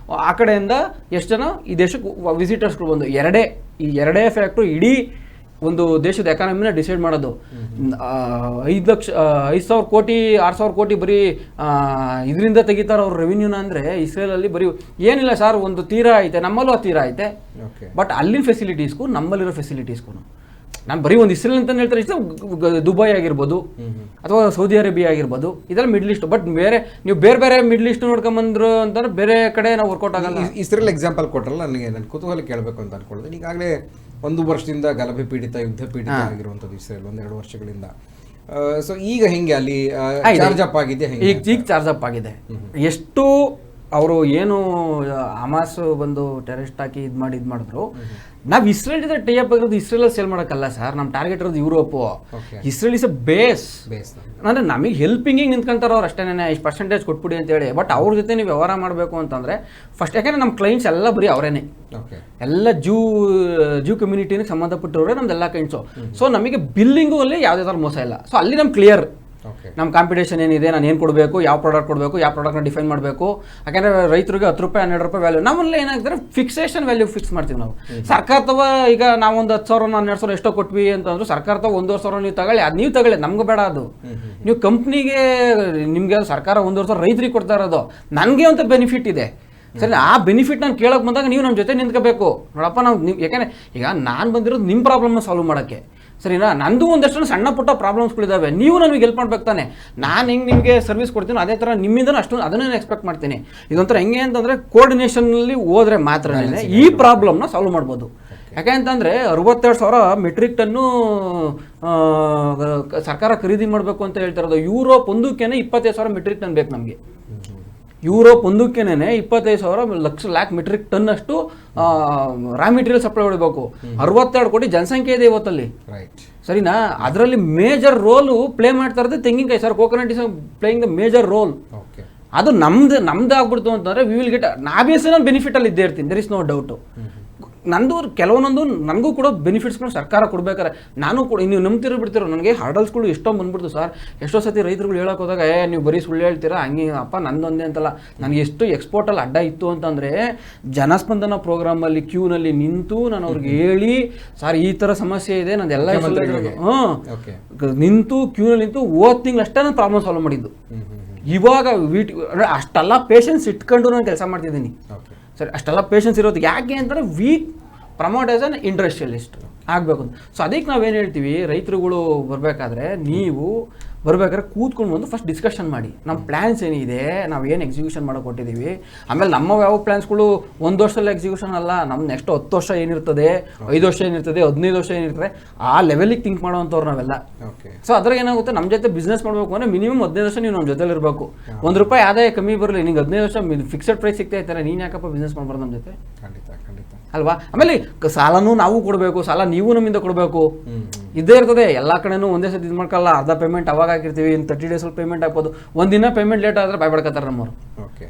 ಆ ಕಡೆಯಿಂದ ಎಷ್ಟು ಜನ ಈ ದೇಶಕ್ಕೆ ವಿಸಿಟರ್ಸ್ಗಳು ಬಂದು, ಈ ಎರಡೇ ಫ್ಯಾಕ್ಟ್ರು ಇಡೀ ಒಂದು ದೇಶದ ಎಕಾನಮಿನ ಡಿಸೈಡ್ ಮಾಡೋದು. 5,000 ಕೋಟಿ 6,000 ಕೋಟಿ ಬರೀ ಇದರಿಂದ ತೆಗಿತಾರೆ ಅವ್ರ ರೆವಿನ್ಯೂನ. ಅಂದರೆ ಇಸ್ರೇಲಲ್ಲಿ ಬರೀ ಏನಿಲ್ಲ ಸರ್, ಒಂದು ತೀರಾ ಐತೆ, ನಮ್ಮಲ್ಲೂ ಆ ತೀರಾ ಐತೆ. ಬಟ್ ಅಲ್ಲಿನ ಫೆಸಿಲಿಟೀಸ್ಗೂ ನಮ್ಮಲ್ಲಿರೋ ಫೆಸಿಲಿಟೀಸ್ಗೂ, ನಾನು ಬರೀ ಒಂದು ಇಸ್ರೇಲ್ ಅಂತ ಹೇಳ್ತಾರೆ ಇಷ್ಟು, ದುಬೈ ಆಗಿರ್ಬೋದು ಅಥವಾ ಸೌದಿ ಅರೇಬಿಯಾ ಆಗಿರ್ಬೋದು, ಇದೆಲ್ಲ ಮಿಡ್ಲ್ ಈಸ್ಟ್. ಬಟ್ ನೀವು ಬೇರೆ ಮಿಡ್ಲ್ ಈಸ್ಟ್ ನೋಡ್ಕೊಂಬಂದ್ರು ಅಂತಂದ್ರೆ ಬೇರೆ ಕಡೆ ನಾವು ವರ್ಕೌಟ್ ಆಗಲ್ಲ. ಇಸ್ರೇಲ್ ಎಕ್ಸಾಂಪಲ್ ಕೊಟ್ಟರಲ್ಲ, ನನ್ನ ಕುತೂಹಲ ಕೇಳಬೇಕು ಅಂತ ಅನ್ಕೊಳ್ಳೋದು. ಈಗಾಗಲೇ 1 ವರ್ಷದಿಂದ ಗಲಭೆ ಪೀಡಿತ, ಯುದ್ಧ ಪೀಡಿತ ಆಗಿರುವಂಥದ್ದು ಇಸ್ರೇಲ್ 1-2 ವರ್ಷಗಳಿಂದ. ಸೊ ಈಗ ಹೆಂಗೆ ಅಲ್ಲಿ ಚಾರ್ಜ್ ಅಪ್ ಆಗಿದೆ? ಈಗ ಚಾರ್ಜ್ ಅಪ್ ಆಗಿದೆ. ಎಷ್ಟು ಅವರು ಏನು ಹಮಾಸ್ ಬಂದು ಟೆರರಿಸ್ಟ್ ಹಾಕಿ ಇದು ಮಾಡಿದ್ರು. ನಾವು ಇಸ್ರೇಲ್ ಜೊತೆ ಟೈ ಅಪ್ ಆಗಿರೋದು ಇಸ್ರೇಲಲ್ಲಿ ಸೇಲ್ ಮಾಡೋಕ್ಕಲ್ಲ ಸರ್, ನಮ್ಮ ಟಾರ್ಗೆಟ್ ಇರೋದು Europe. Israel is a base. ಅಂದರೆ ನಮಗೆ ಹೆಲ್ಪಿಂಗಿಗೆ ನಿಂತ್ಕೊಂತಾರೆ ಅವ್ರು ಅಷ್ಟೇನೆ, ಇಷ್ಟು ಪರ್ಸೆಂಟೇಜ್ ಕೊಟ್ಬಿಡಿ ಅಂತೇಳಿ. ಬಟ್ ಅವ್ರ ಜೊತೆ ನೀವು ವ್ಯವಹಾರ ಮಾಡಬೇಕು ಅಂತಂದರೆ ಫಸ್ಟ್, ಯಾಕೆಂದರೆ ನಮ್ಮ ಕ್ಲೈಂಟ್ಸ್ ಎಲ್ಲ ಬರೀ ಅವರೇನೆ, ಎಲ್ಲ ಜೂ ಕಮ್ಯುನಿಟಿಗೆ ಸಂಬಂಧಪಟ್ಟವ್ರೆ ನಮ್ದೆಲ್ಲ ಕ್ಲೈಂಟ್ಸು. ಸೊ ನಮಗೆ ಬಿಲ್ಲಿಂಗು ಅಲ್ಲಿ ಯಾವುದೇ ಥರ ಮೋಸ ಇಲ್ಲ. ಸೊ ಅಲ್ಲಿ ನಮ್ಮ ಕ್ಲಿಯರ್, ನಮ್ಮ ಕಾಂಪಿಟೇಷನ್ ಏನಿದೆ, ನಾನು ಏನು ಕೊಡಬೇಕು, ಯಾವ ಪ್ರಾಡಕ್ಟ್ ಕೊಡಬೇಕು, ಯಾವ ಪ್ರಾಡಕ್ಟ್ನ ಡಿಫೈನ್ ಮಾಡಬೇಕು. ಯಾಕೆಂದರೆ ರೈತರಿಗೆ 10 ರೂಪಾಯಿ 12 ರೂಪಾಯಿ ವ್ಯಾಲ್ಯೂ, ನಮ್ಮಲ್ಲಿ ಏನಾಗ್ತಾರೆ ಫಿಕ್ಸೇಷನ್ ವ್ಯಾಲ್ಯೂ ಫಿಕ್ಸ್ ಮಾಡ್ತೀವಿ ನಾವು. ಸರ್ಕಾರದವ ಈಗ ನಾವೊಂದು 10,000 12,000 ಎಷ್ಟೋ ಕೊಟ್ವಿ ಅಂತಂದ್ರು, ಸರ್ಕಾರದ 1,500 ನೀವು ತಗೊಳ್ಳಿ, ನಮ್ಗೆ ಬೇಡ ಅದು. ನೀವು ಕಂಪ್ನಿಗೆ, ನಿಮಗೆ ಸರ್ಕಾರ 1,500 ರೈತರಿಗೆ ಕೊಡ್ತಾ ಇರೋದು, ನನಗೆ ಅಂತ ಬೆನಿಫಿಟ್ ಇದೆ. ಸರಿ, ಆ ಬೆನಿಫಿಟ್ ನಾನು ಕೇಳೋಕೆ ಬಂದಾಗ ನೀವು ನಮ್ಮ ಜೊತೆ ನಿಂತ್ಕೋಬೇಕು. ನೋಡಪ್ಪ, ನಾವು ಯಾಕೆಂದರೆ ಈಗ ನಾನು ಬಂದಿರೋದು ನಿಮ್ಮ ಪ್ರಾಬ್ಲಮ್ನ ಸಾಲ್ವ್ ಮಾಡೋಕ್ಕೆ. ಸರಿನಾ? ನಂದು ಒಂದಷ್ಟು ಸಣ್ಣ ಪುಟ್ಟ ಪ್ರಾಬ್ಲಮ್ಸ್ಗಳಿದ್ದಾವೆ, ನೀವು ನನಗೆ ಹೆಲ್ಪ್ ಮಾಡ್ಬೇಕು ತಾನೆ. ನಾನು ಹೆಂಗೆ ನಿಮಗೆ ಸರ್ವಿಸ್ ಕೊಡ್ತೀನಿ ಅದೇ ಥರ ನಿಮ್ಮಿಂದ ಅಷ್ಟೊಂದು ಅದನ್ನೇ ಎಕ್ಸ್ಪೆಕ್ಟ್ ಮಾಡ್ತೀನಿ. ಇದೊಂಥರ ಹೆಂಗೆ ಅಂತಂದರೆ ಕೋರ್ಡಿನೇಷನಲ್ಲಿ ಹೋದ್ರೆ ಮಾತ್ರ ಈ ಪ್ರಾಬ್ಲಮ್ನ ಸಾಲ್ವ್ ಮಾಡ್ಬೋದು. ಯಾಕೆ ಅಂತಂದರೆ 62,000 ಮೆಟ್ರಿಕ್ ಟನ್ನು ಸರ್ಕಾರ ಖರೀದಿ ಮಾಡಬೇಕು ಅಂತ ಹೇಳ್ತಿರೋದು. ಯುರೋಪ್ ಒಂದಕ್ಕೇನೆ 25,000 ಮೆಟ್ರಿಕ್ ಟನ್ ಬೇಕು ನಮಗೆ. ಯುರೋಪ್ ಒಂದಕ್ಕೇನೆ 25,000 ಲ್ಯಾಕ್ ಮೆಟ್ರಿಕ್ ಟನ್ ಅಷ್ಟು ರಾ ಮೆಟೀರಿಯಲ್ ಸಪ್ಲೈ ಮಾಡಬೇಕು. 62 ಕೋಟಿ ಜನಸಂಖ್ಯೆ ಇದೆ ಇವತ್ತಲ್ಲಿ, ಸರಿನಾ? ಅದರಲ್ಲಿ ಮೇಜರ್ ರೋಲು ಪ್ಲೇ ಮಾಡ್ತಾ ಇರೋದು ತೆಂಗಿನಕಾಯಿ sir. Coconut is playing the major role. ಅದು ನಮ್ದು ಆಗ್ಬಿಡ್ತು ಅಂತಂದರೆ ವಿ ವಿಲ್ ಗೆಟ್ ಆಬ್ವಿಯಸ್ಲಿ ನಾನು ಬೆನಿಫಿಟಲ್ಲಿ ಇದ್ದೇ ಇರ್ತೀನಿ, ದರ್ ಇಸ್ ನೋ ಡೌಟು. ನಂದು ಕೆಲವೊಂದೊಂದು ನನಗೂ ಕೂಡ ಬೆನಿಫಿಟ್ಸ್ಗಳು ಸರ್ಕಾರ ಕೊಡ್ಬೇಕಾರೆ ನಾನು ಕೂಡ ನೀವು ನಂಬ್ತಿರೋ ಬಿಡ್ತಿರೋ ನನಗೆ ಹರ್ಡಲ್ಸ್ಗಳು ಎಷ್ಟೋ ಬಂದ್ಬಿಡ್ತು ಸರ್. ಎಷ್ಟೋ ಸತಿ ರೈತರುಗಳು ಹೇಳೋಕೆ ಹೋದಾಗ ನೀವು ಬರೀ ಸುಳ್ಳು ಹೇಳ್ತೀರಾ ಹಂಗೆ ಅಪ್ಪ ನಂದೊಂದೇ ಅಂತಲ್ಲ, ನನಗೆ ಎಷ್ಟು ಎಕ್ಸ್ಪೋರ್ಟಲ್ಲಿ ಅಡ್ಡ ಇತ್ತು ಅಂತಂದರೆ ಜನಸ್ಪಂದನ ಪ್ರೋಗ್ರಾಮಲ್ಲಿ ಕ್ಯೂನಲ್ಲಿ ನಿಂತು ನಾನು ಅವ್ರಿಗೆ ಹೇಳಿ ಸರ್ ಈ ಥರ ಸಮಸ್ಯೆ ಇದೆ ನಂದೆಲ್ಲ ನಿಂತು ಕ್ಯೂನಲ್ಲಿ ನಿಂತು ತಿಂಗಳು ಅಷ್ಟೇ ನಾನು ಪ್ರಾಬ್ಲಮ್ ಸಾಲ್ವ್ ಮಾಡಿದ್ದು. ಇವಾಗ ಅಷ್ಟೆಲ್ಲ ಪೇಷನ್ಸ್ ಇಟ್ಕೊಂಡು ನಾನು ಕೆಲಸ ಮಾಡ್ತಿದ್ದೀನಿ ಸರಿ. ಅಷ್ಟೆಲ್ಲ ಪೇಷನ್ಸ್ ಇರೋದು ಯಾಕೆ ಅಂತಂದರೆ week promote as an industrialist ಆಗಬೇಕು ಅಂತ. ಸೊ ಅದಕ್ಕೆ ನಾವೇನು ಹೇಳ್ತೀವಿ, ರೈತರುಗಳು ಬರಬೇಕಾದ್ರೆ ನೀವು ಬರ್ಬೇಕಾದ್ರೆ ಕೂತ್ಕೊಂಡು ಬಂದು ಫಸ್ಟ್ ಡಿಸ್ಕಷನ್ ಮಾಡಿ, ನಮ್ಮ ಪ್ಲ್ಯಾನ್ಸ್ ಏನಿದೆ, ನಾವು ಏನು ಎಕ್ಸಿಕ್ಯೂಷನ್ ಮಾಡೋಕೆ ಕೊಟ್ಟಿದ್ದೀವಿ, ಆಮೇಲೆ ನಮ್ಮ ಯಾವ ಪ್ಲ್ಯಾನ್ಸ್ಗಳು 1 ವರ್ಷದಲ್ಲಿ ಎಕ್ಸಿಕ್ಯೂಷನ್ ಅಲ್ಲ, ನಮ್ಮ ನೆಕ್ಸ್ಟ್ 10 ವರ್ಷ ಏನಿರ್ತದೆ, 5 ವರ್ಷ ಏನಿರ್ತದೆ, 15 ವರ್ಷ ಏನಿರ್ತದೆ, ಆ ಲೆವೆಲಿಗೆ ಥಿಂಕ್ ಮಾಡೋವಂಥವ್ರು ನಾವೆಲ್ಲ. ಸೊ ಅದ್ರಾಗ ಏನಾಗುತ್ತೆ, ನಮ್ಮ ಜೊತೆ ಬಿಸ್ನೆಸ್ ಮಾಡಬೇಕು ಅಂದರೆ ಮಿನಿಮಮ್ 15 ವರ್ಷ ನೀವು ನಮ್ಮ ಜೊತೆಲಿ ಇರಬೇಕು. ₹1 ಆದಾಯ ಕಮ್ಮಿ ಬರಲಿ, ನಿಂಗೆ 15 ವರ್ಷ ಫಿಕ್ಸೆಡ್ ಪ್ರೈಸ್ ಸಿಗ್ತಾ ಇರ್ತಾರೆ, ನೀನು ಯಾಕಪ್ಪ ಬಿಸ್ನೆಸ್ ಮಾಡ್ಬಾರ್ದು ನಮ್ಮ ಜೊತೆ ಅಲ್ವಾ? ಆಮೇಲೆ ಸಾಲನೂ ನಾವು ಕೊಡಬೇಕು, ಸಾಲ ನೀವು ನಮ್ಮಿಂದ ಕೊಡಬೇಕು, ಇದೇ ಇರ್ತದೆ. ಎಲ್ಲ ಕಡೆನೂ ಒಂದೇ ಸತಿ ಇದು ಮಾಡ್ಕೊಳ್ಳಲ್ಲ, ಅರ್ಧ ಪೇಮೆಂಟ್ ಅವಾಗ ಹಾಕಿರ್ತೀವಿ, ಇನ್ನು 30 ಡೇಸಲ್ಲಿ ಪೇಮೆಂಟ್ ಹಾಕ್ಬೋದು. ಒಂದಿನ ಪೇಮೆಂಟ್ ಲೇಟ್ ಆದರೆ ಬಾಯ್ಬಡ್ಕತ್ತಾರೆ ನಮ್ಮವರು.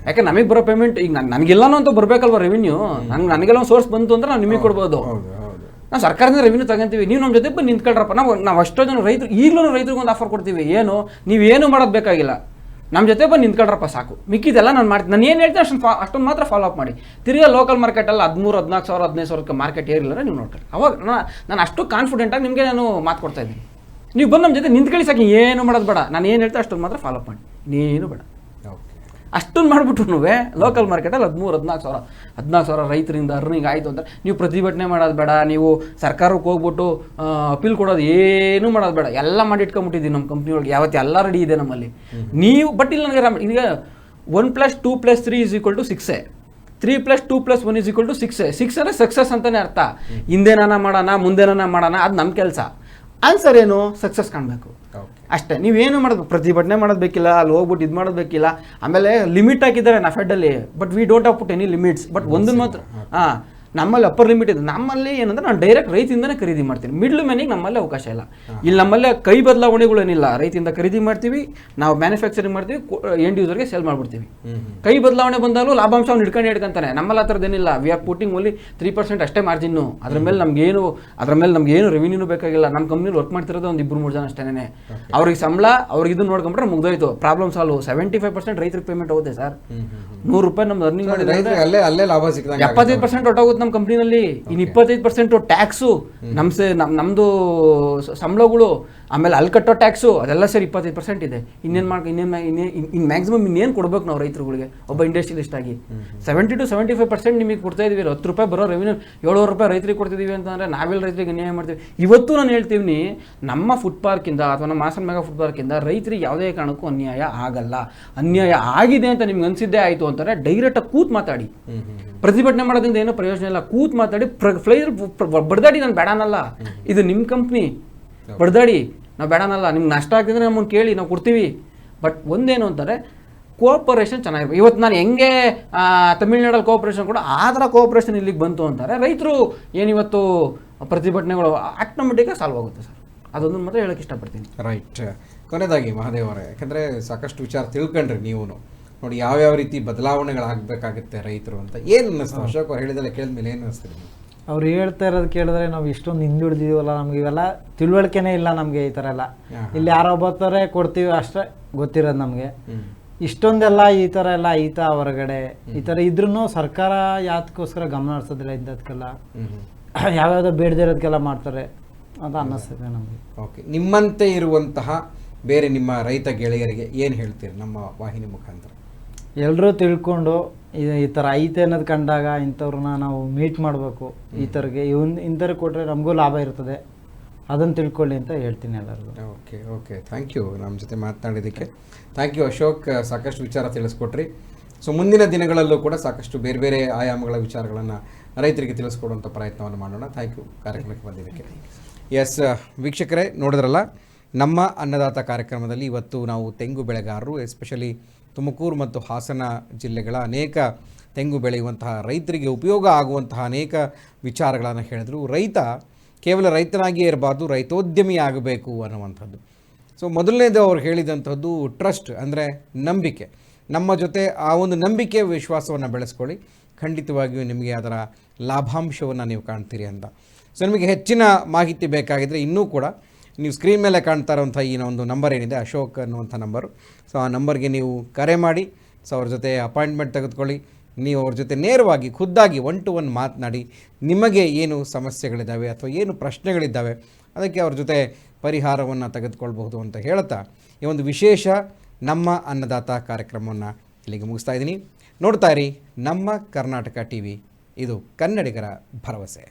ಯಾಕೆ ನಮಗೆ ಬರೋ ಪೇಮೆಂಟ್ ಈಗ ನನಗೆಲ್ಲನೂ ಅಂತ ಬರಬೇಕಲ್ವ ರೆವಿನ್ಯೂ, ನನಗೆಲ್ಲ ಸೋರ್ಸ್ ಬಂತು ಅಂದ್ರೆ ನಾವು ನಿಮಗೆ ಕೊಡ್ಬೋದು. ನಾವು ಸರ್ಕಾರದಿಂದ ರೆವಿನ್ಯೂ ತಗೊಂತೀವಿ, ನೀವು ನಮ್ಮ ಜೊತೆ ಬಂದು ನಿಂತ್ಕೊಳ್ರಪ್ಪ. ನಾವು ಅಷ್ಟೋ ಜನ ರೈತರು ಈಗಲೂ ರೈತರಿಗೆ ಒಂದು ಆಫರ್ ಕೊಡ್ತೀವಿ, ಏನು ನೀವೇನು ಮಾಡೋದು ಬೇಕಾಗಿಲ್ಲ, ನಮ್ಮ ಜೊತೆ ಬಂದು ನಿಂತ್ಕೊಳ್ರಪ್ಪ ಸಾಕು, ಮಿಕ್ಕಿದೆಲ್ಲ ನಾನು ಮಾಡ್ತೀನಿ, ನಾನು ಏನು ಹೇಳ್ತೀನಿ ಅಷ್ಟೊಂದು ಮಾತ್ರ ಫಾಲೋ ಅಪ್ ಮಾಡಿ. ತಿರ್ಗಾ ಲೋಕಲ್ ಮಾರ್ಕೆಟಲ್ಲಿ 13,000, 14,000, 15,000 ಮಾರ್ಕೆಟ್ ಏರಿಲ್ಲ ನೀವು ನೋಡ್ಕೊಳ್ಳಿ. ಅವಾಗ ನಾನು ಅಷ್ಟು ಕಾನ್ಫಿಡೆಂಟಾಗಿ ನಿಮಗೆ ನಾನು ಮಾತು ಕೊಡ್ತಾ ಇದ್ದೀನಿ. ನೀವು ಬಂದು ನಮ್ಮ ಜೊತೆ ನಿಂತ್ಕೊಳ್ಳಿ ಸಾಕು, ಏನು ಮಾಡೋದು ಬೇಡ, ನಾನು ಏನು ಹೇಳ್ತೀನಿ ಅಷ್ಟೊಂದು ಮಾತ್ರ ಫಾಲೋ ಅಪ್ ಮಾಡಿ, ಇನ್ನೇನು ಬೇಡ. ಅಷ್ಟೊಂದು ಮಾಡಿಬಿಟ್ರು ಲೋಕಲ್ ಮಾರ್ಕೆಟಲ್ಲಿ 14,000 ರೈತರಿಂದ ಅರ್ನಿಂಗ್ ಆಯಿತು ಅಂತ ನೀವು ಪ್ರತಿಭಟನೆ ಮಾಡೋದು ಬೇಡ, ನೀವು ಸರ್ಕಾರಕ್ಕೆ ಹೋಗ್ಬಿಟ್ಟು ಅಪೀಲ್ ಕೊಡೋದು ಏನೂ ಮಾಡೋದು ಬೇಡ, ಎಲ್ಲ ಮಾಡಿ ಇಟ್ಕೊಂಬಿಟ್ಟಿದ್ದೀವಿ ನಮ್ಮ ಕಂಪ್ನಿ ಒಳಗೆ, ಯಾವತ್ತು ಎಲ್ಲ ರೆಡಿ ಇದೆ ನಮ್ಮಲ್ಲಿ. ನೀವು ಬಟ್ ಇಲ್ಲಿ ನನಗೆ ಈಗ 1+2+3 = 6, 3+2+1 = 6. 6 ಅಂದರೆ ಸಕ್ಸಸ್ ಅಂತಲೇ ಅರ್ಥ. ಹಿಂದೇನ ಮಾಡೋಣ ಮುಂದೇನ ಮಾಡೋಣ ಅದು ನಮ್ಮ ಕೆಲಸ. ಆನ್ಸರ್ ಏನು, ಸಕ್ಸಸ್ ಕಾಣಬೇಕು ಅಷ್ಟೇ. ನೀವೇನು ಮಾಡೋದು, ಪ್ರತಿಭಟನೆ ಮಾಡೋದು ಬೇಕಿಲ್ಲ, ಅಲ್ಲಿ ಹೋಗ್ಬಿಟ್ಟು ಇದು ಮಾಡೋದು ಬೇಕಿಲ್ಲ. ಆಮೇಲೆ ಲಿಮಿಟ್ ಹಾಕಿದ್ದಾರೆ ನಫೆಡಲ್ಲಿ, but we don't have put any limits. But ಒಂದನ್ನು ಮಾತ್ರ ನಮ್ಮಲ್ಲಿ ಅಪ್ಪರ್ ಲಿಮಿಟ್ ಇದೆ. ನಮ್ಮಲ್ಲಿ ಏನಂದ್ರೆ ನಾನು ಡೈರೆಕ್ಟ್ ರೈತಿಂದನೇ ಖರೀದಿ ಮಾಡ್ತೀನಿ, ಮಿಡ್ಲ್ ಮ್ಯಾನಿಗೆ ನಮ್ಮಲ್ಲಿ ಅವಕಾಶ ಇಲ್ಲ. ಇಲ್ಲಿ ನಮ್ಮಲ್ಲಿ ಕೈ ಬದಲಾವಣೆಗಳೇನಿಲ್ಲ, ರೈತಿಂದ ಖರೀದಿ ಮಾಡ್ತೀವಿ, ನಾವು ಮ್ಯಾನುಫ್ಯಾಕ್ಚರಿಂಗ್ ಮಾಡ್ತೀವಿ, ಎಂಡ್ ಯೂಸರ್ಗೆ ಸೇಲ್ ಮಾಡ್ಬಿಡ್ತೀವಿ. ಕೈ ಬದಲಾವಣೆ ಬಂದಾಗಲೂ ಲಾಭಾಂಶವನ್ನು ಹಿಡ್ಕೊಂತಾನೆ. ನಮ್ಮಲ್ಲಿ ಆ ಥರದ್ದೇನಿಲ್ಲ, ವಿ ಆರ್ ಪುಟ್ಟಿಂಗ್ ಓನ್ಲಿ 3% ಅಷ್ಟೇ ಮಾರ್ಜಿನ್ನು. ಅದ್ರ ಮೇಲೆ ನಮಗೇನು ರೆವಿನ್ಯೂನು ಬೇಕಾಗಿಲ್ಲ. ನಮ್ಮ ಕಂಪ್ನಿಲಿ ವರ್ಕ್ ಮಾಡ್ತಿರೋದು ಒಂದು 2-3 ಜನ ಅಷ್ಟೇನೆ. ಅವ್ರಿಗೆ ಸಂಬಳ, ಅವ್ರಿಗೆ ಇದನ್ನು ನೋಡ್ಕೊಂಡ್ರೆ ಮುಗ್ದೋಯ್ತು, ಪ್ರಾಬ್ಲಮ್ ಸಾಲ್ವ್. 75% ರೈತರಿಗೆ ಪೇಮೆಂಟ್ ಹೋಗುತ್ತೆ ಸರ್. ₹100 ನಮ್ದು ಅರ್ನಿಂಗ್ ಮಾಡಿದ್ರೆ 75% ಹೊಟ್ಟೋಗುತ್ತೆ ನಮ್ಮ ಕಂಪ್ನಿನಲ್ಲಿ. ಇನ್ನು 25% ಟ್ಯಾಕ್ಸು, ನಮ್ಮದು ಸಂಬಳಗಳು, ಆಮೇಲೆ ಅಲ್ಲಿ ಕಟ್ಟೋ ಟ್ಯಾಕ್ಸು, ಅದೆಲ್ಲ ಸೇರಿ 25% ಇದೆ. ಇನ್ನೇನು ಮ್ಯಾಕ್ಸಿಮಮ್ ಇನ್ನೇನು ಕೊಡ್ಬೇಕು ನಾವು ರೈತರುಗಳಿಗೆ ಒಬ್ಬ ಇಂಡಸ್ಟ್ರಿಯಲಿಸ್ಟ್ ಆಗಿ? 70 to 75% ನಿಮಗೆ ಕೊಡ್ತಾ ಇದೀವಿ. ₹10 ಬರೋ ರೆವಿನ್ಯೂ ₹700 ರೈತರಿಗೆ ಕೊಡ್ತಿದ್ದೀವಿ ಅಂತಂದರೆ ನಾವೆಲ್ಲ ರೈತರಿಗೆ ಅನ್ಯಾಯ ಮಾಡ್ತೀವಿ. ಇವತ್ತು ನಾನು ಹೇಳ್ತೀವಿ, ನಮ್ಮ ಫುಡ್ ಪಾರ್ಕಿಂದ ಅಥವಾ ನಮ್ಮ ಹಾಸನ ಮೆಗಾ ಫುಡ್ ಪಾರ್ಕಿಂದ ರೈತರಿಗೆ ಯಾವುದೇ ಕಾರಣಕ್ಕೂ ಅನ್ಯಾಯ ಆಗಲ್ಲ. ಅನ್ಯಾಯ ಆಗಿದೆ ಅಂತ ನಿಮ್ಗೆ ಅನಿಸಿದ್ದೇ ಆಯಿತು ಅಂತಾರೆ, ಡೈರೆಕ್ಟಾಗಿ ಕೂತ್ ಮಾತಾಡಿ. ಪ್ರತಿಭಟನೆ ಮಾಡೋದ್ರಿಂದ ಏನೋ ಪ್ರಯೋಜನ ಇಲ್ಲ, ಕೂತ್ ಮಾತಾಡಿ. ಫ್ಲೈರ್ ಬಡ್ದಾಡಿ, ನಾನು ಬೇಡನಲ್ಲ, ಇದು ನಿಮ್ಮ ಕಂಪ್ನಿ, ಬಡ್ದಾಡಿ, ನಾವು ಬೇಡನಲ್ಲ. ನಿಮ್ಗೆ ನಷ್ಟ ಆಗ್ತಿದ್ರೆ ನಮ್ಮನ್ನು ಕೇಳಿ, ನಾವು ಕೊಡ್ತೀವಿ. ಬಟ್ ಒಂದೇನು ಅಂತಾರೆ, ಕೋಆಪರೇಷನ್ ಚೆನ್ನಾಗಿರ್ಬೇಕು. ಇವತ್ತು ನಾನು ಹೆಂಗೆ ತಮಿಳ್ನಾಡಲ್ಲಿ ಕೋಆಪರೇಷನ್ ಕೂಡ ಆ ಥರ ಕೋಆಪರೇಷನ್ ಇಲ್ಲಿಗೆ ಬಂತು ಅಂತಾರೆ. ರೈತರು ಏನಿವತ್ತು ಪ್ರತಿಭಟನೆಗಳು ಆಟೋಮೆಟಿಕ್ಕಾಗಿ ಸಾಲ್ವ್ ಆಗುತ್ತೆ ಸರ್. ಅದೊಂದು ಮಾತ್ರ ಹೇಳೋಕ್ಕೆ ಇಷ್ಟಪಡ್ತೀನಿ. ರೈಟ್. ಕೊನೆಯದಾಗಿ ಮಹಾದೇವ್ ಅವರೇ, ಯಾಕಂದರೆ ಸಾಕಷ್ಟು ವಿಚಾರ ತಿಳ್ಕೊಂಡ್ರಿ ನೀವು ನೋಡಿ, ಯಾವ್ಯಾವ ರೀತಿ ಬದಲಾವಣೆಗಳಾಗಬೇಕಾಗುತ್ತೆ ರೈತರು ಅಂತ. ಏನು ಅನ್ನಿಸ್ತು ಅಶೋಕ್ ಅವ್ರು ಹೇಳಿದೆಲ್ಲ ಕೇಳಿದ್ಮೇಲೆ ಏನು ಅನ್ನಿಸ್ತೀರಿ? ಅವ್ರು ಹೇಳ್ತಾ ಇರೋದು ಕೇಳಿದ್ರೆ ನಾವು ಇಷ್ಟೊಂದು ಹಿಂದುಳಿದಿದ್ದೀವಲ್ಲ, ನಮ್ಗೆ ಇವೆಲ್ಲ ತಿಳುವಳಿಕೆನೇ ಇಲ್ಲ ನಮಗೆ. ಈ ಥರ ಎಲ್ಲ ಇಲ್ಲಿ ಯಾರೋ ಬರ್ತಾರೆ ಕೊಡ್ತೀವಿ ಅಷ್ಟೇ ಗೊತ್ತಿರೋದು ನಮಗೆ. ಇಷ್ಟೊಂದೆಲ್ಲ ಈ ಥರ ಎಲ್ಲ ಐತಾ ಹೊರಗಡೆ, ಈ ಥರ ಇದ್ರೂ ಸರ್ಕಾರ ಯಾತಕ್ಕೋಸ್ಕರ ಗಮನ ಹರಿಸೋದಿಲ್ಲ ಇಂಥದ್ಕೆಲ್ಲ, ಯಾವ್ಯಾವುದೋ ಬೇಡದೇ ಇರೋದಕ್ಕೆಲ್ಲ ಮಾಡ್ತಾರೆ ಅಂತ ಅನ್ನಿಸ್ತದೆ ನಮಗೆ. ಓಕೆ, ನಿಮ್ಮಂತೆ ಇರುವಂತಹ ಬೇರೆ ನಿಮ್ಮ ರೈತ ಗೆಳೆಯರಿಗೆ ಏನು ಹೇಳ್ತೀರಿ ನಮ್ಮ ವಾಹಿನಿ ಮುಖಾಂತರ? ಎಲ್ಲರೂ ತಿಳ್ಕೊಂಡು ಈ ಥರ ಐತೆ ಅನ್ನೋದು ಕಂಡಾಗ ಇಂಥವ್ರನ್ನ ನಾವು ಮೀಟ್ ಮಾಡಬೇಕು. ಈ ಥರಗೆ ಇಂಥವ್ರಿಗೆ ಕೊಟ್ಟರೆ ನಮಗೂ ಲಾಭ ಇರ್ತದೆ, ಅದನ್ನು ತಿಳ್ಕೊಳ್ಳಿ ಅಂತ ಹೇಳ್ತೀನಿ ಎಲ್ಲರಿಗೂ. ಓಕೆ ಓಕೆ, ಥ್ಯಾಂಕ್ ಯು ನಮ್ಮ ಜೊತೆ ಮಾತನಾಡಿದ್ದಕ್ಕೆ. ಥ್ಯಾಂಕ್ ಯು ಅಶೋಕ್, ಸಾಕಷ್ಟು ವಿಚಾರ ತಿಳಿಸ್ಕೊಟ್ರಿ. ಸೊ ಮುಂದಿನ ದಿನಗಳಲ್ಲೂ ಕೂಡ ಸಾಕಷ್ಟು ಬೇರೆ ಬೇರೆ ಆಯಾಮಗಳ ವಿಚಾರಗಳನ್ನು ರೈತರಿಗೆ ತಿಳಿಸ್ಕೊಡುವಂಥ ಪ್ರಯತ್ನವನ್ನು ಮಾಡೋಣ. ಥ್ಯಾಂಕ್ ಯು ಕಾರ್ಯಕ್ರಮಕ್ಕೆ ಬಂದಿದ್ದಕ್ಕೆ. ಎಸ್ ವೀಕ್ಷಕರೇ, ನೋಡಿದ್ರಲ್ಲ ನಮ್ಮ ಅನ್ನದಾತ ಕಾರ್ಯಕ್ರಮದಲ್ಲಿ ಇವತ್ತು ನಾವು ತೆಂಗು ಬೆಳೆಗಾರರು, ಎಸ್ಪೆಷಲಿ ತುಮಕೂರು ಮತ್ತು ಹಾಸನ ಜಿಲ್ಲೆಗಳ ಅನೇಕ ತೆಂಗು ಬೆಳೆಯುವಂತಹ ರೈತರಿಗೆ ಉಪಯೋಗ ಆಗುವಂತಹ ಅನೇಕ ವಿಚಾರಗಳನ್ನು ಹೇಳಿದ್ರು. ರೈತ ಕೇವಲ ರೈತನಾಗಿಯೇ ಇರಬಾರ್ದು, ರೈತೋದ್ಯಮಿ ಆಗಬೇಕು ಅನ್ನುವಂಥದ್ದು. ಸೊ ಮೊದಲನೇದು ಅವ್ರು ಹೇಳಿದಂಥದ್ದು ಟ್ರಸ್ಟ್, ಅಂದರೆ ನಂಬಿಕೆ. ನಮ್ಮ ಜೊತೆ ಆ ಒಂದು ನಂಬಿಕೆ ವಿಶ್ವಾಸವನ್ನು ಬೆಳೆಸ್ಕೊಳ್ಳಿ, ಖಂಡಿತವಾಗಿಯೂ ನಿಮಗೆ ಅದರ ಲಾಭಾಂಶವನ್ನು ನೀವು ಕಾಣ್ತೀರಿ ಅಂತ. ಸೊ ನಿಮಗೆ ಹೆಚ್ಚಿನ ಮಾಹಿತಿ ಬೇಕಾಗಿದ್ದರೆ ಇನ್ನೂ ಕೂಡ ನೀವು ಸ್ಕ್ರೀನ್ ಮೇಲೆ ಕಾಣ್ತಾ ಇರೋಂಥ ಈ ಒಂದು ನಂಬರ್ ಏನಿದೆ, ಅಶೋಕ್ ಅನ್ನುವಂಥ ನಂಬರು, ಸೊ ಆ ನಂಬರ್ಗೆ ನೀವು ಕರೆ ಮಾಡಿ, ಸೊ ಅವ್ರ ಜೊತೆ ಅಪಾಯಿಂಟ್ಮೆಂಟ್ ತೆಗೆದುಕೊಳ್ಳಿ. ನೀವು ಅವ್ರ ಜೊತೆ ನೇರವಾಗಿ ಖುದ್ದಾಗಿ 1-to-1 ಮಾತನಾಡಿ, ನಿಮಗೆ ಏನು ಸಮಸ್ಯೆಗಳಿದ್ದಾವೆ ಅಥವಾ ಏನು ಪ್ರಶ್ನೆಗಳಿದ್ದಾವೆ ಅದಕ್ಕೆ ಅವ್ರ ಜೊತೆ ಪರಿಹಾರವನ್ನು ತೆಗೆದುಕೊಳ್ಬಹುದು ಅಂತ ಹೇಳ್ತಾ ಈ ಒಂದು ವಿಶೇಷ ನಮ್ಮ ಅನ್ನದಾತ ಕಾರ್ಯಕ್ರಮವನ್ನು ಇಲ್ಲಿಗೆ ಮುಗಿಸ್ತಾ ಇದ್ದೀನಿ. ನೋಡ್ತಾ ಇರಿ ನಮ್ಮ ಕರ್ನಾಟಕ ಟಿವಿ, ಇದು ಕನ್ನಡಿಗರ ಭರವಸೆ.